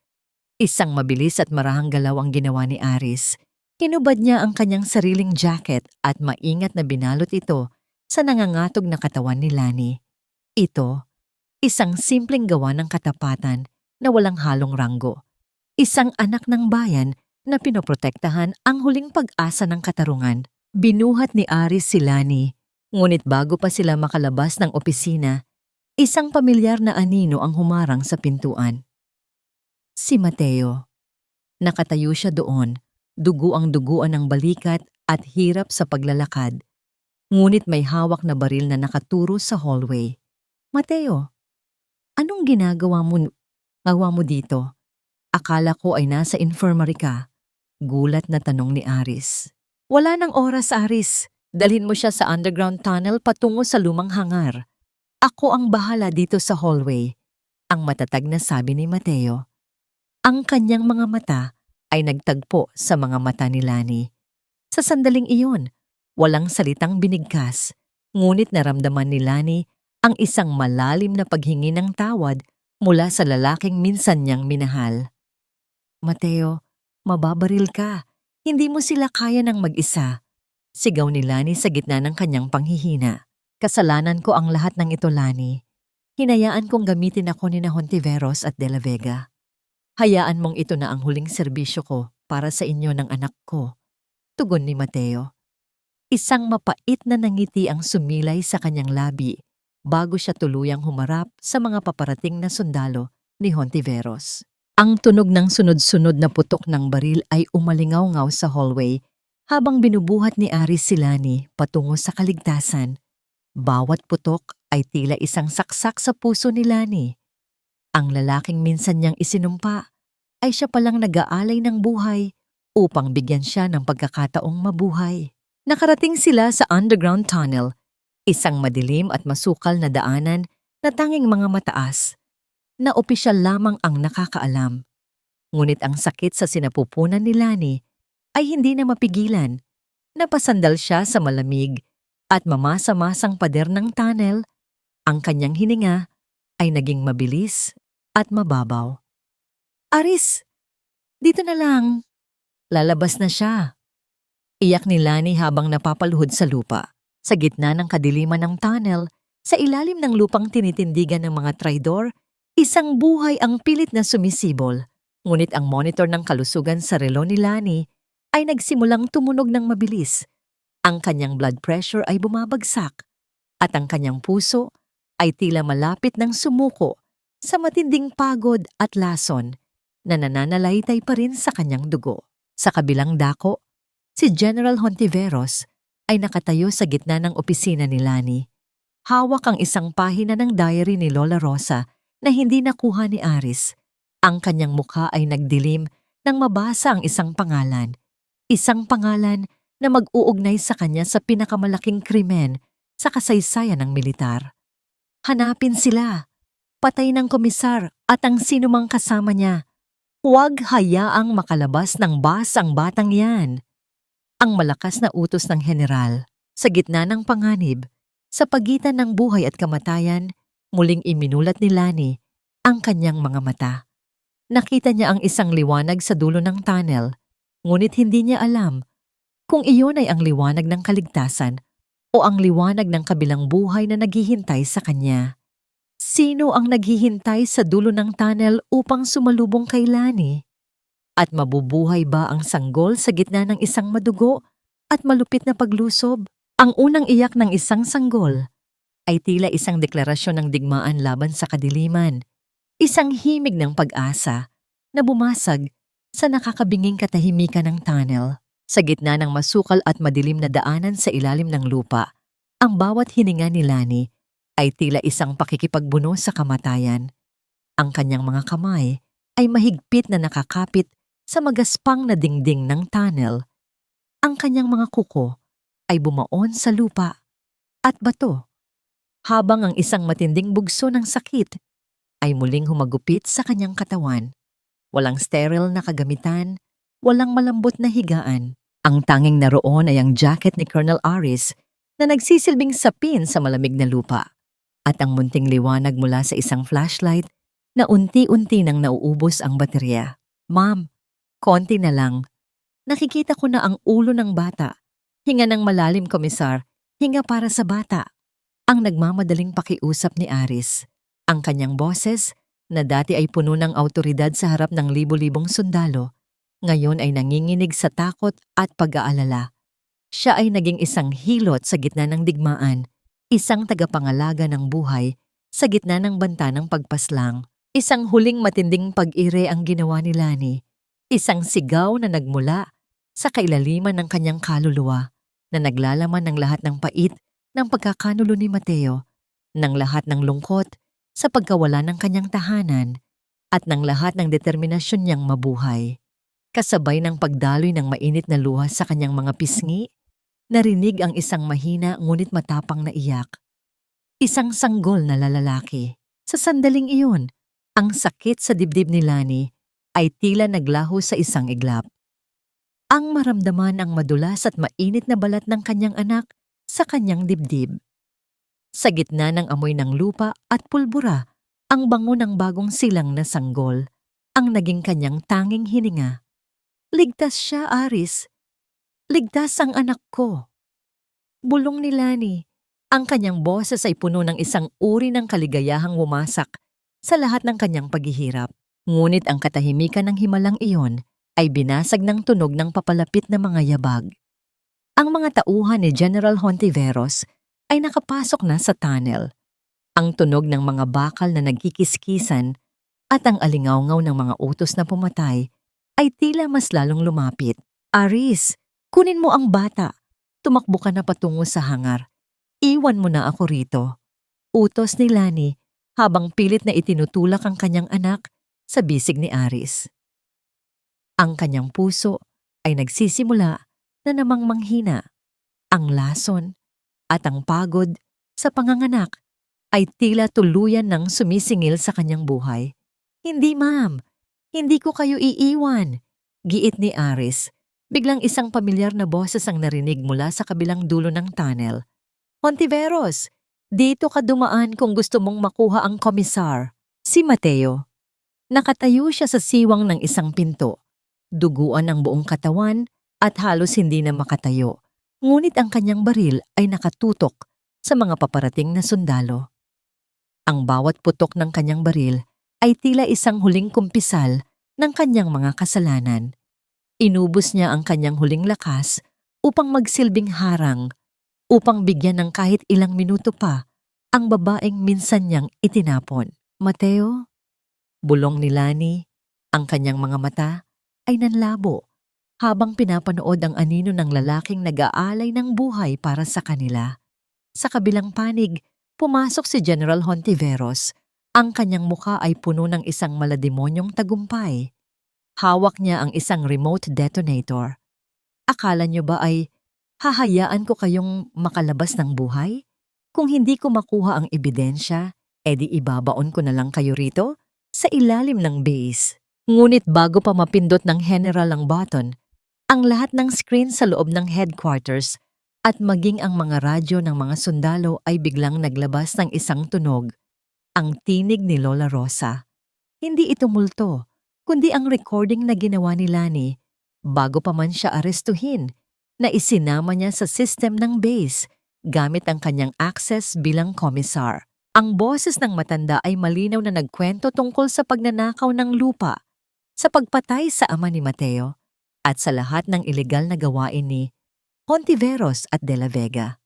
Isang mabilis at marahang galaw ang ginawa ni Aris. Hinubad niya ang kanyang sariling jacket at maingat na binalot ito sa nangangatog na katawan ni Lani. Ito, isang simpleng gawa ng katapatan na walang halong ranggo. Isang anak ng bayan na pinoprotektahan ang huling pag-asa ng katarungan. Binuhat ni Aris si Lani, ngunit bago pa sila makalabas ng opisina, isang pamilyar na anino ang humarang sa pintuan. Si Mateo. Nakatayo siya doon, dugo ang duguan ng balikat at hirap sa paglalakad. Ngunit may hawak na baril na nakaturo sa hallway. Mateo, anong ginagawa mo dito? Akala ko ay nasa infirmary ka. Gulat na tanong ni Aris. Wala nang oras, Aris. Dalhin mo siya sa underground tunnel patungo sa lumang hangar. Ako ang bahala dito sa hallway. Ang matatag na sabi ni Mateo. Ang kanyang mga mata ay nagtagpo sa mga mata ni Lani. Sa sandaling iyon, walang salitang binigkas, ngunit naramdaman ni Lani ang isang malalim na paghingi ng tawad mula sa lalaking minsan niyang minahal. Mateo, mababaril ka. Hindi mo sila kaya ng mag-isa. Sigaw ni Lani sa gitna ng kanyang panghihina. Kasalanan ko ang lahat ng ito, Lani. Hinayaan kong gamitin ako ni Hontiveros at De La Vega. Hayaan mong ito na ang huling serbisyo ko para sa inyo ng anak ko. Tugon ni Mateo. Isang mapait na nangiti ang sumilay sa kanyang labi bago siya tuluyang humarap sa mga paparating na sundalo ni Hontiveros. Ang tunog ng sunod-sunod na putok ng baril ay umalingaw-ngaw sa hallway habang binubuhat ni Aris si Lani patungo sa kaligtasan. Bawat putok ay tila isang saksak sa puso ni Lani. Ang lalaking minsan niyang isinumpa ay siya palang nag-aalay ng buhay upang bigyan siya ng pagkakataong mabuhay. Nakarating sila sa underground tunnel, isang madilim at masukal na daanan na tanging mga mataas, na opisyal lamang ang nakakaalam. Ngunit ang sakit sa sinapupunan ni Lani ay hindi na mapigilan. Napasandal siya sa malamig at mamasa-masang pader ng tunnel. Ang kanyang hininga ay naging mabilis at mababaw. Aris, dito na lang. Lalabas na siya. Iyak ni Lani habang napapaluhod sa lupa. Sa gitna ng kadiliman ng tunnel, sa ilalim ng lupang tinitindigan ng mga traidor, isang buhay ang pilit na sumisibol. Ngunit ang monitor ng kalusugan sa relo ni Lani ay nagsimulang tumunog ng mabilis. Ang kanyang blood pressure ay bumabagsak at ang kanyang puso ay tila malapit ng sumuko sa matinding pagod at lason na nananalaytay pa rin sa kanyang dugo. Sa kabilang dako, si General Hontiveros ay nakatayo sa gitna ng opisina ni Lani. Hawak ang isang pahina ng diary ni Lola Rosa na hindi nakuha ni Aris. Ang kanyang mukha ay nagdilim nang mabasa ang isang pangalan. Isang pangalan na mag-uugnay sa kanya sa pinakamalaking krimen sa kasaysayan ng militar. Hanapin sila. Patay ng komisar at ang sinumang kasama niya. Huwag hayaang makalabas ng bus ang batang yan. Ang malakas na utos ng general. Sa gitna ng panganib, sa pagitan ng buhay at kamatayan, muling iminulat ni Lani ang kanyang mga mata. Nakita niya ang isang liwanag sa dulo ng tunnel, ngunit hindi niya alam kung iyon ay ang liwanag ng kaligtasan o ang liwanag ng kabilang buhay na naghihintay sa kanya. Sino ang naghihintay sa dulo ng tunnel upang sumalubong kay Lani? At mabubuhay ba ang sanggol sa gitna ng isang madugo at malupit na paglusob. Ang unang iyak ng isang sanggol ay tila isang deklarasyon ng digmaan laban sa kadiliman, isang himig ng pag-asa na bumasag sa nakakabinging katahimikan ng tunnel. Sa gitna ng masukal at madilim na daanan sa ilalim ng lupa, ang bawat hininga ni Lani ay tila isang pakikipagbuno sa kamatayan. Ang kanyang mga kamay ay mahigpit na nakakapit sa magaspang na dingding ng tunnel. Ang kanyang mga kuko ay bumaon sa lupa at bato, habang ang isang matinding bugso ng sakit ay muling humagupit sa kanyang katawan. Walang sterile na kagamitan, walang malambot na higaan. Ang tanging naroon ay ang jacket ni Colonel Aris na nagsisilbing sapin sa malamig na lupa at ang munting liwanag mula sa isang flashlight na unti-unti nang nauubos ang baterya. Ma'am, konti na lang. Nakikita ko na ang ulo ng bata. Hinga ng malalim, komisar. Hinga para sa bata. Ang nagmamadaling pakiusap ni Aris. Ang kanyang boses, na dati ay puno ng awtoridad sa harap ng libo-libong sundalo, ngayon ay nanginginig sa takot at pag-aalala. Siya ay naging isang hilot sa gitna ng digmaan, isang tagapangalaga ng buhay sa gitna ng banta ng pagpaslang. Isang huling matinding pag-ire ang ginawa ni Lani, isang sigaw na nagmula sa kailaliman ng kanyang kaluluwa na naglalaman ng lahat ng pait ng pagkakanulo ni Mateo, ng lahat ng lungkot sa pagkawala ng kanyang tahanan at ng lahat ng determinasyon niyang mabuhay. Kasabay ng pagdaloy ng mainit na luha sa kanyang mga pisngi, narinig ang isang mahina ngunit matapang na iyak. Isang sanggol na lalaki. Sa sandaling iyon, ang sakit sa dibdib ni Lani ay tila naglaho sa isang iglap. Ang maramdaman ang madulas at mainit na balat ng kanyang anak sa kanyang dibdib. Sa gitna ng amoy ng lupa at pulbura, ang bango ng bagong silang na sanggol ang naging kanyang tanging hininga. Ligtas siya, Aris. Ligtas ang anak ko. Bulong ni Lani. Ang kanyang boses ay puno ng isang uri ng kaligayahang wumasak sa lahat ng kanyang paghihirap. Ngunit ang katahimikan ng himalang iyon ay binasag ng tunog ng papalapit na mga yabag. Ang mga tauhan ni General Hontiveros ay nakapasok na sa tunnel. Ang tunog ng mga bakal na nagkikiskisan at ang alingawngaw ng mga utos na pumatay ay tila mas lalong lumapit. Aris, kunin mo ang bata. Tumakbo ka na patungo sa hangar. Iwan mo na ako rito. Utos ni Lani habang pilit na itinutulak ang kanyang anak sa bisig ni Aris. Ang kanyang puso ay nagsisimula na namang manghina. Ang lason at ang pagod sa panganganak ay tila tuluyan ng sumisingil sa kanyang buhay. Hindi, ma'am. Hindi ko kayo iiwan. Giit ni Aris. Biglang isang pamilyar na boses ang narinig mula sa kabilang dulo ng tunnel. Hontiveros, dito ka dumaan kung gusto mong makuha ang komisar. Si Mateo. Nakatayo siya sa siwang ng isang pinto. Duguan ang buong katawan at halos hindi na makatayo. Ngunit ang kanyang baril ay nakatutok sa mga paparating na sundalo. Ang bawat putok ng kanyang baril ay tila isang huling kumpisal ng kanyang mga kasalanan. Inubos niya ang kanyang huling lakas upang magsilbing harang, upang bigyan ng kahit ilang minuto pa ang babaeng minsan niyang itinapon. Mateo, bulong ni Lani, ang kanyang mga mata ay nanlabo habang pinapanood ang anino ng lalaking nag-aalay ng buhay para sa kanila. Sa kabilang panig, pumasok si General Hontiveros. Ang kanyang muka ay puno ng isang malademonyong tagumpay. Hawak niya ang isang remote detonator. Akala niyo ba ay hahayaan ko kayong makalabas ng buhay? Kung hindi ko makuha ang ebidensya, edi ibabaon ko na lang kayo rito sa ilalim ng base. Ngunit bago pa mapindot ng general ang button, ang lahat ng screen sa loob ng headquarters at maging ang mga radyo ng mga sundalo ay biglang naglabas ng isang tunog, ang tinig ni Lola Rosa. Hindi ito multo, kundi ang recording na ginawa ni Lani bago pa man siya arestuhin, na isinama niya sa system ng base gamit ang kanyang access bilang komisar. Ang boses ng matanda ay malinaw na nagkwento tungkol sa pagnanakaw ng lupa, sa pagpatay sa ama ni Mateo, at sa lahat ng ilegal na gawain ni Hontiveros at De La Vega.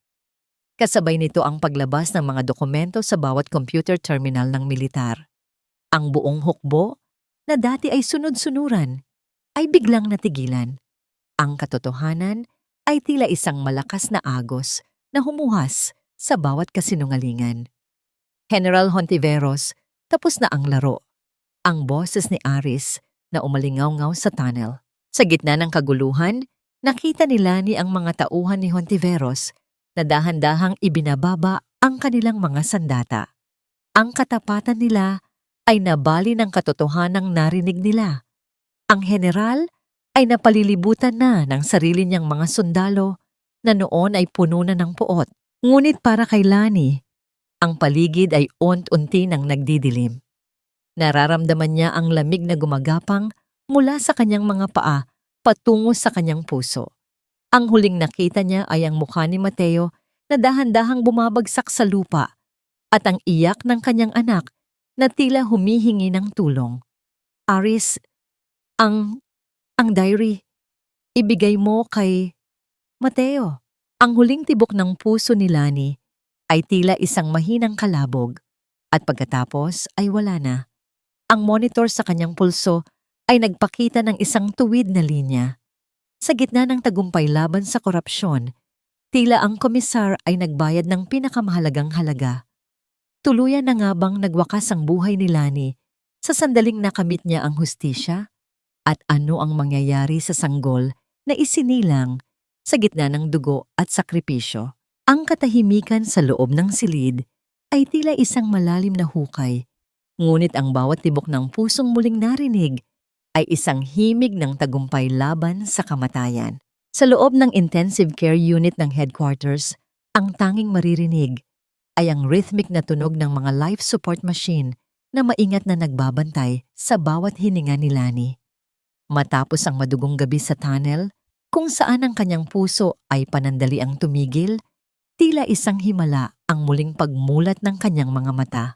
Kasabay nito ang paglabas ng mga dokumento sa bawat computer terminal ng militar. Ang buong hukbo, na dati ay sunod-sunuran, ay biglang natigilan. Ang katotohanan ay tila isang malakas na agos na humuhas sa bawat kasinungalingan. General Hontiveros, tapos na ang laro. Ang boses ni Aris na umalingaw-ngaw sa tunnel. Sa gitna ng kaguluhan, nakita ni Lani ang mga tauhan ni Hontiveros na dahan-dahang ibinababa ang kanilang mga sandata. Ang katapatan nila ay nabali ng katotohanang narinig nila. Ang general ay napalilibutan na ng sarili niyang mga sundalo na noon ay puno na ng puot. Ngunit para kay Lani, ang paligid ay unti-unti nang nagdidilim. Nararamdaman niya ang lamig na gumagapang mula sa kanyang mga paa patungo sa kanyang puso. Ang huling nakita niya ay ang mukha ni Mateo na dahan-dahang bumabagsak sa lupa at ang iyak ng kanyang anak na tila humihingi ng tulong. Aris, ang diary, ibigay mo kay Mateo. Ang huling tibok ng puso ni Lani ay tila isang mahinang kalabog at pagkatapos ay wala na. Ang monitor sa kanyang pulso ay nagpakita ng isang tuwid na linya. Sa gitna ng tagumpay laban sa korupsyon, tila ang komisar ay nagbayad ng pinakamahalagang halaga. Tuluyan na nga bang nagwakas ang buhay ni Lani sa sandaling nakamit niya ang hustisya? At ano ang mangyayari sa sanggol na isinilang sa gitna ng dugo at sakripisyo? Ang katahimikan sa loob ng silid ay tila isang malalim na hukay, ngunit ang bawat tibok ng pusong muling narinig ay isang himig ng tagumpay laban sa kamatayan. Sa loob ng intensive care unit ng headquarters, ang tanging maririnig ay ang rhythmic na tunog ng mga life support machine na maingat na nagbabantay sa bawat hininga ni Lani. Matapos ang madugong gabi sa tunnel, kung saan ang kanyang puso ay panandaliang tumigil, tila isang himala ang muling pagmulat ng kanyang mga mata.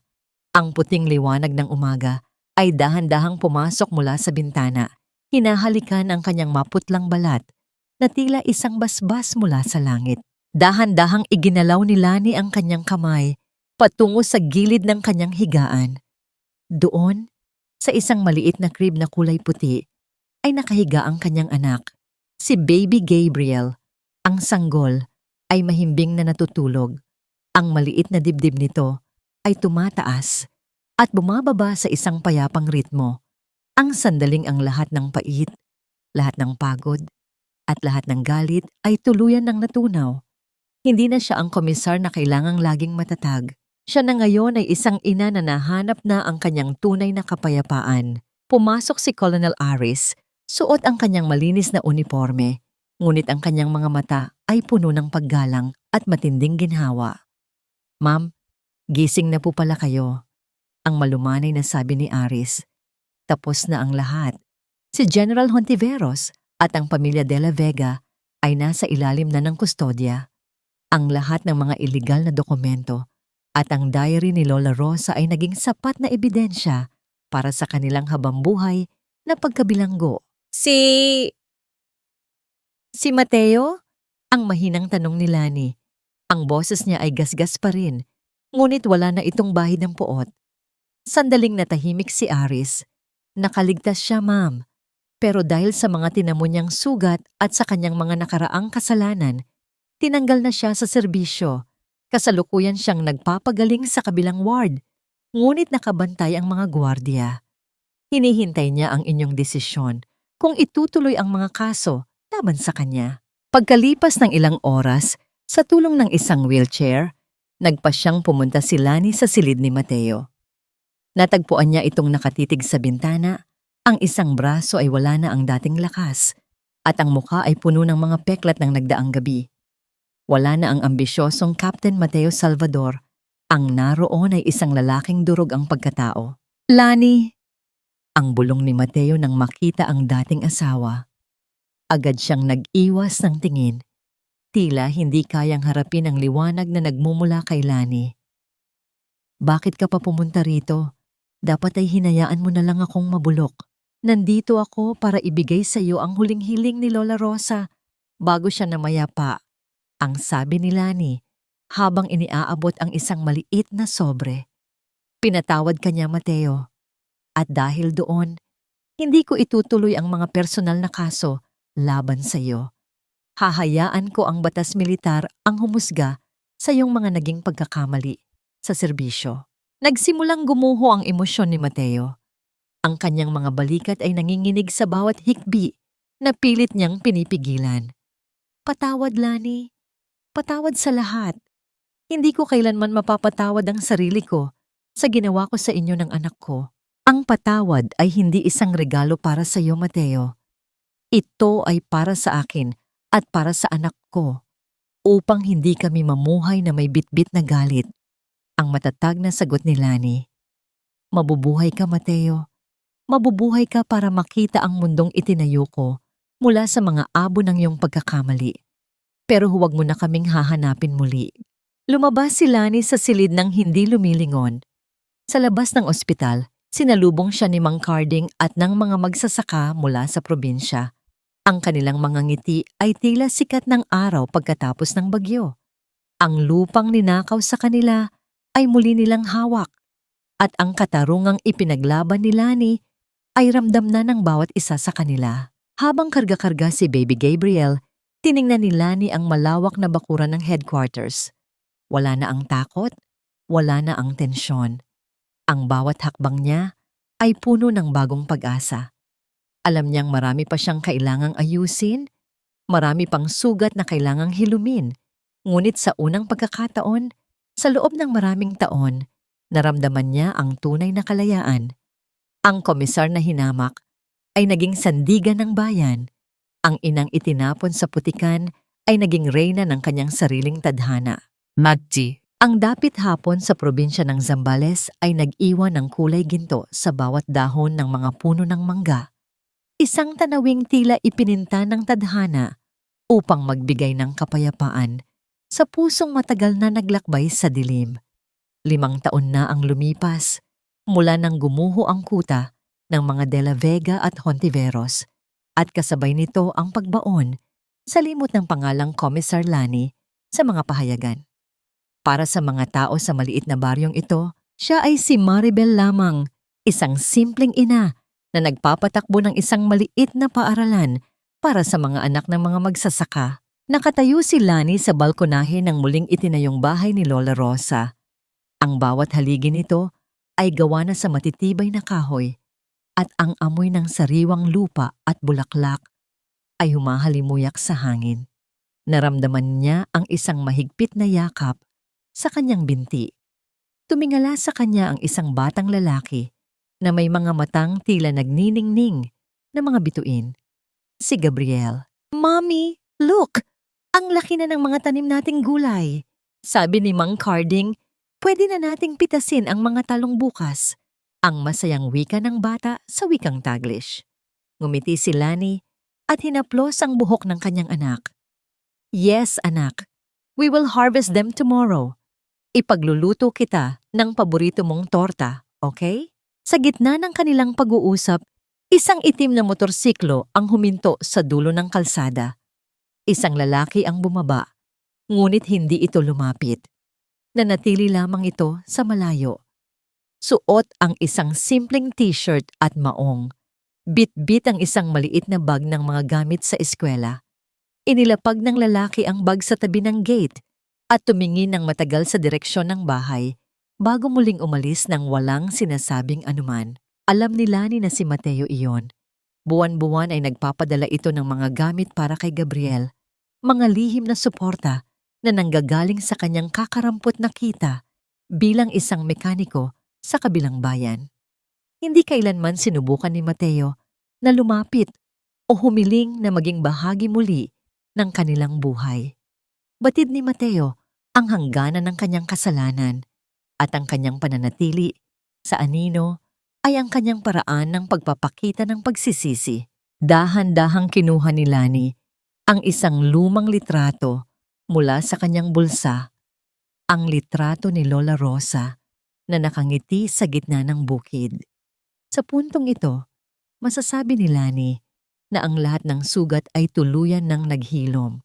Ang puting liwanag ng umaga ay dahan-dahang pumasok mula sa bintana, hinahalikan ang kanyang maputlang balat na tila isang basbas mula sa langit. Dahan-dahang iginalaw ni Lani ang kanyang kamay patungo sa gilid ng kanyang higaan. Doon, sa isang maliit na crib na kulay puti, ay nakahiga ang kanyang anak, si Baby Gabriel. Ang sanggol ay mahimbing na natutulog. Ang maliit na dibdib nito ay tumataas at bumababa sa isang payapang ritmo. Ang sandaling ang lahat ng pait, lahat ng pagod, at lahat ng galit ay tuluyan ng natunaw. Hindi na siya ang komisar na kailangang laging matatag. Siya na ngayon ay isang ina na nahanap na ang kanyang tunay na kapayapaan. Pumasok si Colonel Aris, suot ang kanyang malinis na uniforme, ngunit ang kanyang mga mata ay puno ng paggalang at matinding ginhawa. "Ma'am, gising na po pala kayo," ang malumanay na sabi ni Aris. Tapos na ang lahat. Si General Hontiveros at ang pamilya De La Vega ay nasa ilalim na ng kustodya. Ang lahat ng mga iligal na dokumento at ang diary ni Lola Rosa ay naging sapat na ebidensya para sa kanilang habambuhay na pagkabilanggo. Si Mateo? Ang mahinang tanong ni Lani. Ang boses niya ay gasgas pa rin, ngunit wala na itong bahid ng puot. Sandaling natahimik si Aris. Nakaligtas siya, ma'am. Pero dahil sa mga tinamo niyang sugat at sa kanyang mga nakaraang kasalanan, tinanggal na siya sa serbisyo. Kasalukuyan siyang nagpapagaling sa kabilang ward, ngunit nakabantay ang mga gwardiya. Hinihintay niya ang inyong desisyon kung itutuloy ang mga kaso laban sa kanya. Pagkalipas ng ilang oras, sa tulong ng isang wheelchair, nagpa siyang pumunta si Lani sa silid ni Mateo. Natagpuan niya itong nakatitig sa bintana, ang isang braso ay wala na ang dating lakas, at ang mukha ay puno ng mga peklat ng nagdaang gabi. Wala na ang ambisyosong Captain Mateo Salvador, ang naroon ay isang lalaking durog ang pagkatao. "Lani!" Ang bulong ni Mateo nang makita ang dating asawa. Agad siyang nag-iwas ng tingin. Tila hindi kayang harapin ang liwanag na nagmumula kay Lani. "Bakit ka pa pumunta rito? Dapat ay hinayaan mo na lang akong mabulok. Nandito ako para ibigay sa iyo ang huling hiling ni Lola Rosa. bago siya namayapa, ang sabi ni Lani habang iniaabot ang isang maliit na sobre. Pinatawad ka niya, Mateo. At dahil doon, hindi ko itutuloy ang mga personal na kaso laban sa iyo. Hahayaan ko ang batas militar ang humusga sa iyong mga naging pagkakamali sa serbisyo. Nagsimulang gumuho ang emosyon ni Mateo. Ang kanyang mga balikat ay nanginginig sa bawat hikbi na pilit niyang pinipigilan. Patawad, Lani. Patawad sa lahat. Hindi ko kailanman mapapatawad ang sarili ko sa ginawa ko sa inyo ng anak ko. Ang patawad ay hindi isang regalo para sa iyo, Mateo. Ito ay para sa akin at para sa anak ko, upang hindi kami mamuhay na may bitbit na galit. Ang matatag na sagot ni Lani. Mabubuhay ka, Mateo. Mabubuhay ka para makita ang mundong itinayo ko mula sa mga abo ng iyong pagkakamali. Pero huwag mo na kaming hahanapin muli. Lumabas si Lani sa silid ng hindi lumilingon. Sa labas ng ospital, sinalubong siya ni Mang Carding at ng mga magsasaka mula sa probinsya. Ang kanilang mga ngiti ay tila sikat ng araw pagkatapos ng bagyo. Ang lupang ninakaw sa kanila ay muli nilang hawak, at ang katarungang ipinaglaban ni Lani ay ramdam na ng bawat isa sa kanila. Habang karga-karga si Baby Gabriel, tiningnan ni Lani ang malawak na bakuran ng headquarters. Wala na ang takot, wala na ang tensyon. Ang bawat hakbang niya ay puno ng bagong pag-asa. Alam niyang marami pa siyang kailangang ayusin, marami pang sugat na kailangang hilumin. Ngunit sa unang pagkakataon, sa loob ng maraming taon, naramdaman niya ang tunay na kalayaan. Ang komisar na hinamak ay naging sandigan ng bayan. Ang inang itinapon sa putikan ay naging reyna ng kanyang sariling tadhana. Magji. Ang dapit hapon sa probinsya ng Zambales ay nag-iwan ng kulay ginto sa bawat dahon ng mga puno ng mangga. Isang tanawing tila ipininta ng tadhana upang magbigay ng kapayapaan sa pusong matagal na naglakbay sa dilim. 5 taon na ang lumipas mula nang gumuho ang kuta ng mga De La Vega at Hontiveros at kasabay nito ang pagbaon sa limot ng pangalang Komisar Lani sa mga pahayagan. Para sa mga tao sa maliit na baryong ito, siya ay si Maribel lamang, isang simpleng ina na nagpapatakbo ng isang maliit na paaralan para sa mga anak ng mga magsasaka. Nakatayo si Lani sa balkonahe ng muling itinayong bahay ni Lola Rosa. Ang bawat haligi nito ay gawa na sa matitibay na kahoy at ang amoy ng sariwang lupa at bulaklak ay humahalimuyak sa hangin. Naramdaman niya ang isang mahigpit na yakap sa kanyang binti. Tumingala sa kanya ang isang batang lalaki na may mga matang tila nagniningning na mga bituin. Si Gabriel. Mommy, look! Ang laki na ng mga tanim nating gulay. Sabi ni Mang Carding, pwede na nating pitasin ang mga talong bukas. Ang masayang wika ng bata sa wikang Taglish. Ngumiti si Lani at hinaplos ang buhok ng kanyang anak. Yes, anak. We will harvest them tomorrow. Ipagluluto kita ng paborito mong torta, okay? Sa gitna ng kanilang pag-uusap, isang itim na motorsiklo ang huminto sa dulo ng kalsada. Isang lalaki ang bumaba, ngunit hindi ito lumapit. Nanatili lamang ito sa malayo. Suot ang isang simpleng t-shirt at maong. Bit-bit ang isang maliit na bag ng mga gamit sa eskwela. Inilapag ng lalaki ang bag sa tabi ng gate at tumingin ng matagal sa direksyon ng bahay bago muling umalis ng walang sinasabing anuman. Alam ni Lani na si Mateo iyon. Buwan-buwan ay nagpapadala ito ng mga gamit para kay Gabriel, mga lihim na suporta na nanggagaling sa kanyang kakarampot na kita bilang isang mekaniko sa kabilang bayan. Hindi kailanman sinubukan ni Mateo na lumapit o humiling na maging bahagi muli ng kanilang buhay. Batid ni Mateo ang hangganan ng kanyang kasalanan at ang kanyang pananatili sa anino ay ang kanyang paraan ng pagpapakita ng pagsisisi. Dahan-dahang kinuha ni Lani ang isang lumang litrato mula sa kanyang bulsa, ang litrato ni Lola Rosa na nakangiti sa gitna ng bukid. Sa puntong ito, masasabi ni Lani na ang lahat ng sugat ay tuluyan ng naghilom.